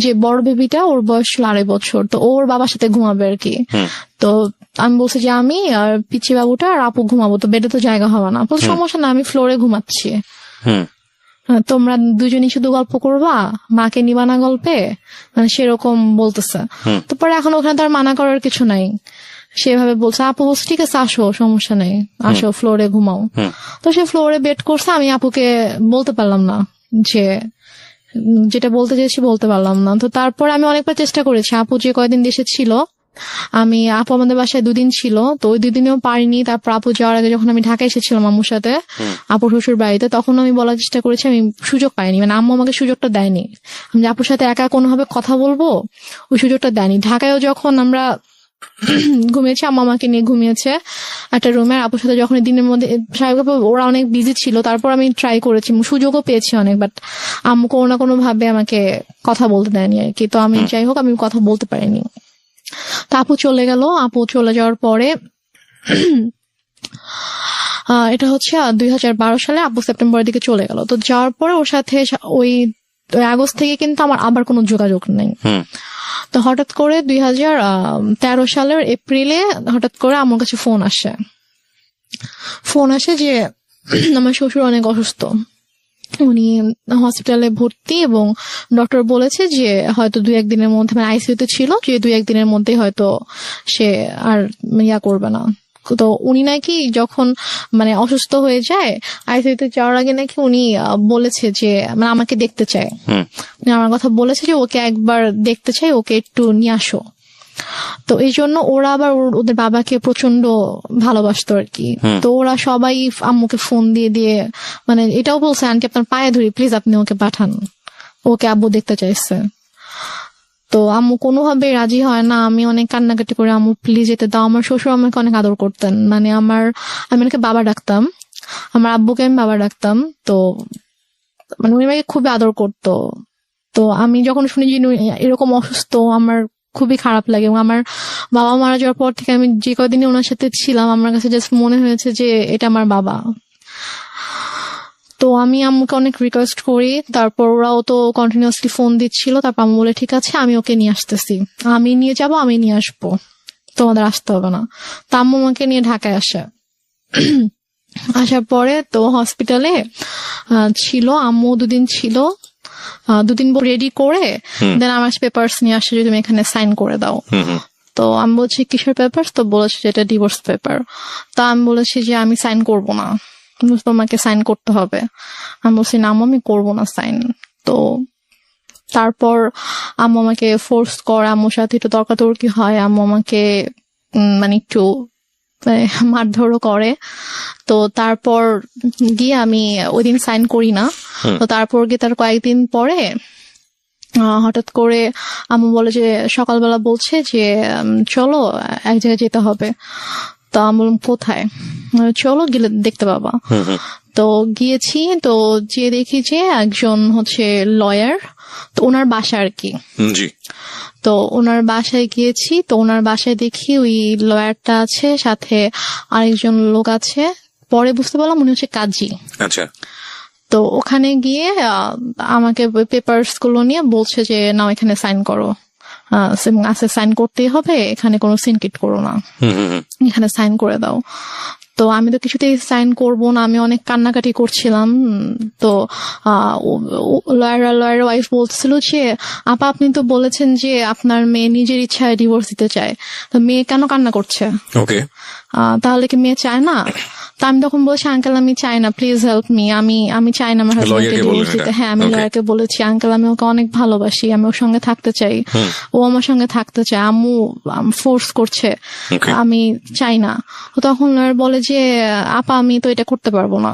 যে বড় বেবিটা ওর বয়স ছিল 2.5 বছর, তো ওর বাবার সাথে ঘুমাবে আর কি। তো আমি বলছি যে আমি আর পিচি বাবুটা আর আপু ঘুমাবো, তো বেডে তো জায়গা হবে না। বলছে সমস্যা না, আমি ফ্লোরে ঘুমাচ্ছি, তোমরা 2জনই শুধু গল্প করবা, মাকে নিবা না গল্পে, মানে সেরকম বলতেছে। তো পরে এখন ওখানে তার মানা করার কিছু নাই, সেভাবে বলছে। আপু বলছে ঠিক আছে আসো, সমস্যা নেই, আসো ফ্লোরে ঘুমাও। তো সে ফ্লোরে বেড করছে, আমি আপুকে বলতে পারলাম না, যে যেটা বলতে চেয়েছি বলতে পারলাম না। তো তারপর আমি অনেকবার চেষ্টা করেছি, আপু যে কয়দিন দেশে ছিল আমি আপু আমাদের বাসায় 2 দিন ছিল, তো ওই 2 দিনেও পারিনি। তারপর আপু যাওয়ার আগে যখন আমি ঢাকায় এসেছিলাম আম্মুর সাথে আপুর শ্বশুর বাড়িতে, তখন আমি বলার চেষ্টা করেছি, আমি সুযোগ পাইনি, মানে আম্মু আমাকে সুযোগটা দেয়নি। আমি যে আপুর সাথে একা কোনোভাবে কথা বলবো, ওই সুযোগটা দেয়নি। ঢাকায়ও যখন আমরা ঘুমিয়েছি, আম্মা আমাকে নিয়ে ঘুমিয়েছে একটা রুমে। আপুর সাথে যখন দিনের মধ্যে স্বাভাবিকভাবে ওরা অনেক বিজি ছিল, তারপর আমি ট্রাই করেছি, সুযোগও পেয়েছি অনেক, বাট আম্মু কোনো না কোনো ভাবে আমাকে কথা বলতে দেয়নি আর কি। তো আমি যাই হোক, আমি কথা বলতে পারিনি। তা আপু চলে গেল। আপু চলে যাওয়ার পরে এটা হচ্ছে 2012 সালে আপু সেপ্টেম্বরের দিকে চলে গেল। তো যাওয়ার পরে ওর সাথে ওই আগস্ট থেকে কিন্তু আমার আবার কোনো যোগাযোগ নেই। তো হঠাৎ করে 2013 সালের এপ্রিলে হঠাৎ করে আমার কাছে ফোন আসে যে আমার শ্বশুর অনেক অসুস্থ, উনি হসপিটালে ভর্তি, এবং ডক্টর বলেছে যে হয়তো 2-1 দিনের মধ্যে, মানে আইসিইউতে ছিল, যে 2-1 দিনের মধ্যে হয়তো সে আর করবে না। তো উনি নাকি যখন মানে অসুস্থ হয়ে যায়, আইসিইউতে যাওয়ার আগে নাকি উনি বলেছে যে মানে আমাকে দেখতে চায়, উনি আমার কথা বলেছে যে ওকে একবার দেখতে চাই, ওকে একটু নিয়ে আসো। তো এই জন্য ওরা আবার ওদের বাবাকে প্রচন্ড ভালোবাসতো আর কি। তো ওরা সবাই আম্মুকে ফোন দিয়ে মানে এটাও বলছে, আন্টি আপনার পায়ে ধরি, প্লিজ আপনি ওকে পাঠান, ওকে আব্বু দেখতে চাইছে। তো আম্মু কোনোভাবে রাজি হয় না। আমি অনেক কান্নাকাটি করে, আম্মু প্লিজ যেতে দাও। আমার শ্বশুর আমাকে অনেক আদর করতেন, মানে আমি ওনাকে বাবা ডাকতাম, আমার আব্বুকে আমি বাবা ডাকতাম। তো মানে উনি আমাকে খুবই আদর করতো। তো আমি যখন শুনি যে এরকম অসুস্থ, আমার খুবই খারাপ লাগে। এবং আমার বাবা মারা যাওয়ার পর থেকে আমি যে কদিনে ওনার সাথে ছিলাম, আমার কাছে জাস্ট মনে হয়েছে যে এটা আমার বাবা। তো আমি আম্মুকে অনেক রিকোয়েস্ট করি, তারপর ওরাও তো কন্টিনিউয়াসলি ফোন দিচ্ছিল। তারপর আম্মু বলে ঠিক আছে, আমি ওকে নিয়ে আসতেছি, আমি নিয়ে যাব, আমি নিয়ে আসবো, তোমাদের আসতে হবে না। তো আম্মু আমাকে নিয়ে ঢাকায় আসে। আসার পরে তো হসপিটালে ছিল, আম্মু 2 দিন ছিল। 2 দিন রেডি করে দেন আমার পেপারস নিয়ে আসে যে তুমি এখানে সাইন করে দাও। তো আমি বলছি কিসের পেপার? তো বলেছে যে এটা ডিভোর্স পেপার। তো আমি বলেছি যে আমি সাইন করব না, তোমাকে সাইন করতে হবে। আমি বলছি না আম্মু, আমি করবো না সাইন। তো তারপর আম্মু আমাকে ফোর্স করে, আম্মুর সাথে একটু তর্কাতর্কি হয়, আম্মু আমাকে মানে একটু মারধরও করে। তো তারপর গিয়ে আমি ওই দিন সাইন করি না। তো তারপর গিয়ে তার কয়েকদিন পরে হঠাৎ করে আম্মু বলে যে সকালবেলা বলছে যে চলো এক জায়গায় যেতে হবে। তো আমি বললাম কোথায়? চলো গেলে দেখতে পাবা। তো গিয়েছি, তো যে দেখি যে একজন হচ্ছে লয়ার, তো ওনার বাসা আর কি। তো ওনার বাসায় গিয়েছি, তো ওনার বাসায় দেখি ওই লয়ারটা আছে, সাথে আরেকজন লোক আছে। পরে বুঝতে পারলাম উনি হচ্ছে কাজী। আচ্ছা। তো ওখানে গিয়ে আমাকে পেপারস গুলো নিয়ে বলছে যে নাও এখানে সাইন করো, সাইন করতেই হবে, এখানে কোনো সিনকিট করো না, এখানে সাইন করে দাও। তো আমি তো কিছুতেই সাইন করব না, আমি অনেক কান্নাকাটি করছিলাম। তো লয়ার ওয়াইফ বলছিল যে আপা আপনি তো বলেছেন যে আপনার মেয়ে নিজের ইচ্ছায় ডিভোর্স দিতে চায়, তো মেয়ে কেন কান্না করছে? ওকে, তাহলে কি মেয়ে চায় না? তো আমি তখন বলছি আঙ্কেল আমি চাই না, প্লিজ হেল্প মি, আমি চাই না আমার হাজবেন্ডকে ডিভোর্স দিতে। হ্যাঁ, আমি লয়ারকে বলেছি আঙ্কেল আমি ওকে অনেক ভালোবাসি, আমি ওর সঙ্গে থাকতে চাই, ও আমার সঙ্গে থাকতে চায়, আম্মু ফোর্স করছে, আমি চাই না। তখন লয়ার বলে যে আপা আমি তো এটা করতে পারবো না,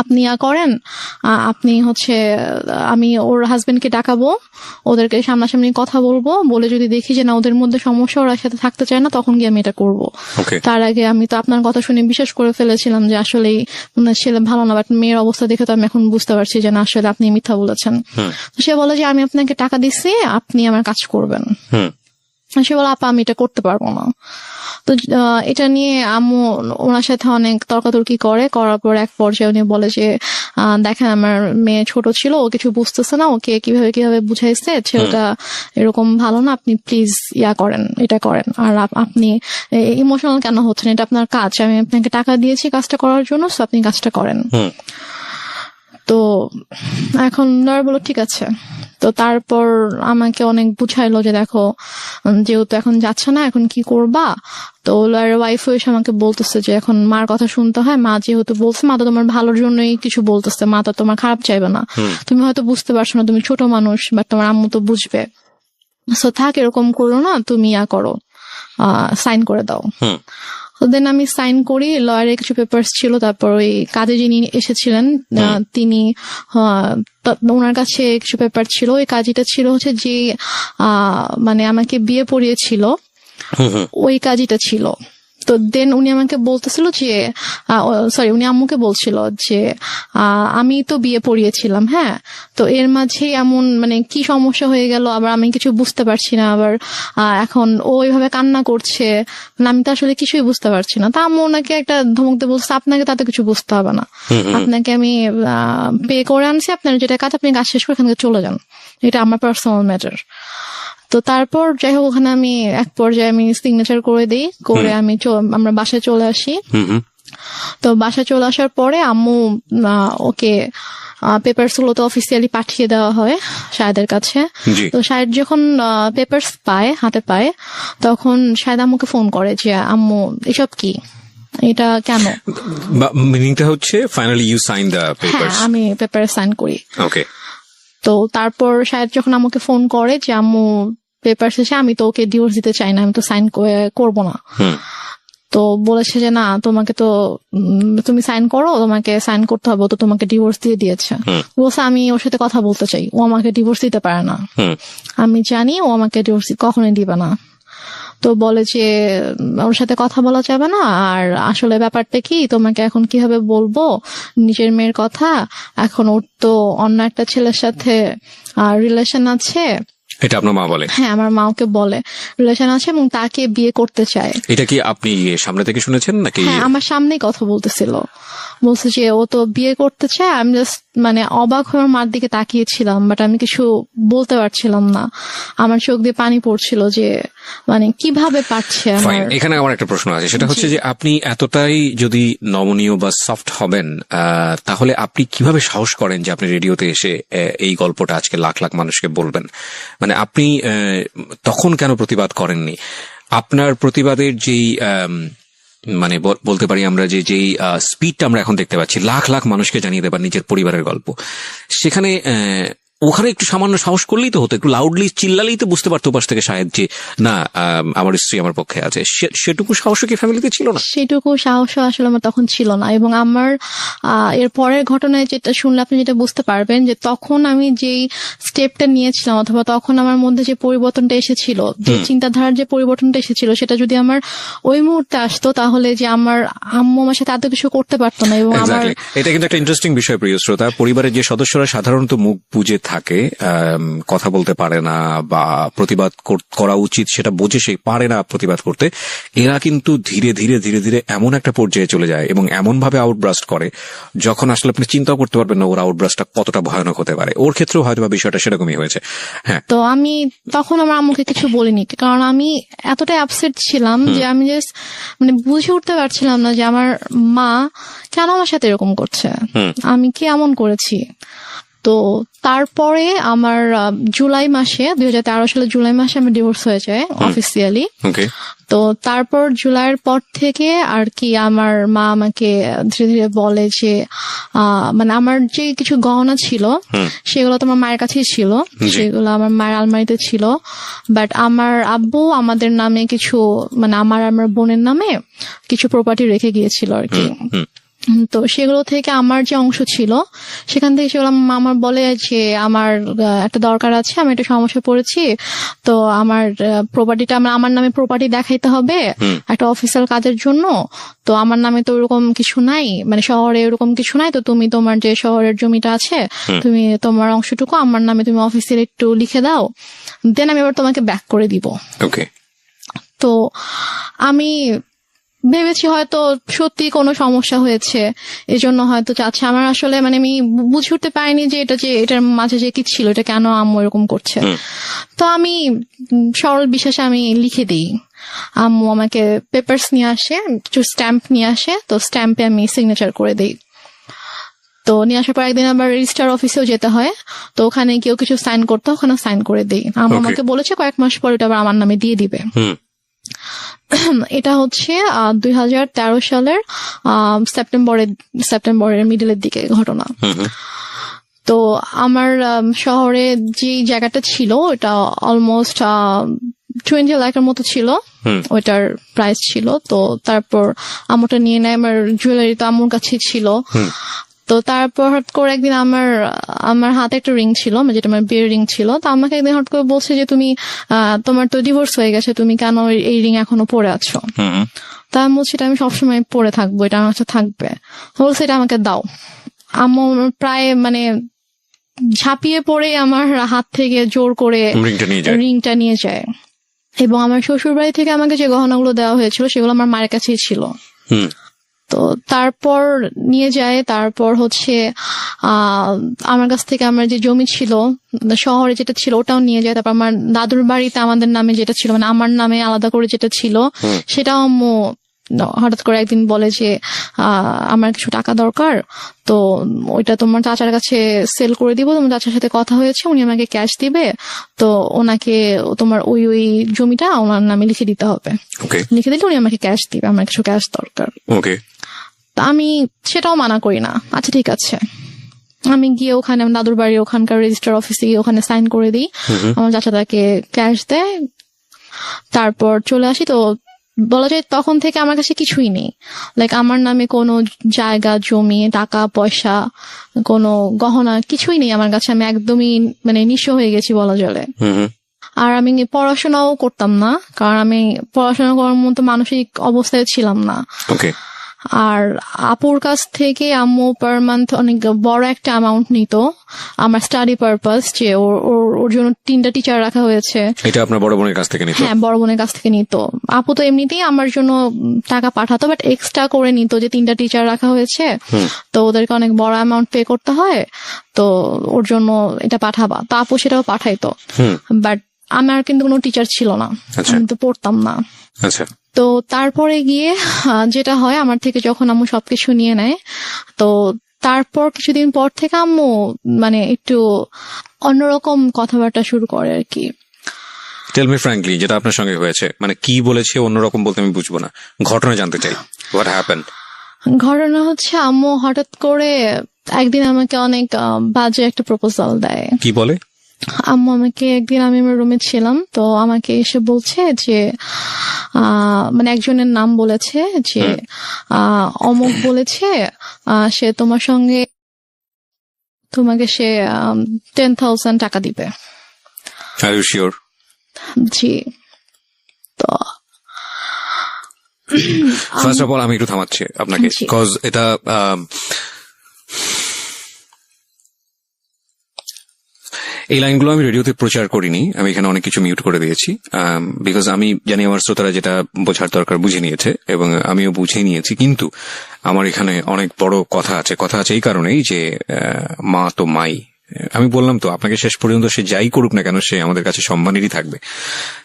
আপনি করেন, আপনি হচ্ছে আমি ওর হাজবেন্ডকে ডাকাবো, ওদেরকে সামনাসামনি কথা বলবো, বলে যদি দেখি যে না ওদের মধ্যে সমস্যা, ওরা সাথে থাকতে চায় না, তখন গিয়ে আমি এটা করবো। তার আগে আমি তো আপনার কথা শুনে বিশ্বাস করে ফেলেছিলাম যে আসলে ছেলে ভালো না, বাট মেয়ের অবস্থা দেখে তো আমি এখন বুঝতে পারছি যে না আসলে আপনি মিথ্যা বলেছেন। তো সে বলে যে আমি আপনাকে টাকা দিচ্ছি, আপনি আমার কাজ করবেন। সে বলে আপা আমি এটা করতে পারবো না। তো এটা নিয়ে আম্মু ওনার সাথে অনেক তর্কাতর্কি করার পর এক পর্যায়ে উনি বলে যে দেখেন আমার মেয়ে ছোট ছিল, ও কিছু বুঝতেছে না, ওকে কিভাবে বুঝাইছে, ছেলেটা এরকম ভালো না, আপনি প্লিজ করেন, এটা করেন। আর আপনি ইমোশনাল কেন হচ্ছেন? এটা আপনার কাজ, আমি আপনাকে টাকা দিয়েছি কাজটা করার জন্য, সো আপনি কাজটা করেন। তো এখন লয়ার বলল ঠিক আছে। তো তারপর আমাকে অনেক বুঝাইলো যে দেখো যেহেতু এখন যাচ্ছে না, এখন কি করবা? তো লয়ারের ওয়াইফ এসে আমাকে বলতেছে যে এখন মার কথা শুনতে হয়, মা যেহেতু বলছে, মা তো তোমার ভালোর জন্যই কিছু বলতেছে, মা তো তোমার খারাপ চাইবে না, তুমি হয়তো বুঝতে পারছো না, তুমি ছোট মানুষ, বাট তোমার আম্মু তো বুঝবে, সো থাক এরকম করো না, তুমি করো। সাইন করে দাও। হুম। তো দেন আমি সাইন করি, লয়ারের কিছু পেপারস ছিল, তারপর ওই কাজে যিনি এসেছিলেন তিনি ওনার কাছে কিছু পেপার ছিল। ওই কাজীটা ছিল হচ্ছে যে মানে আমাকে বিয়ে পড়িয়েছিল, ওই কাজীটা ছিল। তো দেন উনি আমাকে বলতেছিল যে উনি আম্মুকে বলছিল যে আমি তো বিয়ে পড়িয়েছিলাম, হ্যাঁ, তো এর মাঝে এমন মানে কি সমস্যা হয়ে গেল, আবার আমি কিছু বুঝতে পারছি না, আবার এখন ও ওইভাবে কান্না করছে, মানে আমি তো আসলে কিছুই বুঝতে পারছি না। তা আম্মু ওনাকে একটা ধমক দিয়ে বলছে, আপনাকে তাতে কিছু বুঝতে হবে না, আপনাকে আমি পে করে আনছি, আপনার যেটা কাজ আপনি কাজ শেষ করে এখান থেকে চলে যান, এটা আমার পার্সোনাল ম্যাটার। তো তারপর যাই হোক ওখানে আমি এক পর্যায়ে আমি সিগনেচার করে দিই, করে আমরা বাসায় চলে আসি। তো বাসায় চলে আসার পরে আম্মু ওকে পেপারস গুলো তো অফিসিয়ালি পাঠিয়ে দেওয়া হয় শাহেদের কাছে। তো শাহেদ যখন পেপারস পায়, হাতে পায়, তখন শাহেদ আম্মুকে ফোন করে যে আম্মু এসব কি, এটা কেন? মিনিংটা হচ্ছে finally you sign the papers? হ্যাঁ, আমি পেপারে সাইন করি। ওকে। তো তারপর শাহেদ যখন আমাকে ফোন করে যে আম্মু পেপার শেষে, আমি তো ওকে ডিভোর্স দিতে চাই না, আমি তো সাইন করবো না। তো বলেছে যে না, তোমাকে তো তুমি সাইন করো, তোমাকে সাইন করতে হবে, ও তো তোমাকে ডিভোর্স দিয়ে দিয়েছে। বলছে আমি ওর সাথে কথা বলতে চাই, ও আমাকে ডিভোর্স দিতে পারে না, আমি জানি ও আমাকে ডিভোর্স কখনোই দিবে না। তো বলে যে ওর সাথে কথা বলা যাবে না, আর আসলে ব্যাপারটা কি, তোমাকে এখন কিভাবে বলবো নিজের মেয়ের কথা, এখন ওর তো অন্য একটা ছেলের সাথে রিলেশন আছে। এটা আপনার মা বলে? হ্যাঁ, আমার মা ওকে বলে রিলেশন আছে এবং তাকে বিয়ে করতে চায়। এটা কি আপনি সামনে থেকে শুনেছেন নাকি? হ্যাঁ, আমার সামনেই কথা বলতেছিল, বলছে যে ও তো বিয়ে করতে চায়। আমি জাস্ট মানে অবাক হয়ে আমার মার দিকে তাকিয়েছিলাম, বাট আমি কিছু বলতে পারছিলাম না, আমার চোখ দিয়ে পানি পড়ছিল যে মানে কিভাবে পারছে। এখানে আমার একটা প্রশ্ন আছে, সেটা হচ্ছে যে আপনি এতটাই যদি নমনীয় বা সফট হবেন, তাহলে আপনি কিভাবে সাহস করেন যে আপনি রেডিওতে এসে এই গল্পটা আজকে লাখ লাখ মানুষকে বলবেন? মানে আপনি তখন কেন প্রতিবাদ করেননি? আপনার প্রতিবাদের যেই মানে বলতে পারি আমরা যেই স্পিডটা আমরা এখন দেখতে পাচ্ছি, লাখ লাখ মানুষকে জানিয়ে দেবার নিজের পরিবারের গল্প, সেখানে ওখানে একটু সামান্য সাহস করলেই তো হতো, একটু লাউডলি চিল্লালেই তো বুঝতে পারতো পাশ থেকে শাহেদ যে না, আমার স্ত্রী আমার পক্ষে আছে। সেটুকু সাহস কি ফ্যামিলিতে ছিল না? সেটুকু সাহস আসলে আমার তখন ছিল না। এবং আমার এর পরের ঘটনায় যেটা শুনলে আপনি যেটা বুঝতে পারবেন, যে তখন আমি যেই স্টেপটা নিয়েছিলাম, অথবা তখন আমার মধ্যে যে পরিবর্তনটা এসেছিল, যে চিন্তাধারার যে পরিবর্তনটা এসেছিল, সেটা যদি আমার ওই মুহূর্তে আসতো, তাহলে যে আমার আম্মু আমার সাথে এত কিছু করতে পারতো না। এবং আমার এটা কিন্তু একটা ইন্টারেস্টিং বিষয়, প্রিয় শ্রোতা। পরিবারের যে সদস্যরা সাধারণত মুখ বুজে থাকে, কথা বলতে পারে না বা প্রতিবাদ করা উচিত সেটা বুঝে সে পারে না প্রতিবাদ করতে, এরা কিন্তু ধীরে ধীরে ধীরে ধীরে এমন একটা পর্যায়ে চলে যায় এবং এমন ভাবে আউটব্রাস্ট করে যখন আসলে আপনি চিন্তাও করতে পারবেন না ওর আউটব্রাস্টটা কতটা ভয়ানক হতে পারে। ওর ক্ষেত্রেও হয়তো বা বিষয়টা সেরকমই হয়েছে। হ্যাঁ, তো আমি তখন আমার আম্মুকে কিছু বলিনি, কারণ আমি এতটাই আপসেট ছিলাম যে আমি জাস্ট মানে বুঝে উঠতে পারছিলাম না যে আমার মা কেন আমার সাথে এরকম করছে, আমি কি এমন করেছি। তো তারপরে আমার জুলাই মাসে 2013 সালে জুলাই মাসে আমার ডিভোর্স হয়ে যায় অফিসিয়ালি। তো তারপর জুলাইয়ের পর থেকে আর কি আমার মা আমাকে ধীরে ধীরে বলে যে মানে আমার যে কিছু গহনা ছিল সেগুলো তো আমার মায়ের কাছেই ছিল, সেগুলো আমার মায়ের আলমারিতে ছিল, বাট আমার আব্বু আমাদের নামে কিছু মানে আমার বোনের নামে কিছু প্রপার্টি রেখে গিয়েছিল আর কি। তো সেগুলো থেকে আমার যে অংশ ছিল সেখান থেকে সেগুলো আমার বলে যে আমার একটা দরকার আছে, আমি একটা সমস্যা পড়েছি, তো আমার প্রপার্টিটা আমার নামে প্রপার্টি দেখাইতে হবে একটা অফিসিয়াল কাজের জন্য, তো আমার নামে তো ওরকম কিছু নাই, মানে শহরে ওরকম কিছু নাই, তো তুমি তোমার যে শহরের জমিটা আছে তুমি তোমার অংশটুকু আমার নামে তুমি অফিসিয়াল একটু লিখে দাও, দেন আমি এবার তোমাকে ব্যাক করে দিব। তো আমি ভেবেছি হয়তো সত্যি কোনো সমস্যা হয়েছে, এই জন্য হয়তো চাচ্ছে। আমার আসলে মানে আমি বুঝে উঠতে পারিনি যে এটার মাঝে যে কি ছিল, এটা কেন আম্মু এরকম করছে। তো আমি সরল বিশ্বাসে আমি লিখে দিই, আম্মু আমাকে পেপারস নিয়ে আসে, কিছু স্ট্যাম্প নিয়ে আসে, তো স্ট্যাম্পে আমি সিগনেচার করে দিই। তো নিয়ে আসার পর একদিন আবার রেজিস্ট্রার অফিসেও যেতে হয়, তো ওখানে কেউ কিছু সাইন করতে, ওখানে সাইন করে দিই। আম্মু আমাকে বলেছে কয়েক মাস পর এটা আবার আমার নামে দিয়ে দিবে। এটা হচ্ছে 2013 সালের সেপ্টেম্বরের মিডলের দিকে ঘটনা। তো আমার শহরে যে জায়গাটা ছিল এটা অলমোস্ট 20 লাখের মতো ছিল, হুম। ওইটার প্রাইস ছিল। তো তারপর আম্মুটা নিয়ে নেয়, আমার জুয়েলারি তো আম্মুর কাছেই ছিল। হুম। তো তারপর হঠাৎ করে একদিন আমার হাতে একটা রিং ছিল, যেটা আমার বিয়ের রিং ছিল। তো আমাকে একদিন হঠাৎ করে বলছে যে তুমি তোমার তো ডিভোর্স হয়ে গেছে, তুমি কেন এই রিং এখনো পরে আছো? হুম। তা আমি বলছি এটা আমি সবসময় পরে থাকবো, এটা আমার কাছে থাকবে। বলছে এটা আমাকে দাও। আম্মু প্রায় মানে ঝাঁপিয়ে পড়ে আমার হাত থেকে জোর করে রিংটা নিয়ে যায়। রিংটা নিয়ে যায়। এবং আমার শ্বশুর বাড়ি থেকে আমাকে যে গহনাগুলো দেওয়া হয়েছিল সেগুলো আমার মায়ের কাছেই ছিল। হুম। তো তারপর নিয়ে যায়, তারপর হচ্ছে আমার কাছ থেকে আমার যে জমি ছিল শহরে যেটা ছিল ওটাও নিয়ে যায়। তারপর আমার দাদুর বাড়িতে আমাদের নামে যেটা ছিল, মানে আমার নামে আলাদা করে যেটা ছিল, সেটাও আম্মু হঠাৎ করে একদিন বলে যে আমার কিছু টাকা দরকার, তো ওইটা তোমার চাচার কাছে সেল করে দিব, তোমার চাচার সাথে কথা হয়েছে, উনি আমাকে ক্যাশ দিবে, তো ওনাকে তোমার ওই জমিটা ওনার নামে লিখে দিতে হবে। ওকে। লিখে দিলে উনি আমাকে ক্যাশ দিবে, আমার কিছু ক্যাশ দরকার। ওকে। তা আমি সেটাও মানা করি না, আচ্ছা ঠিক আছে। আমি গিয়ে ওখানে আমার দাদুর বাড়ি ওখানকার রেজিস্টার অফিসে গিয়ে ওখানে সাইন করে দিই, আমার চাচা তাকে ক্যাশ দেয়, তারপর চলে আসি। তো বলা যায় তখন থেকে আমার কাছে কিছুই নেই, লাইক আমার নামে কোনো জায়গা জমি টাকা পয়সা কোনো গহনা কিছুই নেই আমার কাছে। আমি একদমই মানে নিঃস্ব হয়ে গেছি বলা চলে। আর আমি পড়াশোনাও করতাম না, কারণ আমি পড়াশোনা করার মতো মানসিক অবস্থায় ছিলাম না। ওকে। আর আপুর কাছ থেকে আম্মু পার মান্থ অনেক বড় একটা অ্যামাউন্ট নিত আমার স্টাডি পারপাস, যে ওর জন্য 3টা টিচার রাখা হয়েছে। এটা আপনার বড় বোনের কাছ থেকে নিত? হ্যাঁ, বড় বোনের কাছ থেকে নিত। আপু তো এমনিতেই আমার জন্য টাকা পাঠাতো, বাট এক্সট্রা করে নিত যে 3টা টিচার রাখা হয়েছে, তো ওদেরকে অনেক বড় অ্যামাউন্ট পে করতে হয়, তো ওর জন্য এটা পাঠাবা। তো আপু সেটাও পাঠাইতো, বাট আমার কিন্তু কোনো টিচার ছিল না, আমি তো পড়তাম না। আচ্ছা। তো তারপরে গিয়ে যেটা হয়, আমার থেকে যখন আম্মু সবকিছু নিয়ে নেয়, তো তারপর কিছুদিন পর থেকে আম্মু মানে একটু অন্যরকম কথাবার্তা শুরু করে আর কি। টেল মি ফ্র্যাঙ্কলি, যেটা আপনার সঙ্গে হয়েছে, মানে কি বলেছে অন্যরকম বলতে আমি বুঝবো না, ঘটনা জানতে চাই। What happened? ঘটনা হচ্ছে আম্মু হঠাৎ করে একদিন আমাকে অনেক বাজে একটা প্রপোজাল দেয়। কি বলে? আম্মু আমাকে একদিন, আমি আমার রুমে ছিলাম, তো আমাকে এসে বলছে যে মানে একজনের নাম বলেছে যে অমুক বলেছে সে তোমাকে সে 10,000 টাকা দিবে। আর ইউ শিওর? জি। তো ফার্স্ট অফ অল আমি একটু থামাচ্ছি আপনাকে, জি। বিকজ এটা এই লাইনগুলো আমি রেডিওতে প্রচার করিনি, আমি এখানে অনেক কিছু মিউট করে দিয়েছি, বিকজ আমি জানি আমার শ্রোতারা যেটা বোঝার দরকার বুঝে নিয়েছে এবং আমিও বুঝে নিয়েছি। কিন্তু আমার এখানে অনেক বড় কথা আছে এই কারণেই যে মা তো মাই। আমি বললাম তো আপনাকে, শেষ পর্যন্ত সে যাই করুক না কেন সে আমাদের কাছে সম্মানেরই থাকবে,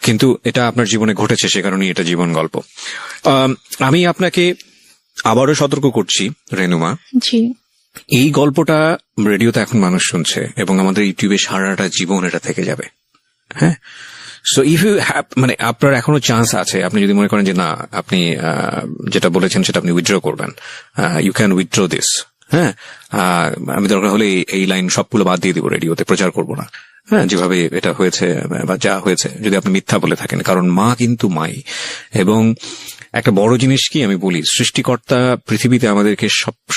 কিন্তু এটা আপনার জীবনে ঘটেছে, সে কারণেই এটা জীবন গল্প। আমি আপনাকে আবারও সতর্ক করছি রেনুমা, জি, এই গল্পটা রেডিওতে এখন মানুষ শুনছে এবং আমাদের ইউটিউবে সারাটা জীবন এটা থেকে যাবে। হ্যাঁ, সো ইফ ইউ হ্যাভ, মানে আপনার এখনো চান্স আছে, আপনি যদি মনে করেন যে না আপনি যেটা বলেছেন সেটা আপনি উইথড্র করবেন, ইউ ক্যান উইথড্র দিস। হ্যাঁ, আমি দরকার হলে এই লাইন সবগুলো বাদ দিয়ে দিব, রেডিওতে প্রচার করব না। হ্যাঁ, যেভাবে এটা হয়েছে বা যা হয়েছে, যদি আপনি মিথ্যা বলে থাকেন, কারণ মা কিন্তু মাই। এবং একটা বড় জিনিস কি আমি বলি, সৃষ্টিকর্তা পৃথিবীতে আমাদেরকে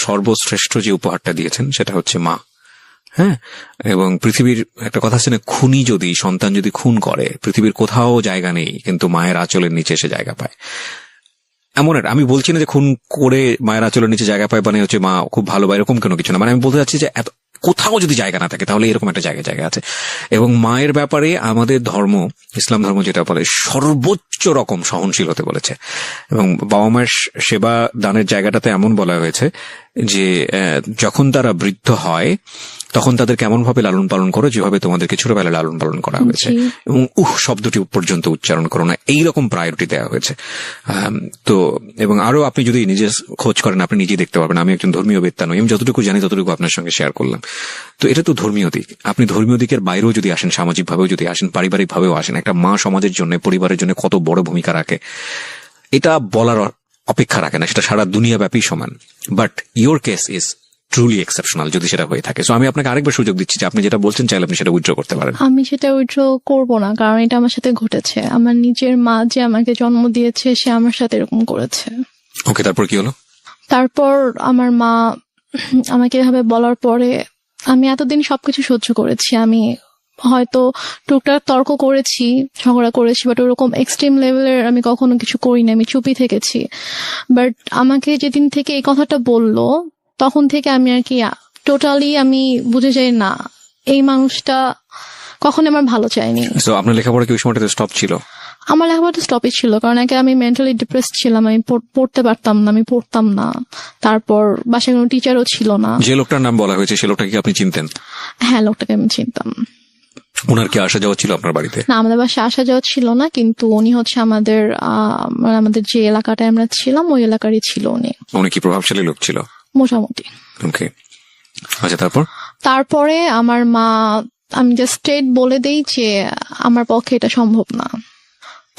সর্বশ্রেষ্ঠ যে উপহারটা দিয়েছেন সেটা হচ্ছে মা। হ্যাঁ, এবং পৃথিবীর একটা কথা আছে না, খুনি যদি সন্তান যদি খুন করে পৃথিবীর কোথাও জায়গা নেই, কিন্তু মায়ের আঁচলের নিচে এসে জায়গা পায়। এমন একটা, আমি বলছি না যে খুন করে মায়ের আঁচলের নিচে জায়গা পায় মানে হচ্ছে মা খুব ভালো বা এরকম কোনো কিছু না, মানে আমি বলতে চাচ্ছি যে এত কোথাও যদি জায়গা না থাকে তাহলে এরকম একটা জায়গা আছে। এবং মায়ের ব্যাপারে আমাদের ধর্ম, ইসলাম ধর্ম যেটা বলে, সর্বোচ্চ রকম সহনশীল হতে বলেছে। এবং বাবা মায়ের সেবা দানের জায়গাটাতে এমন বলা হয়েছে যে যখন তারা বৃদ্ধ হয় তখন তাদের কেমন ভাবে লালন পালন করো, যেভাবে তোমাদেরকে ছোটবেলায় লালন পালন করা হয়েছে, এবং শব্দটি পর্যন্ত উচ্চারণ করো না, এইরকম প্রায়োরিটি দেওয়া হয়েছে। তো এবং আরো আপনি যদি নিজে খোঁজ করেন আপনি নিজেই দেখতে পারবেন। আমি একজন ধর্মীয় বেত্তা নই, আমি যতটুকু জানি ততটুকু আপনার সঙ্গে শেয়ার করলাম। তো এটা তো ধর্মীয় দিক, আপনি ধর্মীয় দিকের বাইরেও যদি আসেন, সামাজিক ভাবেও যদি আসেন, পারিবারিক ভাবেও আসেন, একটা মা সমাজের জন্য, পরিবারের জন্য কত বড় ভূমিকা রাখে এটা বলার অপেক্ষা রাখে না, সেটা সারা দুনিয়া ব্যাপী সমান। But your case is truly exceptional যদি সেটা হয়ে থাকে। সো আমি আপনাকে আরেকবার সুযোগ দিচ্ছি যে আপনি যেটা বলছেন চাইলে আপনি সেটা উইথড্র করতে পারেন। আমি সেটা উইথড্র করবো না, কারণ এটা আমার সাথে ঘটেছে। আমার নিজের মা যে আমাকে জন্ম দিয়েছে সে আমার সাথে এরকম করেছে। ওকে, তারপর কি হলো? তারপর আমার মা আমাকে এভাবে বলার পরে আমি এতদিন সবকিছু সহ্য করেছি। আমি হয়তো টুকটাক তর্ক করেছি, ঝগড়া করেছি, বাট ওরকম এক্সট্রিম লেভেলের আমি কখনো কিছু করিনি, আমি চুপই থেকেছি। বাট আমাকে যেদিন থেকে এই কথাটা বললো তখন থেকে আমি আর কি টোটালি আমি বুঝে যাই না, এই মানুষটা কখনো আমার ভালো চায়নি। সো আপনার লেখাপড়া কি ওই সময়টাতে স্টপ ছিল? আমার লেখাপড়া স্টপই ছিল, কারণ আগে আমি মেন্টালি ডিপ্রেস ছিলাম, আমি পড়তে পারতাম না, আমি পড়তাম না। তারপর বাসায় কোনো টিচারও ছিল না। যে লোকটার নাম বলা হয়েছে সে লোকটাকে কি আপনি চিনতেন? হ্যাঁ, লোকটাকে আমি চিনতাম। ওনার কি আসা যাওয়া ছিল আপনার বাড়িতে? না, আমাদের বাসায় আসা যাওয়া ছিল না, কিন্তু উনি হচ্ছে আমাদের মানে আমাদের যে এলাকাটায় আমরা ছিলাম ওই এলাকারই ছিল উনি। উনি কি প্রভাবশালী লোক ছিল? মোটামুটি। ওকে, আচ্ছা তারপর? তারপরে আমার মা, আমি জাস্ট স্ট্রেট বলে দেই যে আমার পক্ষে এটা সম্ভব না।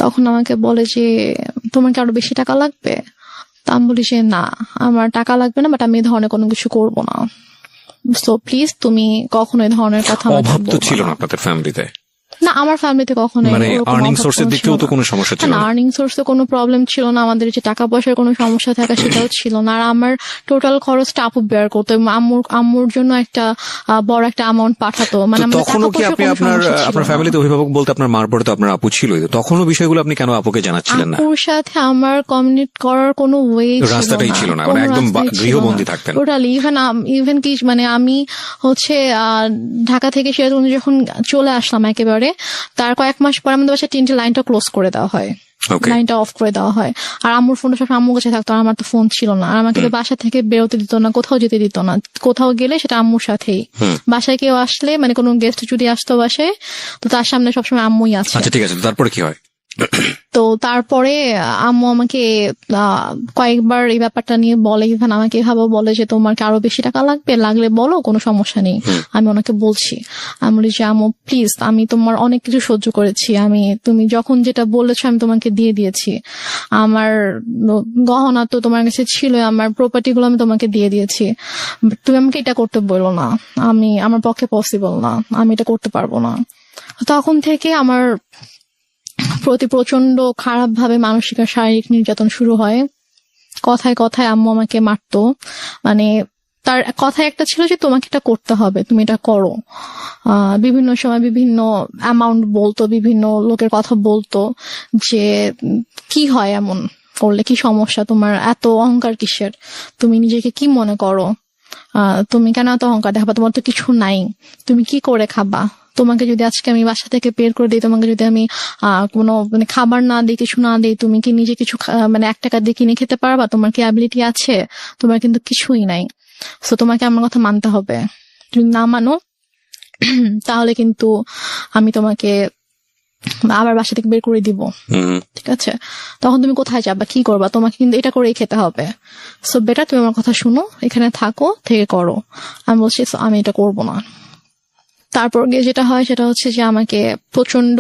তখন আমাকে বলে যে তোমার কি আরো বেশি টাকা লাগবে? তা আমি বলি যে না, আমার টাকা লাগবে না, বাট আমি এই ধরনের কোনো কিছু করবো না। সো প্লিজ তুমি কখনো এই ধরনের কথা আমাকে অভাব তো বলবা ছিল না। না আপনাদের ফ্যামিলিতে? না, আমার ফ্যামিলিতে কখনো মানে আর্নিং সোর্সের দিক থেকেও তো কোনো সমস্যা ছিল না? আর্নিং সোর্স তো কোনো প্রবলেম ছিল না, আমাদের যে টাকা পয়সার কোনো সমস্যা থাকা সেটাও ছিল না। আর আমার টোটাল খরচটা আপু বেয়ার করতো, এবং আম্মুর জন্য একটা বড় একটা অ্যামাউন্ট পাঠাতো। মানে তো আমাদের তখনও কি টাকা আপনি পয়সার কোনো আপনার সমস্যা ছিল আপনার না। ফ্যামিলিতে অভিভাবক বলতে আপনার মার পরে তো আপনার আপু ছিলই, তো তখনও বিষয়গুলো আপনি কেন আপুকে জানাচ্ছিলেন না? আপুর সাথে আমার কমিউনিকেট করার কোনো ওয়ে রাস্তাটাই ছিল না, মানে একদম গৃহবন্দী থাকতেন। টোটালি। ইভেন কি মানে আমি হচ্ছে ঢাকা থেকে সিরাজগঞ্জ যখন চলে আসলাম একেবারে, তার কয়েক মাস পর আমাদের বাসায় তিনটে লাইনটা ক্লোজ করে দেওয়া হয়, ওকে, লাইনটা অফ করে দেওয়া হয়। আর আম্মুর ফোনটা সব আম্মুর কাছে থাকতো, আর আমার তো ফোন ছিল না। আর আমাকে তো বাসা থেকে বেরোতে দিত না, কোথাও যেতে দিত না। কোথাও গেলে সেটা আম্মুর সাথেই। বাসায় কেউ আসলে, মানে কোনো গেস্ট যদি আসতো বাসায়, তো তার সামনে সবসময় আম্মুই আছে। আচ্ছা ঠিক আছে, তারপরে কি হয়? তো তারপরে আম্মু আমাকে কয়েকবার এই ব্যাপারটা নিয়ে বলে, ইভেন আমাকে এভাবে বলে যে তোমার কি আরো বেশি টাকা লাগবে, লাগলে বলো, কোনো সমস্যা নেই। আমি ওনাকে বলছি, আমি বলি যে আম্মু প্লিজ, আমি তোমার অনেক কিছু সহ্য করেছি, তুমি যখন যেটা বলেছো আমি তোমাকে দিয়ে দিয়েছি। আমার গহনা তো তোমার কাছে ছিল, আমার প্রপার্টি গুলো আমি তোমাকে দিয়ে দিয়েছি, তুমি আমাকে এটা করতে বলো না, আমার পক্ষে পসিবল না, আমি এটা করতে পারবো না। তখন থেকে আমার প্রতি প্রচন্ড খারাপ ভাবে মানসিক আর শারীরিক নির্যাতন শুরু হয়। কথায় কথায় আম্মু আমাকে মারতো। মানে তার কথায় একটা ছিল যে তোমাকে এটা করতে হবে, তুমি এটা করো। বিভিন্ন সময় বিভিন্ন অ্যামাউন্ট বলতো, বিভিন্ন লোকের কথা বলতো যে কি হয় এমন করলে, কি সমস্যা তোমার, এত অহংকার কিসের, তুমি নিজেকে কি মনে করো, তুমি কেন এত অহংকার দেখাবা, তোমার তো কিছু নাই, তুমি কি করে খাবা, তোমাকে যদি আজকে আমি বাসা থেকে বের করে দিই, তোমাকে যদি আমি কোনো মানে খাবার না দিই, কিছু না দিই, তুমি কি নিজে কিছু মানে 1 টাকা দিয়ে কিনে খেতে পারবা, তোমার কি অ্যাবিলিটি আছে? তোমার কিন্তু কিছুই নাই। সো তোমাকে আমার কথা মানতে হবে, তুমি না মানো তাহলে কিন্তু আমি তোমাকে আবার বাসা থেকে বের করে দিব। ঠিক আছে, তখন তুমি কোথায় যাবা, কি করবা, তোমাকে কিন্তু এটা করেই খেতে হবে। সো বেটার তুমি আমার কথা শুনো, এখানে থাকো, থেকে করো। আমি বলছি আমি এটা করবো না। তারপর গিয়ে যেটা হয় সেটা হচ্ছে যে আমাকে প্রচন্ড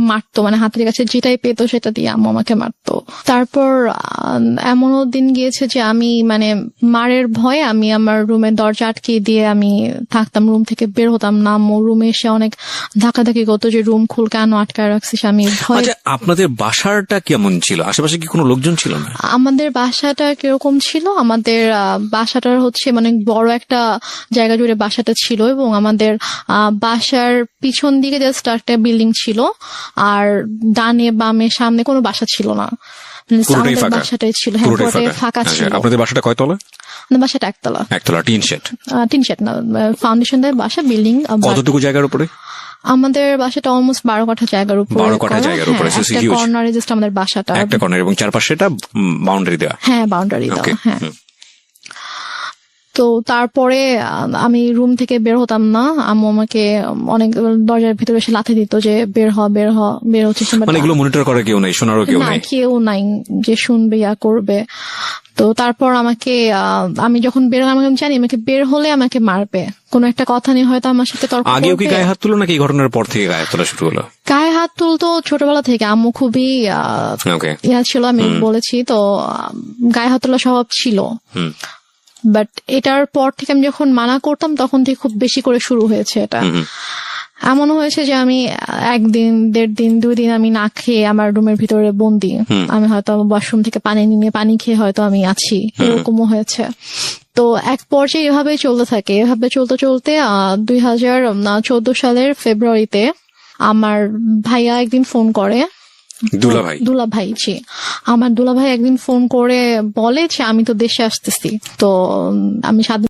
মারতো, মানে হাতের কাছে যেটাই পেতো সেটা দিয়ে আম্মু আমাকে মারতো। তারপর এমনও দিন গিয়েছে যে আমি মানে মারের ভয়ে আমি আমার রুমের দরজা আটকে দিয়ে আমি থাকতাম, রুম থেকে বের হতাম না। আম্মু রুমে এসে অনেক ধাক্কাধাক্কি করতো যে রুম খুল, কেন আটকায় রাখছিস। আমি ভয়। আচ্ছা, আপনাদের বাসাটা কেমন ছিল? আশেপাশে কি কোনো লোকজন ছিল না? আমাদের বাসাটা কিরকম ছিল, আমাদের বাসাটার হচ্ছে মানে বড় একটা জায়গা জুড়ে বাসাটা ছিল, এবং আমাদের বাসার পিছন দিকে জাস্ট একটা বিল্ডিং ছিল, আর ডানে বামে সামনে কোনো বাসা ছিল না। পুরোটাই ফাঁকা? বাসাটাই ছিল, হ্যাঁ, পুরোটাই ফাঁকা ছিল। আপনাদের বাসাটা কয়তলা? আমাদের বাসাটা একতলা। একতলা, টিন শেড? টিন শেড না, ফাউন্ডেশন দেয় বাসা, বিল্ডিং। কতটুকু জায়গার উপরে? আমাদের বাসাটা অলমোস্ট 12 কাঠা জায়গার উপরে। 12 কাঠা জায়গার উপরে, একটা কর্নারে জাস্ট আমাদের বাসাটা, একটা কর্নার, এবং চারপাশে এটা বাউন্ডারি দেওয়া? হ্যাঁ, বাউন্ডারি দেওয়া। হ্যাঁ। তো তারপরে আমি রুম থেকে বের হতাম না, আম্মু আমাকে অনেক দরজার ভিতরে এসে লাথি দিত যে বের হ, বের হ, বের হচ্ছিস। মানে এগুলো মনিটর করে কেউ নাই, শোনারও কেউ নাই? কেউ নাই যে শুনবে ইয়া করবে। তো তারপর আমাকে আমি যখন বের হলাম, আমি জানি আমাকে বের হলে আমাকে মারবে, কোনো একটা কথা নিয়ে হয়তো আমার সাথে তর্ক করবে। আগেও কি গায়ে হাত তুলো নাকি এই ঘটনার পর থেকে গায়ে হাত তোলা শুরু হলো? গায়ে হাত তুলতো ছোটবেলা থেকে, আম্মু খুবই ইয়া ছিল, আমি বলেছি তো গায়ে হাত তোলা স্বভাব ছিল। বাট এটার পর থেকে আমি যখন মানা করতাম তখন থেকে খুব বেশি করে শুরু হয়েছে এটা। এমন হয়েছে যে আমি একদিন 1.5 দিন 2 দিন আমি না খেয়ে আমার রুমের ভিতরে বন্দি। আমি হয়তো ওয়াশরুম থেকে পানি নিয়ে পানি খেয়ে হয়তো আমি আছি, এরকমও হয়েছে। তো এক পর্যায়ে এভাবে চলতে থাকে। এভাবে চলতে চলতে 2014 সালের ফেব্রুয়ারিতে আমার ভাইয়া একদিন ফোন করে, দুলাভাই জি, আমার দুলাভাই একদিন ফোন করে বলে যে আমি তো দেশে আসতেছি, তো আমি 7